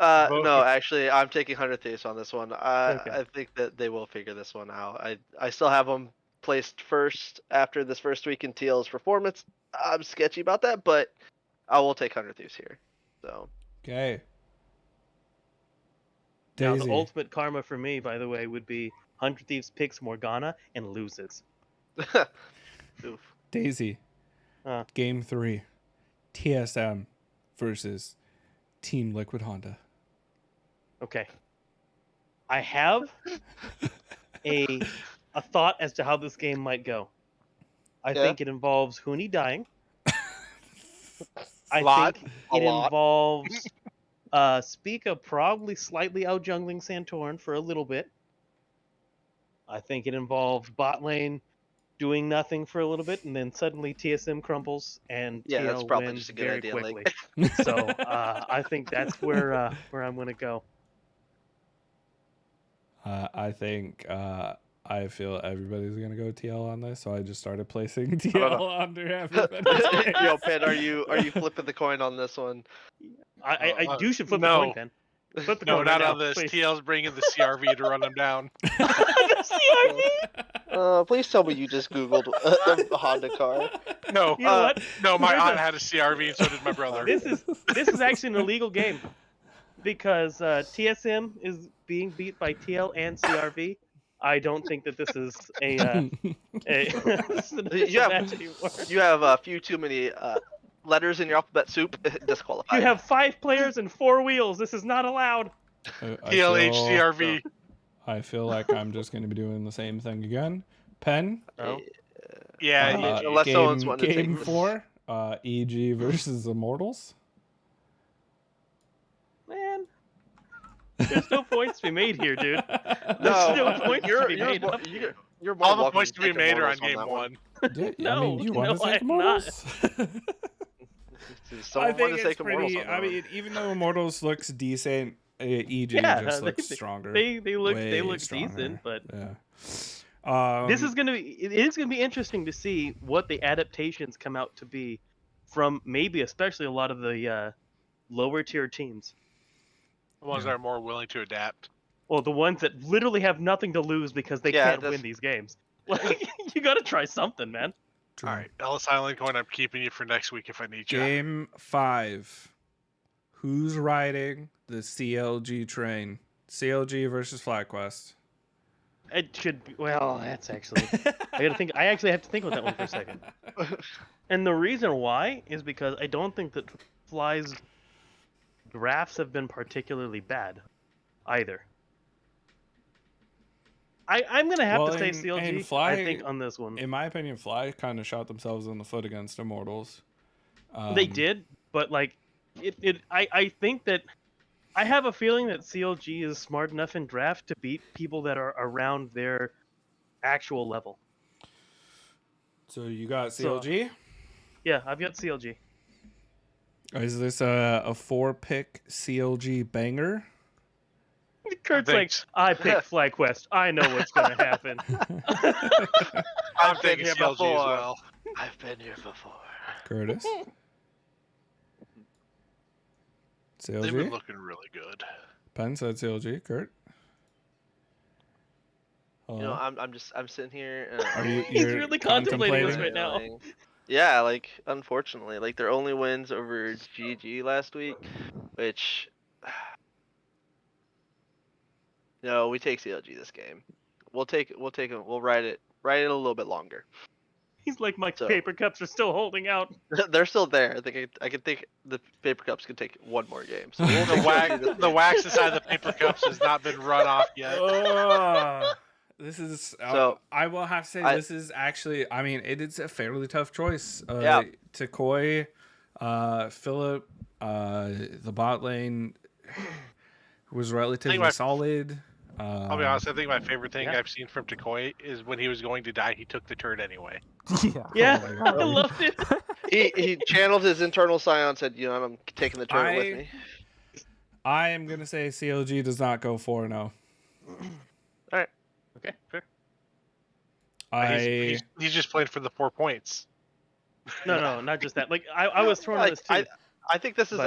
No, actually, I'm taking 100 Thieves on this one. Okay. I think that they will figure this one out. I still have them placed first after this first week in TL's performance. I'm sketchy about that, but I will take 100 Thieves here. So Okay. Now, Daisy. the ultimate karma for me, by the way, would be 100 Thieves picks Morgana and loses. oof. Daisy. Game 3. TSM versus Team Liquid Honda. Okay. I have a thought as to how this game might go. I Yeah. think it involves Huni dying. I Lot. think A it lot. involves Spica probably slightly out jungling Santorin for a little bit. I think it involves bot lane doing nothing for a little bit, and then suddenly TSM crumbles and Yeah, that's TL probably wins just a good very idea, quickly. Link. So I think that's where I'm gonna go. I think I feel everybody's gonna go TL on this, so I just started placing TL under everybody. Yo, Pen, are you flipping the coin on this one? You should flip no. the coin, Pen. Put the No, code not right on now, this. please. TL's bringing the CRV to run them down. The CRV? Please tell me you just Googled a Honda car. No, You know what? no, my There's aunt a- had a CRV and so did my brother. This is actually an illegal game because TSM is being beat by TL and CRV. I don't think that this is a this is You a have match anymore. you have a few too many letters in your alphabet soup. Disqualified. You have 5 players and 4 wheels. This is not allowed. TLHCRV. I feel like I'm just going to be doing the same thing again. Pen. No. Yeah, Unless someone's wanting to take game this. 4. EG versus Immortals. Man. There's no points to be made here, dude. No, no points to be made up you're more all the welcome points to be take made are on Immortals game that 1. Yeah, I No, mean, you want no, to take I'm not. Immortals? Someone I think wanted to it's take Immortals pretty. on I that mean, even though Immortals looks decent, EG Yeah, just they- looks stronger. They look Way stronger. decent, but Yeah. this is it is gonna be interesting to see what the adaptations come out to be from maybe especially a lot of the lower tier teams. The ones that are more willing to adapt. Well, the ones that literally have nothing to lose because they Yeah, can't win these games. Like you got to try something, man. true. All right, Ellis Island Coin, I'm keeping you for next week if I need you. Game 5. Who's riding the CLG train? CLG versus FlyQuest. It should be. Well, that's actually. I gotta think. I actually have to think about that one for a second. And the reason why is because I don't think that Fly's drafts have been particularly bad, either. I'm gonna have to say and CLG. Fly, I think on this one in my opinion, Fly kind of shot themselves in the foot against Immortals. they did, but like I think that I have a feeling that CLG is smart enough in draft to beat people that are around their actual level. So you got CLG? Yeah, I've got CLG. Is this a 4-pick CLG banger? Kurt's like, Thanks. I picked FlyQuest. I know what's gonna happen. I'm been thinking here CLG as before. well. I've been here before. Curtis? They've been CLG? looking really good. Penn said CLG. Kurt? You know, I'm sitting here. Are you? He's you're really contemplating this contemplating? right now. Yeah, like unfortunately, like their only wins over GG last week, which no, we take CLG this game. We'll take it. We'll ride it a little bit longer. He's like, my So- paper cups are still holding out. They're still there. I think I can think the paper cups could take one more game. So we'll The take wax, CLG this the game. wax inside the paper cups has not been run off yet. This is. So, I will have to say this is actually. I mean, it is a fairly tough choice. Yeah. Takoi, Philip, the bot lane was relatively my- solid. I'll be honest, I think my favorite thing Yeah. I've seen from Takoi is when he was going to die, he took the turd anyway. Yeah, Oh my I God. loved it. He channeled his internal scion and said, you know, I'm taking the turret with me. I am gonna say CLG does not go 4-0. Okay, sure. He's just playing for the 4 points. No, not just that. Like I was thrown on Like, this too. I think this is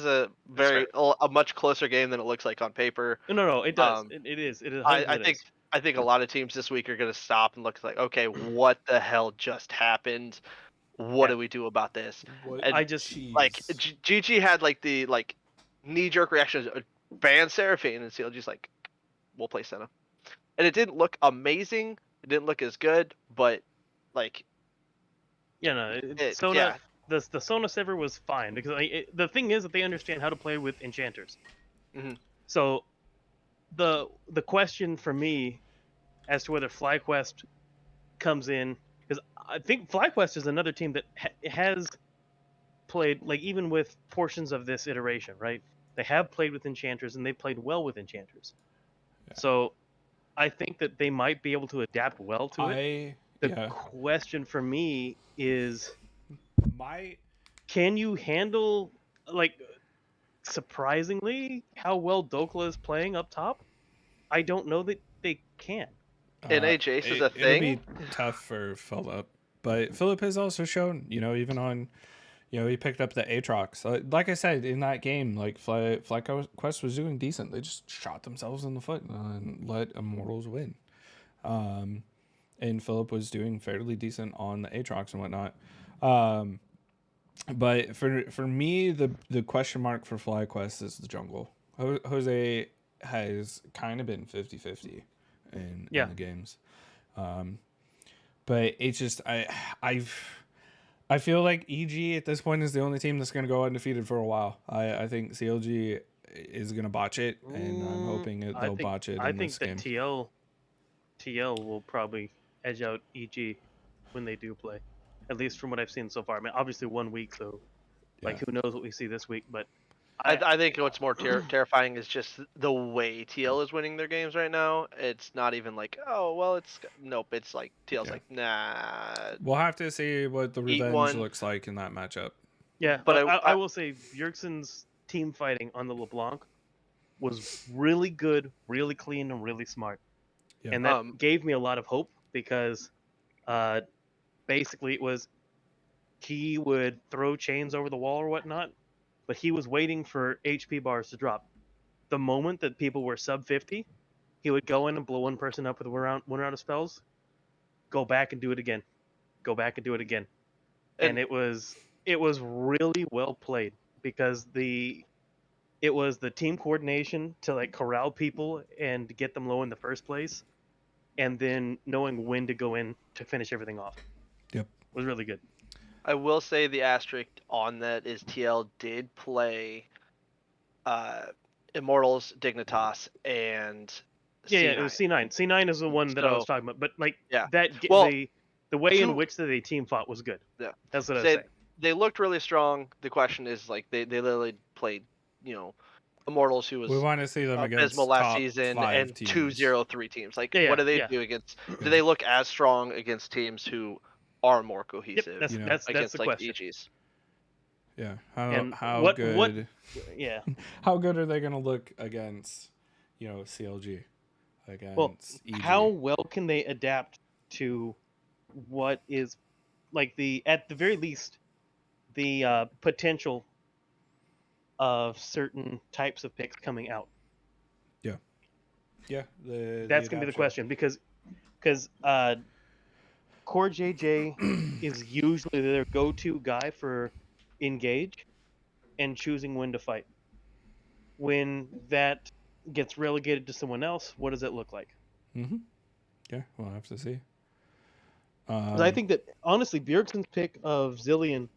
a fair. a much closer game than it looks like on paper. No, it does. It is. It is. I think a lot of teams this week are going to stop and look like, okay, what the hell just happened? What do we do about this? And I just like GG had like the knee jerk reaction, ban Seraphine, and CLG's like, we'll play Senna, and it didn't look amazing. It didn't look as good, but like, Sona. yeah. The Sona server was fine because the thing is that they understand how to play with enchanters. Mhm. So the question for me as to whether FlyQuest comes in, because I think FlyQuest is another team that has played, like, even with portions of this iteration, right? They have played with enchanters and they played well with enchanters. Yeah. So I think that they might be able to adapt well to it. The question for me is, can you handle, like, surprisingly how well Dokla is playing up top? I don't know that they can. NA Jace is a It'll thing. be tough for Philip, but Philip has also shown, even on he picked up the Aatrox. Like I said, in that game, like FlyQuest was doing decent. They just shot themselves in the foot and let Immortals win. And Philip was doing fairly decent on the Aatrox and whatnot. But for me, the question mark for FlyQuest is the jungle. Jose has kind of been 50-50 in the games. But it's just I feel like EG at this point is the only team that's going to go undefeated for a while. I think CLG is going to botch it, and I'm hoping they'll botch it in this game. I think that TL will probably edge out EG when they do play, at least from what I've seen so far. I mean, obviously 1 week, so like who knows what we see this week, but I think what's more terrifying is just the way TL is winning their games right now. It's not even like, oh, well, nope. It's like TL's like, nah. We'll have to see what the revenge looks like in that matchup. Yeah, but I will say Bjergsen's team fighting on the LeBlanc was really good, really clean, and really smart. Yeah. And that gave me a lot of hope because basically it was he would throw chains over the wall or whatnot, but he was waiting for HP bars to drop. The moment that people were sub 50, he would go in and blow one person up with one round of spells, go back and do it again, go back and do it again. And it was really well played because it was the team coordination to like corral people and get them low in the first place, and then knowing when to go in to finish everything off. Yep. It was really good. I will say the asterisk on that is TL did play Immortals, Dignitas, and C9. It was C9. C9 is the one that I was talking about, but like the way in which the team fought was good. Yeah, that's what I was saying. They looked really strong. The question is like they literally played, Immortals, who was we want to see them against last season, and teams. 2-0-3 teams. Like, what do they do against? Do they look as strong against teams who are more cohesive? Yep, that's the question. EGs. Yeah. How good? Yeah. How good are they going to look against, CLG? Against EG? How well can they adapt to what is, like at the very least, the potential of certain types of picks coming out? Yeah. Yeah. That's going to be the question because Core JJ is usually their go-to guy for engage and choosing when to fight. When that gets relegated to someone else, what does it look like? Mm-hmm. Yeah, we'll have to see. I think that honestly, Bjergsen's pick of Zilean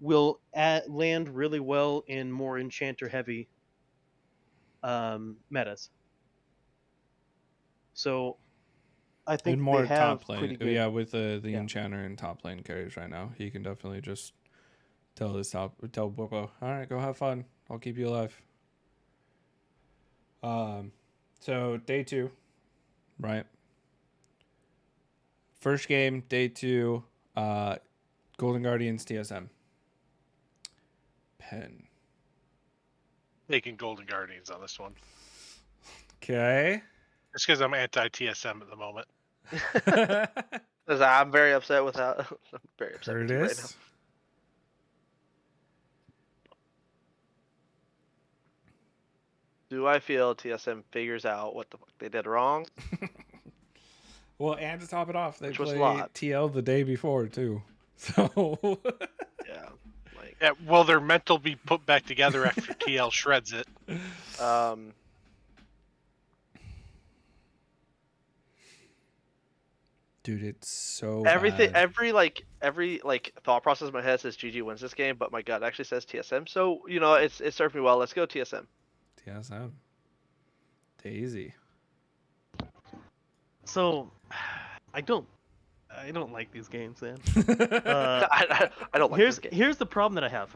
will land really well in more enchanter-heavy metas. So I think more they have top lane. pretty good. Yeah, with the enchanter and top lane carries right now, he can definitely just tell Boko, all right, go have fun. I'll keep you alive. So day 2, right? First game, day 2, Golden Guardians TSM. Pen. Taking Golden Guardians on this one. Okay. Just because I'm anti-TSM at the moment. I'm very upset with that. I'm very upset with you right now. Do I feel TSM figures out what the fuck they did wrong? Well, and to top it off, they played TL the day before too. So yeah, well, they're meant to be put back together after TL shreds it. Dude, it's so everything. bad. Every thought process in my head says GG wins this game, but my gut actually says TSM. So it served me well. Let's go TSM. TSM. Daisy. So, I don't like these games, man. I don't like this game. Here's the problem that I have.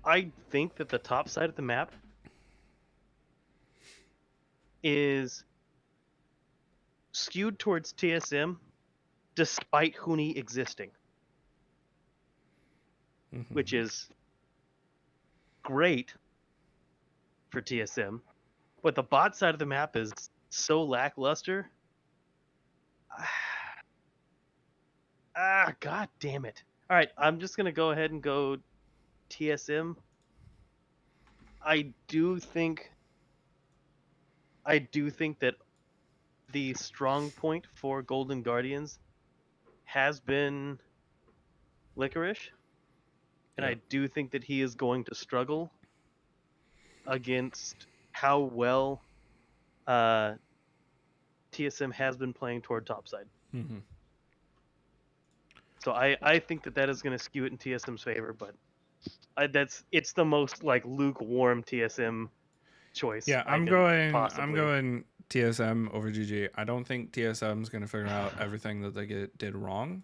I think that the top side of the map is skewed towards TSM despite Huni existing. Mm-hmm. Which is great for TSM. But the bot side of the map is so lackluster. God damn it. All right, I'm just gonna go ahead and go TSM. I do think that the strong point for Golden Guardians has been Licorice, and Yeah. I do think that he is going to struggle against how well TSM has been playing toward topside. Mm-hmm. So I think that is going to skew it in TSM's favor, but it's the most like lukewarm TSM choice. Yeah, I I'm can going possibly. TSM over GG. I don't think TSM's going to figure out everything that they did wrong.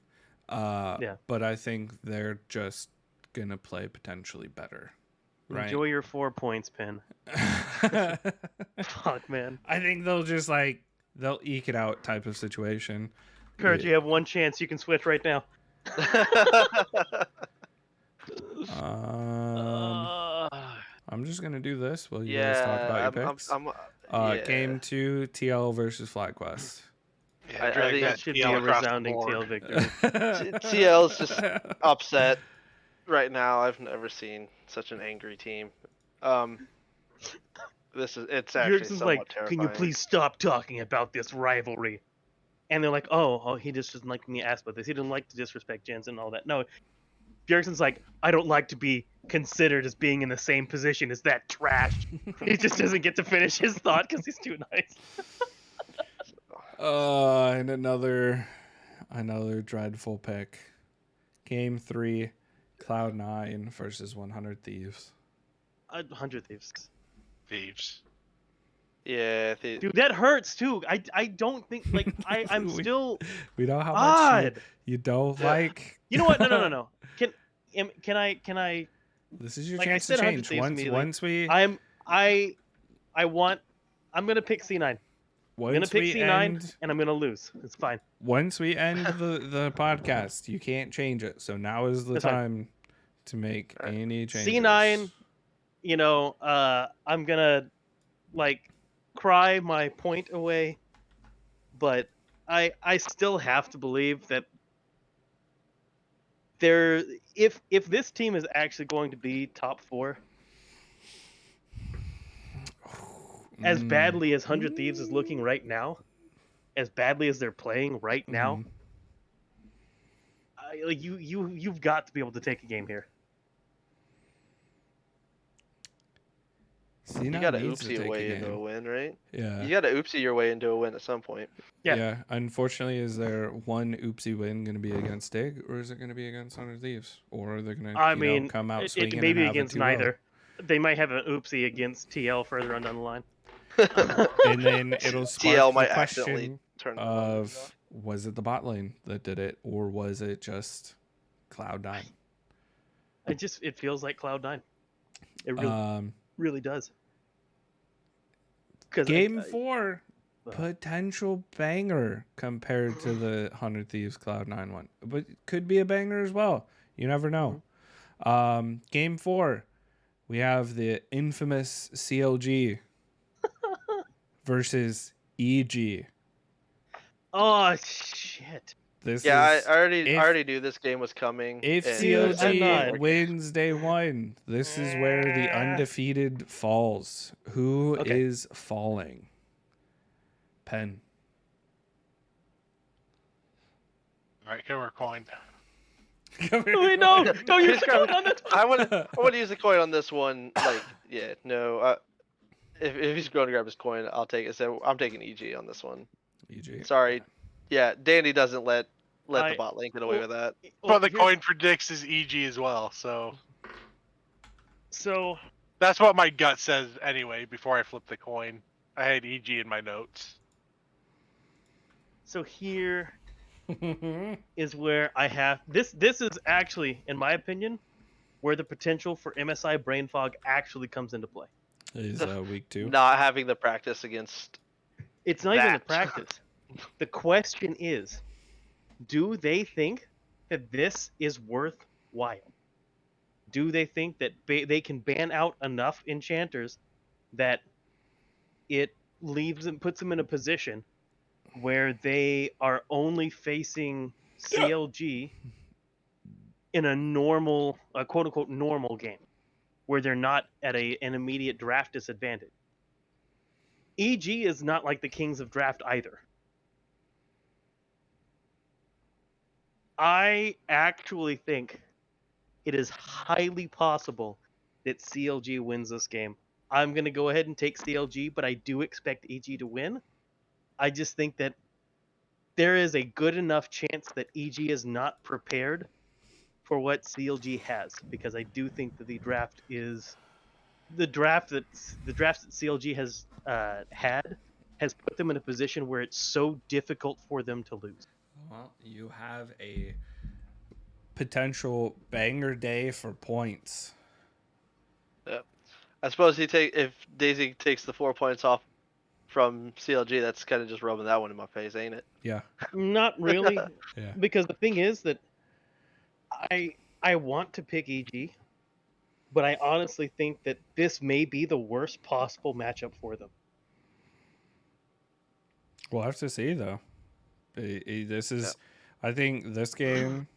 Yeah. But I think they're just going to play potentially better. Right. Enjoy your 4 points, Pin. Fuck, man. I think they'll just they'll eke it out type of situation. Kurt, you have one chance. You can switch right now. I'm just gonna do this while you guys talk about your picks. yeah. Game 2, TL versus FlyQuest. Yeah, I drag think that That should be TL a across the resounding board. TL victory. TL's just upset right now. I've never seen such an angry team. It's actually Jurgensen's somewhat like, terrifying. can you please stop talking about this rivalry? And they're like, oh, he just doesn't like me asked about this. He didn't like to disrespect Jensen and all that. No, Jurgensen's like, I don't like to be considered as being in the same position as that trash. He just doesn't get to finish his thought because he's too nice. And another dreadful pick. Game 3, Cloud9 versus 100 Thieves. 100 Thieves. Thieves. Yeah, Dude, that hurts too. I don't think I'm still We know how much odd. you don't Yeah. like. You know what? No. Can I? This is your Like I chance said, to 100 change. Thieves immediately. Once we I'm gonna pick C9. I'm gonna once pick we C9 end and I'm gonna lose. It's fine. once we end the podcast, you can't change it. So now is the That's fine. time to make Alright. any changes. C9, I'm gonna cry my point away, but I still have to believe that if this team is actually going to be top 4, as badly as 100 Thieves is looking right now, as badly as they're playing right now, you've got to be able to take a game here. C9 you got to needs to oopsie take your way a into game. a win, right? Yeah. You got to oopsie your way into a win at some point. Yeah. Unfortunately, is there one oopsie win going to be against Dig, or is it going to be against 100 Thieves, or are they going to come out swinging it may and be have against a 2-0? neither. They might have an oopsie against TL further on down the line. And then it'll spark TL the might accidentally question turn the of, was it the bot lane that did it, or was it just Cloud9? It feels like Cloud9. It really really does. Game 4, potential banger compared to the 100 Thieves Cloud9 one, but could be a banger as well. You never know. Game 4, we have the infamous CLG versus EG. Oh shit! I already knew this game was coming. If and CLG wins day 1, this is where the undefeated falls. Who is falling? Pen. All right, camera coin. Wait, no, use the code on that. I want to use the coin on this one. If he's going to grab his coin, I'll take it. So I'm taking EG on this one. EG. Sorry, yeah, Danny doesn't let the bot lane get away with that. Well, the coin predicts is EG as well, so that's what my gut says anyway. Before I flip the coin, I had EG in my notes. So here is where I have this. This is actually, in my opinion, where the potential for MSI brain fog actually comes into play. Is week 2. Not having the practice against. It's not even the practice. The question is, do they think that this is worthwhile? Do they think that they can ban out enough enchanters that it leaves and puts them in a position where they are only facing CLG in a normal, quote unquote normal game, where they're not at an immediate draft disadvantage. EG is not like the kings of draft either. I actually think it is highly possible that CLG wins this game. I'm going to go ahead and take CLG, but I do expect EG to win. I just think that there is a good enough chance that EG is not prepared for what CLG has, because I do think that the draft that CLG has had has put them in a position where it's so difficult for them to lose. Well, you have a potential banger day for points. Yep. I suppose if Daisy takes the 4 points off from CLG, that's kind of just rubbing that one in my face, ain't it? Yeah. Not really, Yeah. because the thing is that I want to pick EG, but I honestly think that this may be the worst possible matchup for them. We'll have to see, though. This is, I think, this game.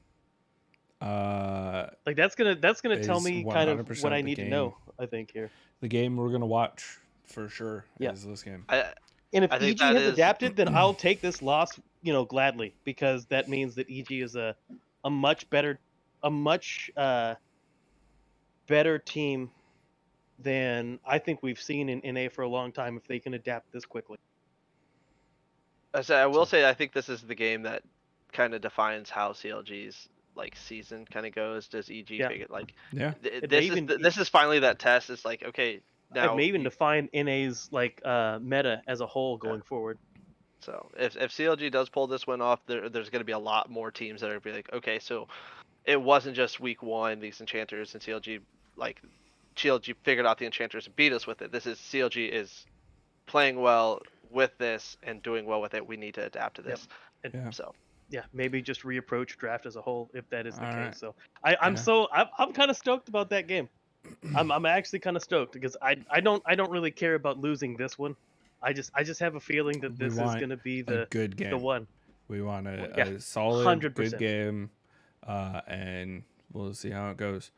Like that's gonna tell is me kind of 100% what I the need to game. know. I think here. The game we're gonna watch for sure Yeah. is this game. And if I think EG that has is- adapted, then I'll take this loss, gladly, because that means that EG is a much better team than I think we've seen in NA for a long time if they can adapt this quickly. I will say I think this is the game that kind of defines how CLG's season kind of goes. Does EG Yeah. figure Yeah. this is finally that test? It's like, okay, now It may even define NA's meta as a whole going forward. So if CLG does pull this win off, there's going to be a lot more teams that are be like, okay, so it wasn't just week one, these enchanters, and CLG figured out the enchanters and beat us with it. This is CLG is playing well with this and doing well with it. We need to adapt to this. Yep. Yeah. So Yeah, maybe just reapproach draft as a whole if that is the All case. right. So I'm kind of stoked about that game. I'm actually kind of stoked because I don't really care about losing this one. I just have a feeling that this is want going to be A good game. the one. We want a Yeah, solid, 100%. good game, and we'll see how it goes.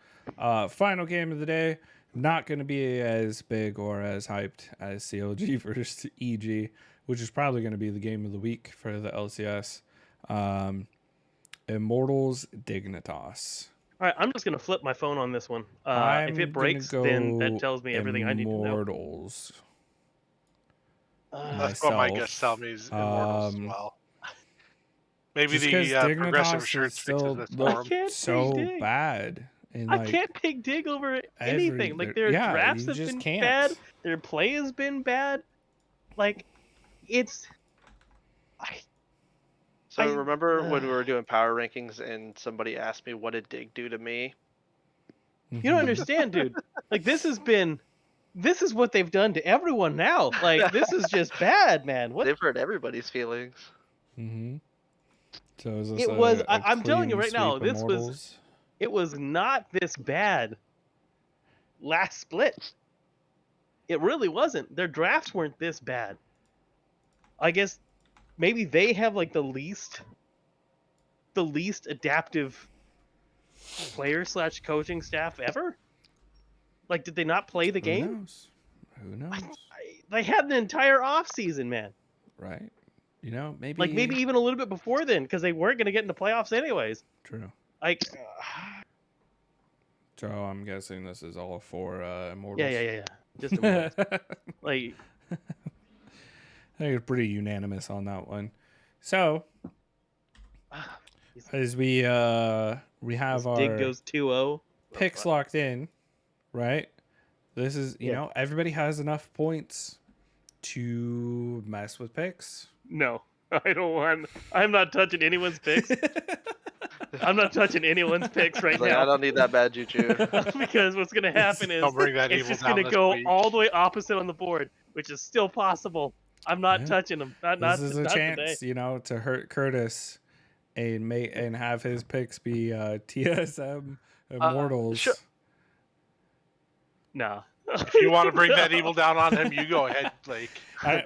Final game of the day. Not going to be as big or as hyped as CLG versus EG, which is probably going to be the game of the week for the LCS. Immortals Dignitas. All right, I'm just going to flip my phone on this one. If I'm it breaks, gonna then that go tells me everything I need to know. Immortals. That's what my guess tell me is Immortals as well. Maybe Just the 'cause progressive Dignitas assurance is fixes still this I for 'em. can't so pick Dig. bad. And I can't pick Dig over anything. Like there- their yeah, drafts you have just been can't. bad. Their play has been bad. Like it's. So I- remember when we were doing power rankings and somebody asked me what did Dig do to me? You don't understand, dude. Like this is what they've done to everyone now. Like this is just bad, man. What They've hurt everybody's feelings. Mm-hmm. So is this It was- a I'm telling you clean right now, sweep this was- Immortals? it was not this bad last split. It really wasn't. Their drafts weren't this bad. I guess maybe they have like the least adaptive player / coaching staff ever. Like, did they not play the game? Who knows? They had an entire off season, man. Right? Maybe Like maybe even a little bit before then, because they weren't going to get into playoffs anyways. True. Like, So I'm guessing this is all for Immortals. yeah. Just a moment. Like, I think it's pretty unanimous on that one. So as we have Dig our goes 2-0. picks locked in, right? This is Yeah. everybody has enough points to mess with picks. No, I don't want. I'm not touching anyone's picks. I'm not touching anyone's picks right It's like, I now. don't need that bad juju. Because what's going to happen is Don't bring that it's evil just down going to this go week. all the way opposite on the board, which is still possible. I'm not Yeah. touching them. Not This is a not chance, today. to hurt Curtis and have his picks be TSM Immortals. sure. No. If you want to bring that evil down on him, you go ahead, Blake.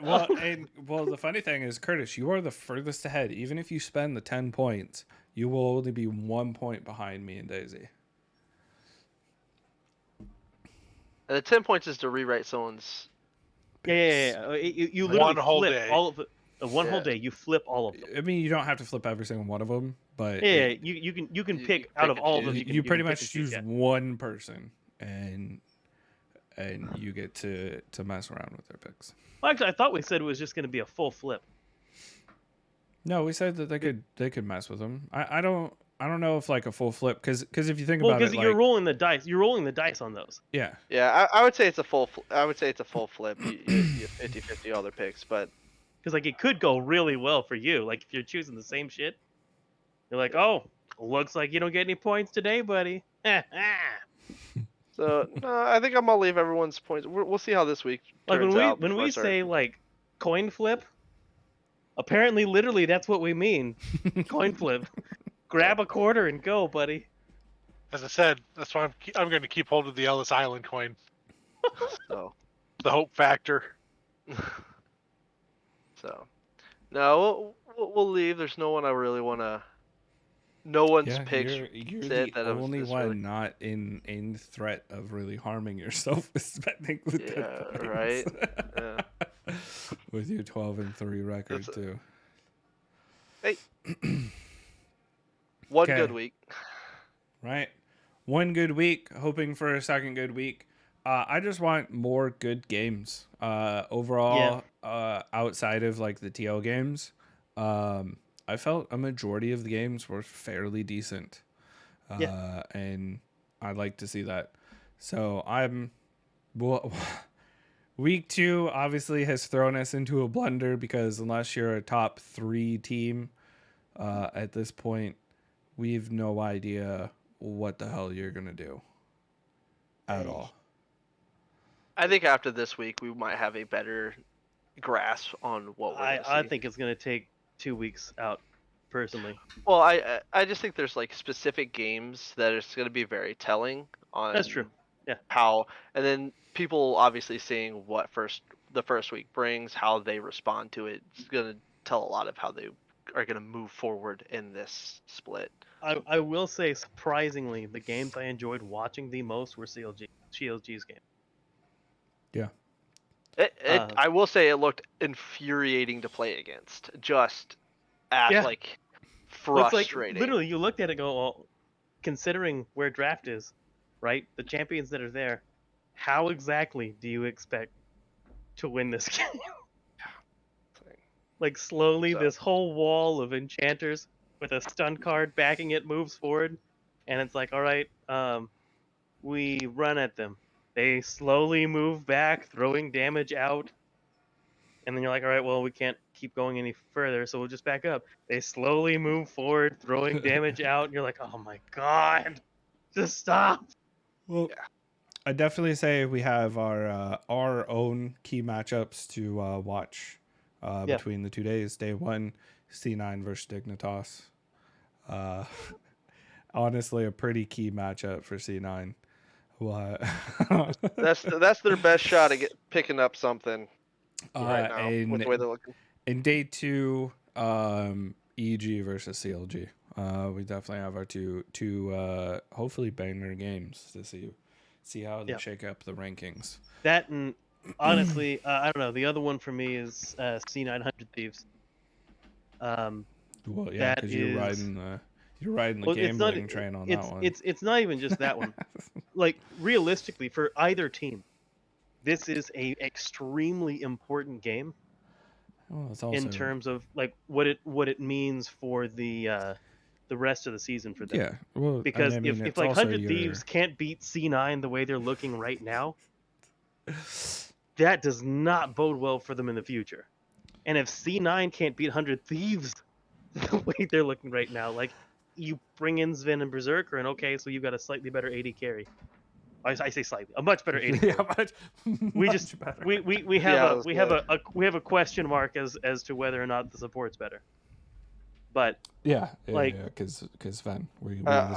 Well, the funny thing is, Curtis, you are the furthest ahead. Even if you spend the 10 points, you will only be 1 point behind me and Daisy. And the 10 points is to rewrite someone's. Yeah. You One literally whole flip day. all of it. One whole Yeah. day, you flip all of them. I mean, you don't have to flip every single one of them, but Yeah, it- you can You pick can out pick of and all of choose. them. you, You you can pretty pick much and choose, choose yeah. one person, and you get to mess around with their picks. Well, actually, I thought we said it was just going to be a full flip. No, we said that they could mess with them. I don't know if like a full flip because if you think Well, about because it, you're like rolling the dice. You're rolling the dice on those. yeah, Yeah, I would say it's a full. I would say it's a full flip. You 50-50 all their picks, but Because like it could go really well for you. Like if you're choosing the same shit, you're like, oh, looks like you don't get any points today, buddy. like so no, I think I'm gonna leave everyone's points. We'll see how this week turns out. when before I we start. say like coin flip, apparently literally that's what we mean. Coin flip. Grab a quarter and go, buddy. As I said, that's why I'm going to keep hold of the Ellis Island coin. So The hope factor. so no, we'll leave. There's no one I really want to. No one's yeah, picks you're said the that it was only this one really. not in threat of really harming yourself with spending the Yeah, 10 right. points. Yeah. With your 12-3 record That's- too. Hey, one Okay. good week. Right? One good week, hoping for a second good week. I just want more good games. Overall, outside of like the TL games, I felt a majority of the games were fairly decent. And I'd like to see that. So well, week 2 obviously has thrown us into a blunder because unless you're a top 3 team, at this point, we've no idea what the hell you're gonna do at all. I think after this week we might have a better grasp on what we're gonna see. I think it's gonna take 2 weeks out, personally. Well, I just think there's like specific games that it's going to be very telling on. That's true. Yeah. How, and then people obviously seeing what the first week brings, how they respond to it. It's going to tell a lot of how they are going to move forward in this split. I will say, surprisingly, the games I enjoyed watching the most were CLG's game. Yeah. I will say it looked infuriating to play against. Just Yeah. like Well, it's frustrating. like literally, you looked at it and go, well, considering where draft is, right? The champions that are there, how exactly do you expect to win this game? Like slowly, So- this whole wall of enchanters with a stun card backing it moves forward, and it's like, all right, we run at them. They slowly move back, throwing damage out, and then you're like, all right, well, we can't keep going any further, so we'll just back up. They slowly move forward, throwing damage out, and you're like, oh my god, just stop. Well, I definitely say we have our own key matchups to watch between the 2 days. Day 1, C9 versus Dignitas. Honestly, a pretty key matchup for C9. What? That's their best shot at picking up something right now with the way they're looking. In day 2, EG versus CLG. We definitely have our two hopefully banger games to see how they shake up the rankings. That, and honestly, I don't know. The other one for me is C900 Thieves. Well, yeah, because you're riding the gambling train on that one. It's not even just that one. Like realistically, for either team, this is a extremely important game It's also, in terms of like what it means for the rest of the season for them. Yeah, well, Because I mean, if it's like also 100 Thieves can't beat C9 the way they're looking right now, that does not bode well for them in the future. And if C9 can't beat 100 Thieves the way they're looking right now, like you bring in Sven and Berserker, and okay, so you've got a slightly better AD carry. I say slightly, a much better AD carry. We just better. we have we have a question mark as to whether or not the support's better. But because Sven,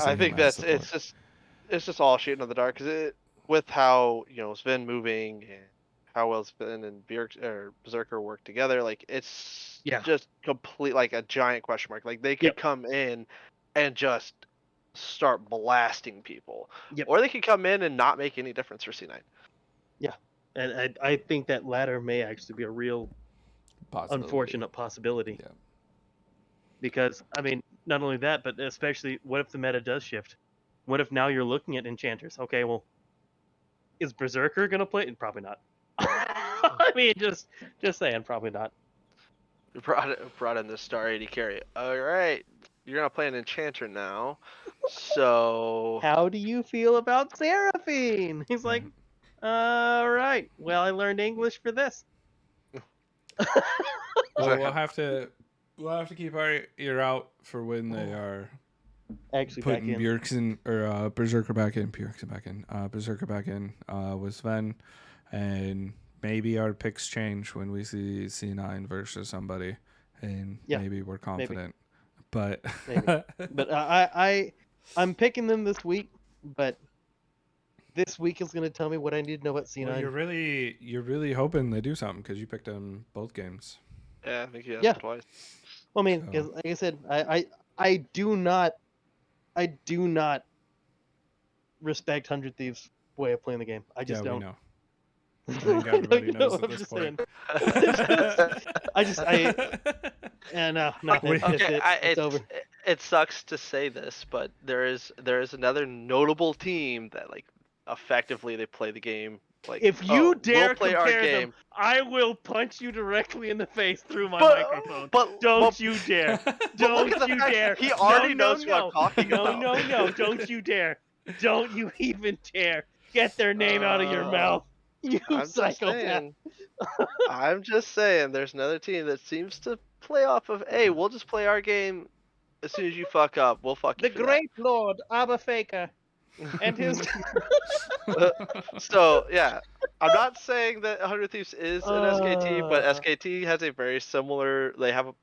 I think it's just all shooting in the dark because with how Sven moving and how well Sven and Berserker work together, like it's just complete like a giant question mark. Like they could come in and just start blasting people. Yep. Or they can come in and not make any difference for C9. And I think that latter may actually be a real Possibility. unfortunate possibility. Yeah. Because, I mean, not only that, but especially what if the meta does shift? What if now you're looking at enchanters? Okay, well, is Berserker going to play? Probably not. I mean, just saying, probably not. Brought in the Star 80 carry. All right, you're gonna play an enchanter now. So How do you feel about Seraphine? He's like, all right, well, I learned English for this. Well, we'll have to keep our ear out for when they are Actually, back putting in. Bjergsen or Berserker back in. Berserker back in with Sven, and maybe our picks change when we see C9 versus somebody, and Yeah, maybe we're confident. But Maybe. But I'm picking them this week, but this week is going to tell me what I need to know about C9. well, you're really hoping they do something because you picked them both games. yeah, I think he has Yeah. it twice. Well, I mean, So- 'cause like I said, I do not respect 100 Thieves' way of playing the game. I just yeah, don't. we know. I think everybody knows at I'm this just point. no, Wait. it's over. It sucks to say this, but there is another notable team that like effectively they play the game like If you we'll dare play our compare them, game. I will punch you directly in the face through my But- microphone. but- Don't but- you dare! But Don't look at the you fact dare! he already No, knows who I'm talking no, about. no! Don't you dare! Don't you even dare! Get their name out of your mouth, you I'm just psychopath! saying. I'm just saying. There's another team that seems to play off of, hey, we'll just play our game. As soon as you fuck up, we'll fuck The you. For great Lord Abba Faker and his. that. So yeah, I'm not saying that 100 Thieves is an SKT, but SKT has a very similar. They have a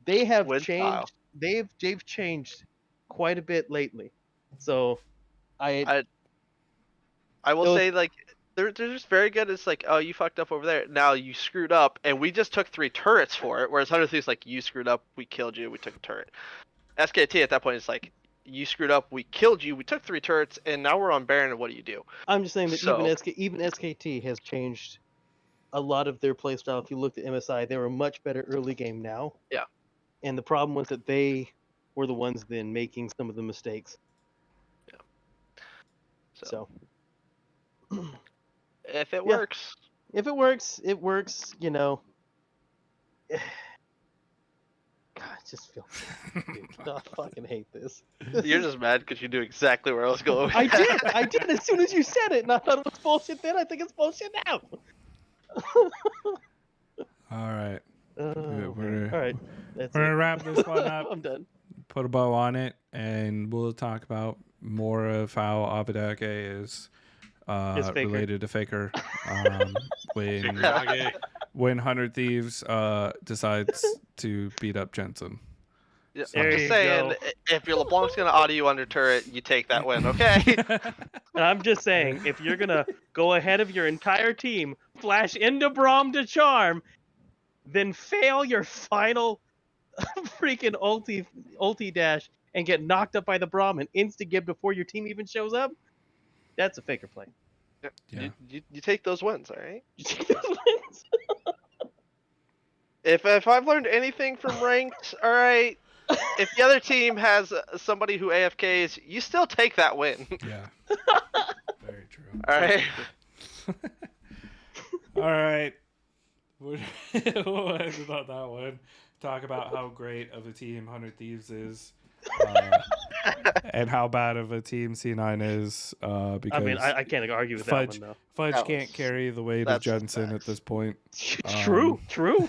They have win style. changed. They've changed quite a bit lately. So, I will Those- say like they're just very good. It's like, oh, you fucked up over there. Now you screwed up, and we just took 3 turrets for it. Whereas 100 Thieves like, you screwed up, we killed you, we took a turret. SKT at that point is like, you screwed up, we killed you, we took 3 turrets, and now we're on Baron. And what do you do? I'm just saying that So- even SKT has changed a lot of their playstyle. If you looked at MSI, they were much better early game now. Yeah. And the problem was that they were the ones then making some of the mistakes. So If it Yeah. works, if it works, it works. You know. God, I just feel. Dude, I fucking hate this. you're just mad because you knew exactly where I was going. I did as soon as you said it, and I thought it was bullshit then. I think it's bullshit now. All right. All right, that's We're it. gonna wrap this one up. I'm done. Put a bow on it, and we'll talk about more of how Abadake is Faker. related to Faker when 100 Thieves decides to beat up Jensen. Yeah, So- I'm There just you saying, go. if your LeBlanc's gonna auto you under turret, you take that win, okay? And I'm just saying, if you're gonna go ahead of your entire team, flash into Braum to charm, then fail your final freaking ulti dash and get knocked up by the Braum and insta-gib before your team even shows up, that's a Faker play. Yeah. You take those wins, all right? You take those wins. If I've learned anything from ranked, all right. If the other team has somebody who AFKs, you still take that win, Yeah. Very true. all right? All right. We'll end on that one. Talk about how great of a team 100 Thieves is, and how bad of a team C9 is. Because I mean, I can't argue with Fudge, that one, Fudge That can't was- carry the weight of that's just Jensen at facts. this point. though. True.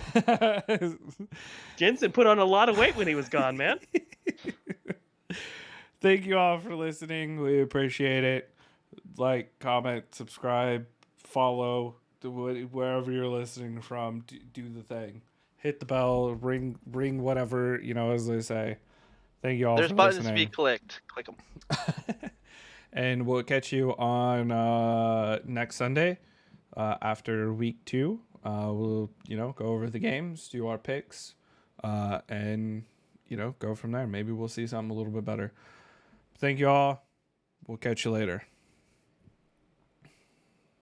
Jensen put on a lot of weight when he was gone, man. Thank you all for listening. We appreciate it. Like, comment, subscribe, follow, wherever you're listening from. Do the thing. Hit the bell, ring whatever, as they say. Thank you all There's for buttons to listening. be clicked. Click them. And we'll catch you on next Sunday after week 2. We'll, go over the games, do our picks, and, go from there. Maybe we'll see something a little bit better. Thank you all. We'll catch you later.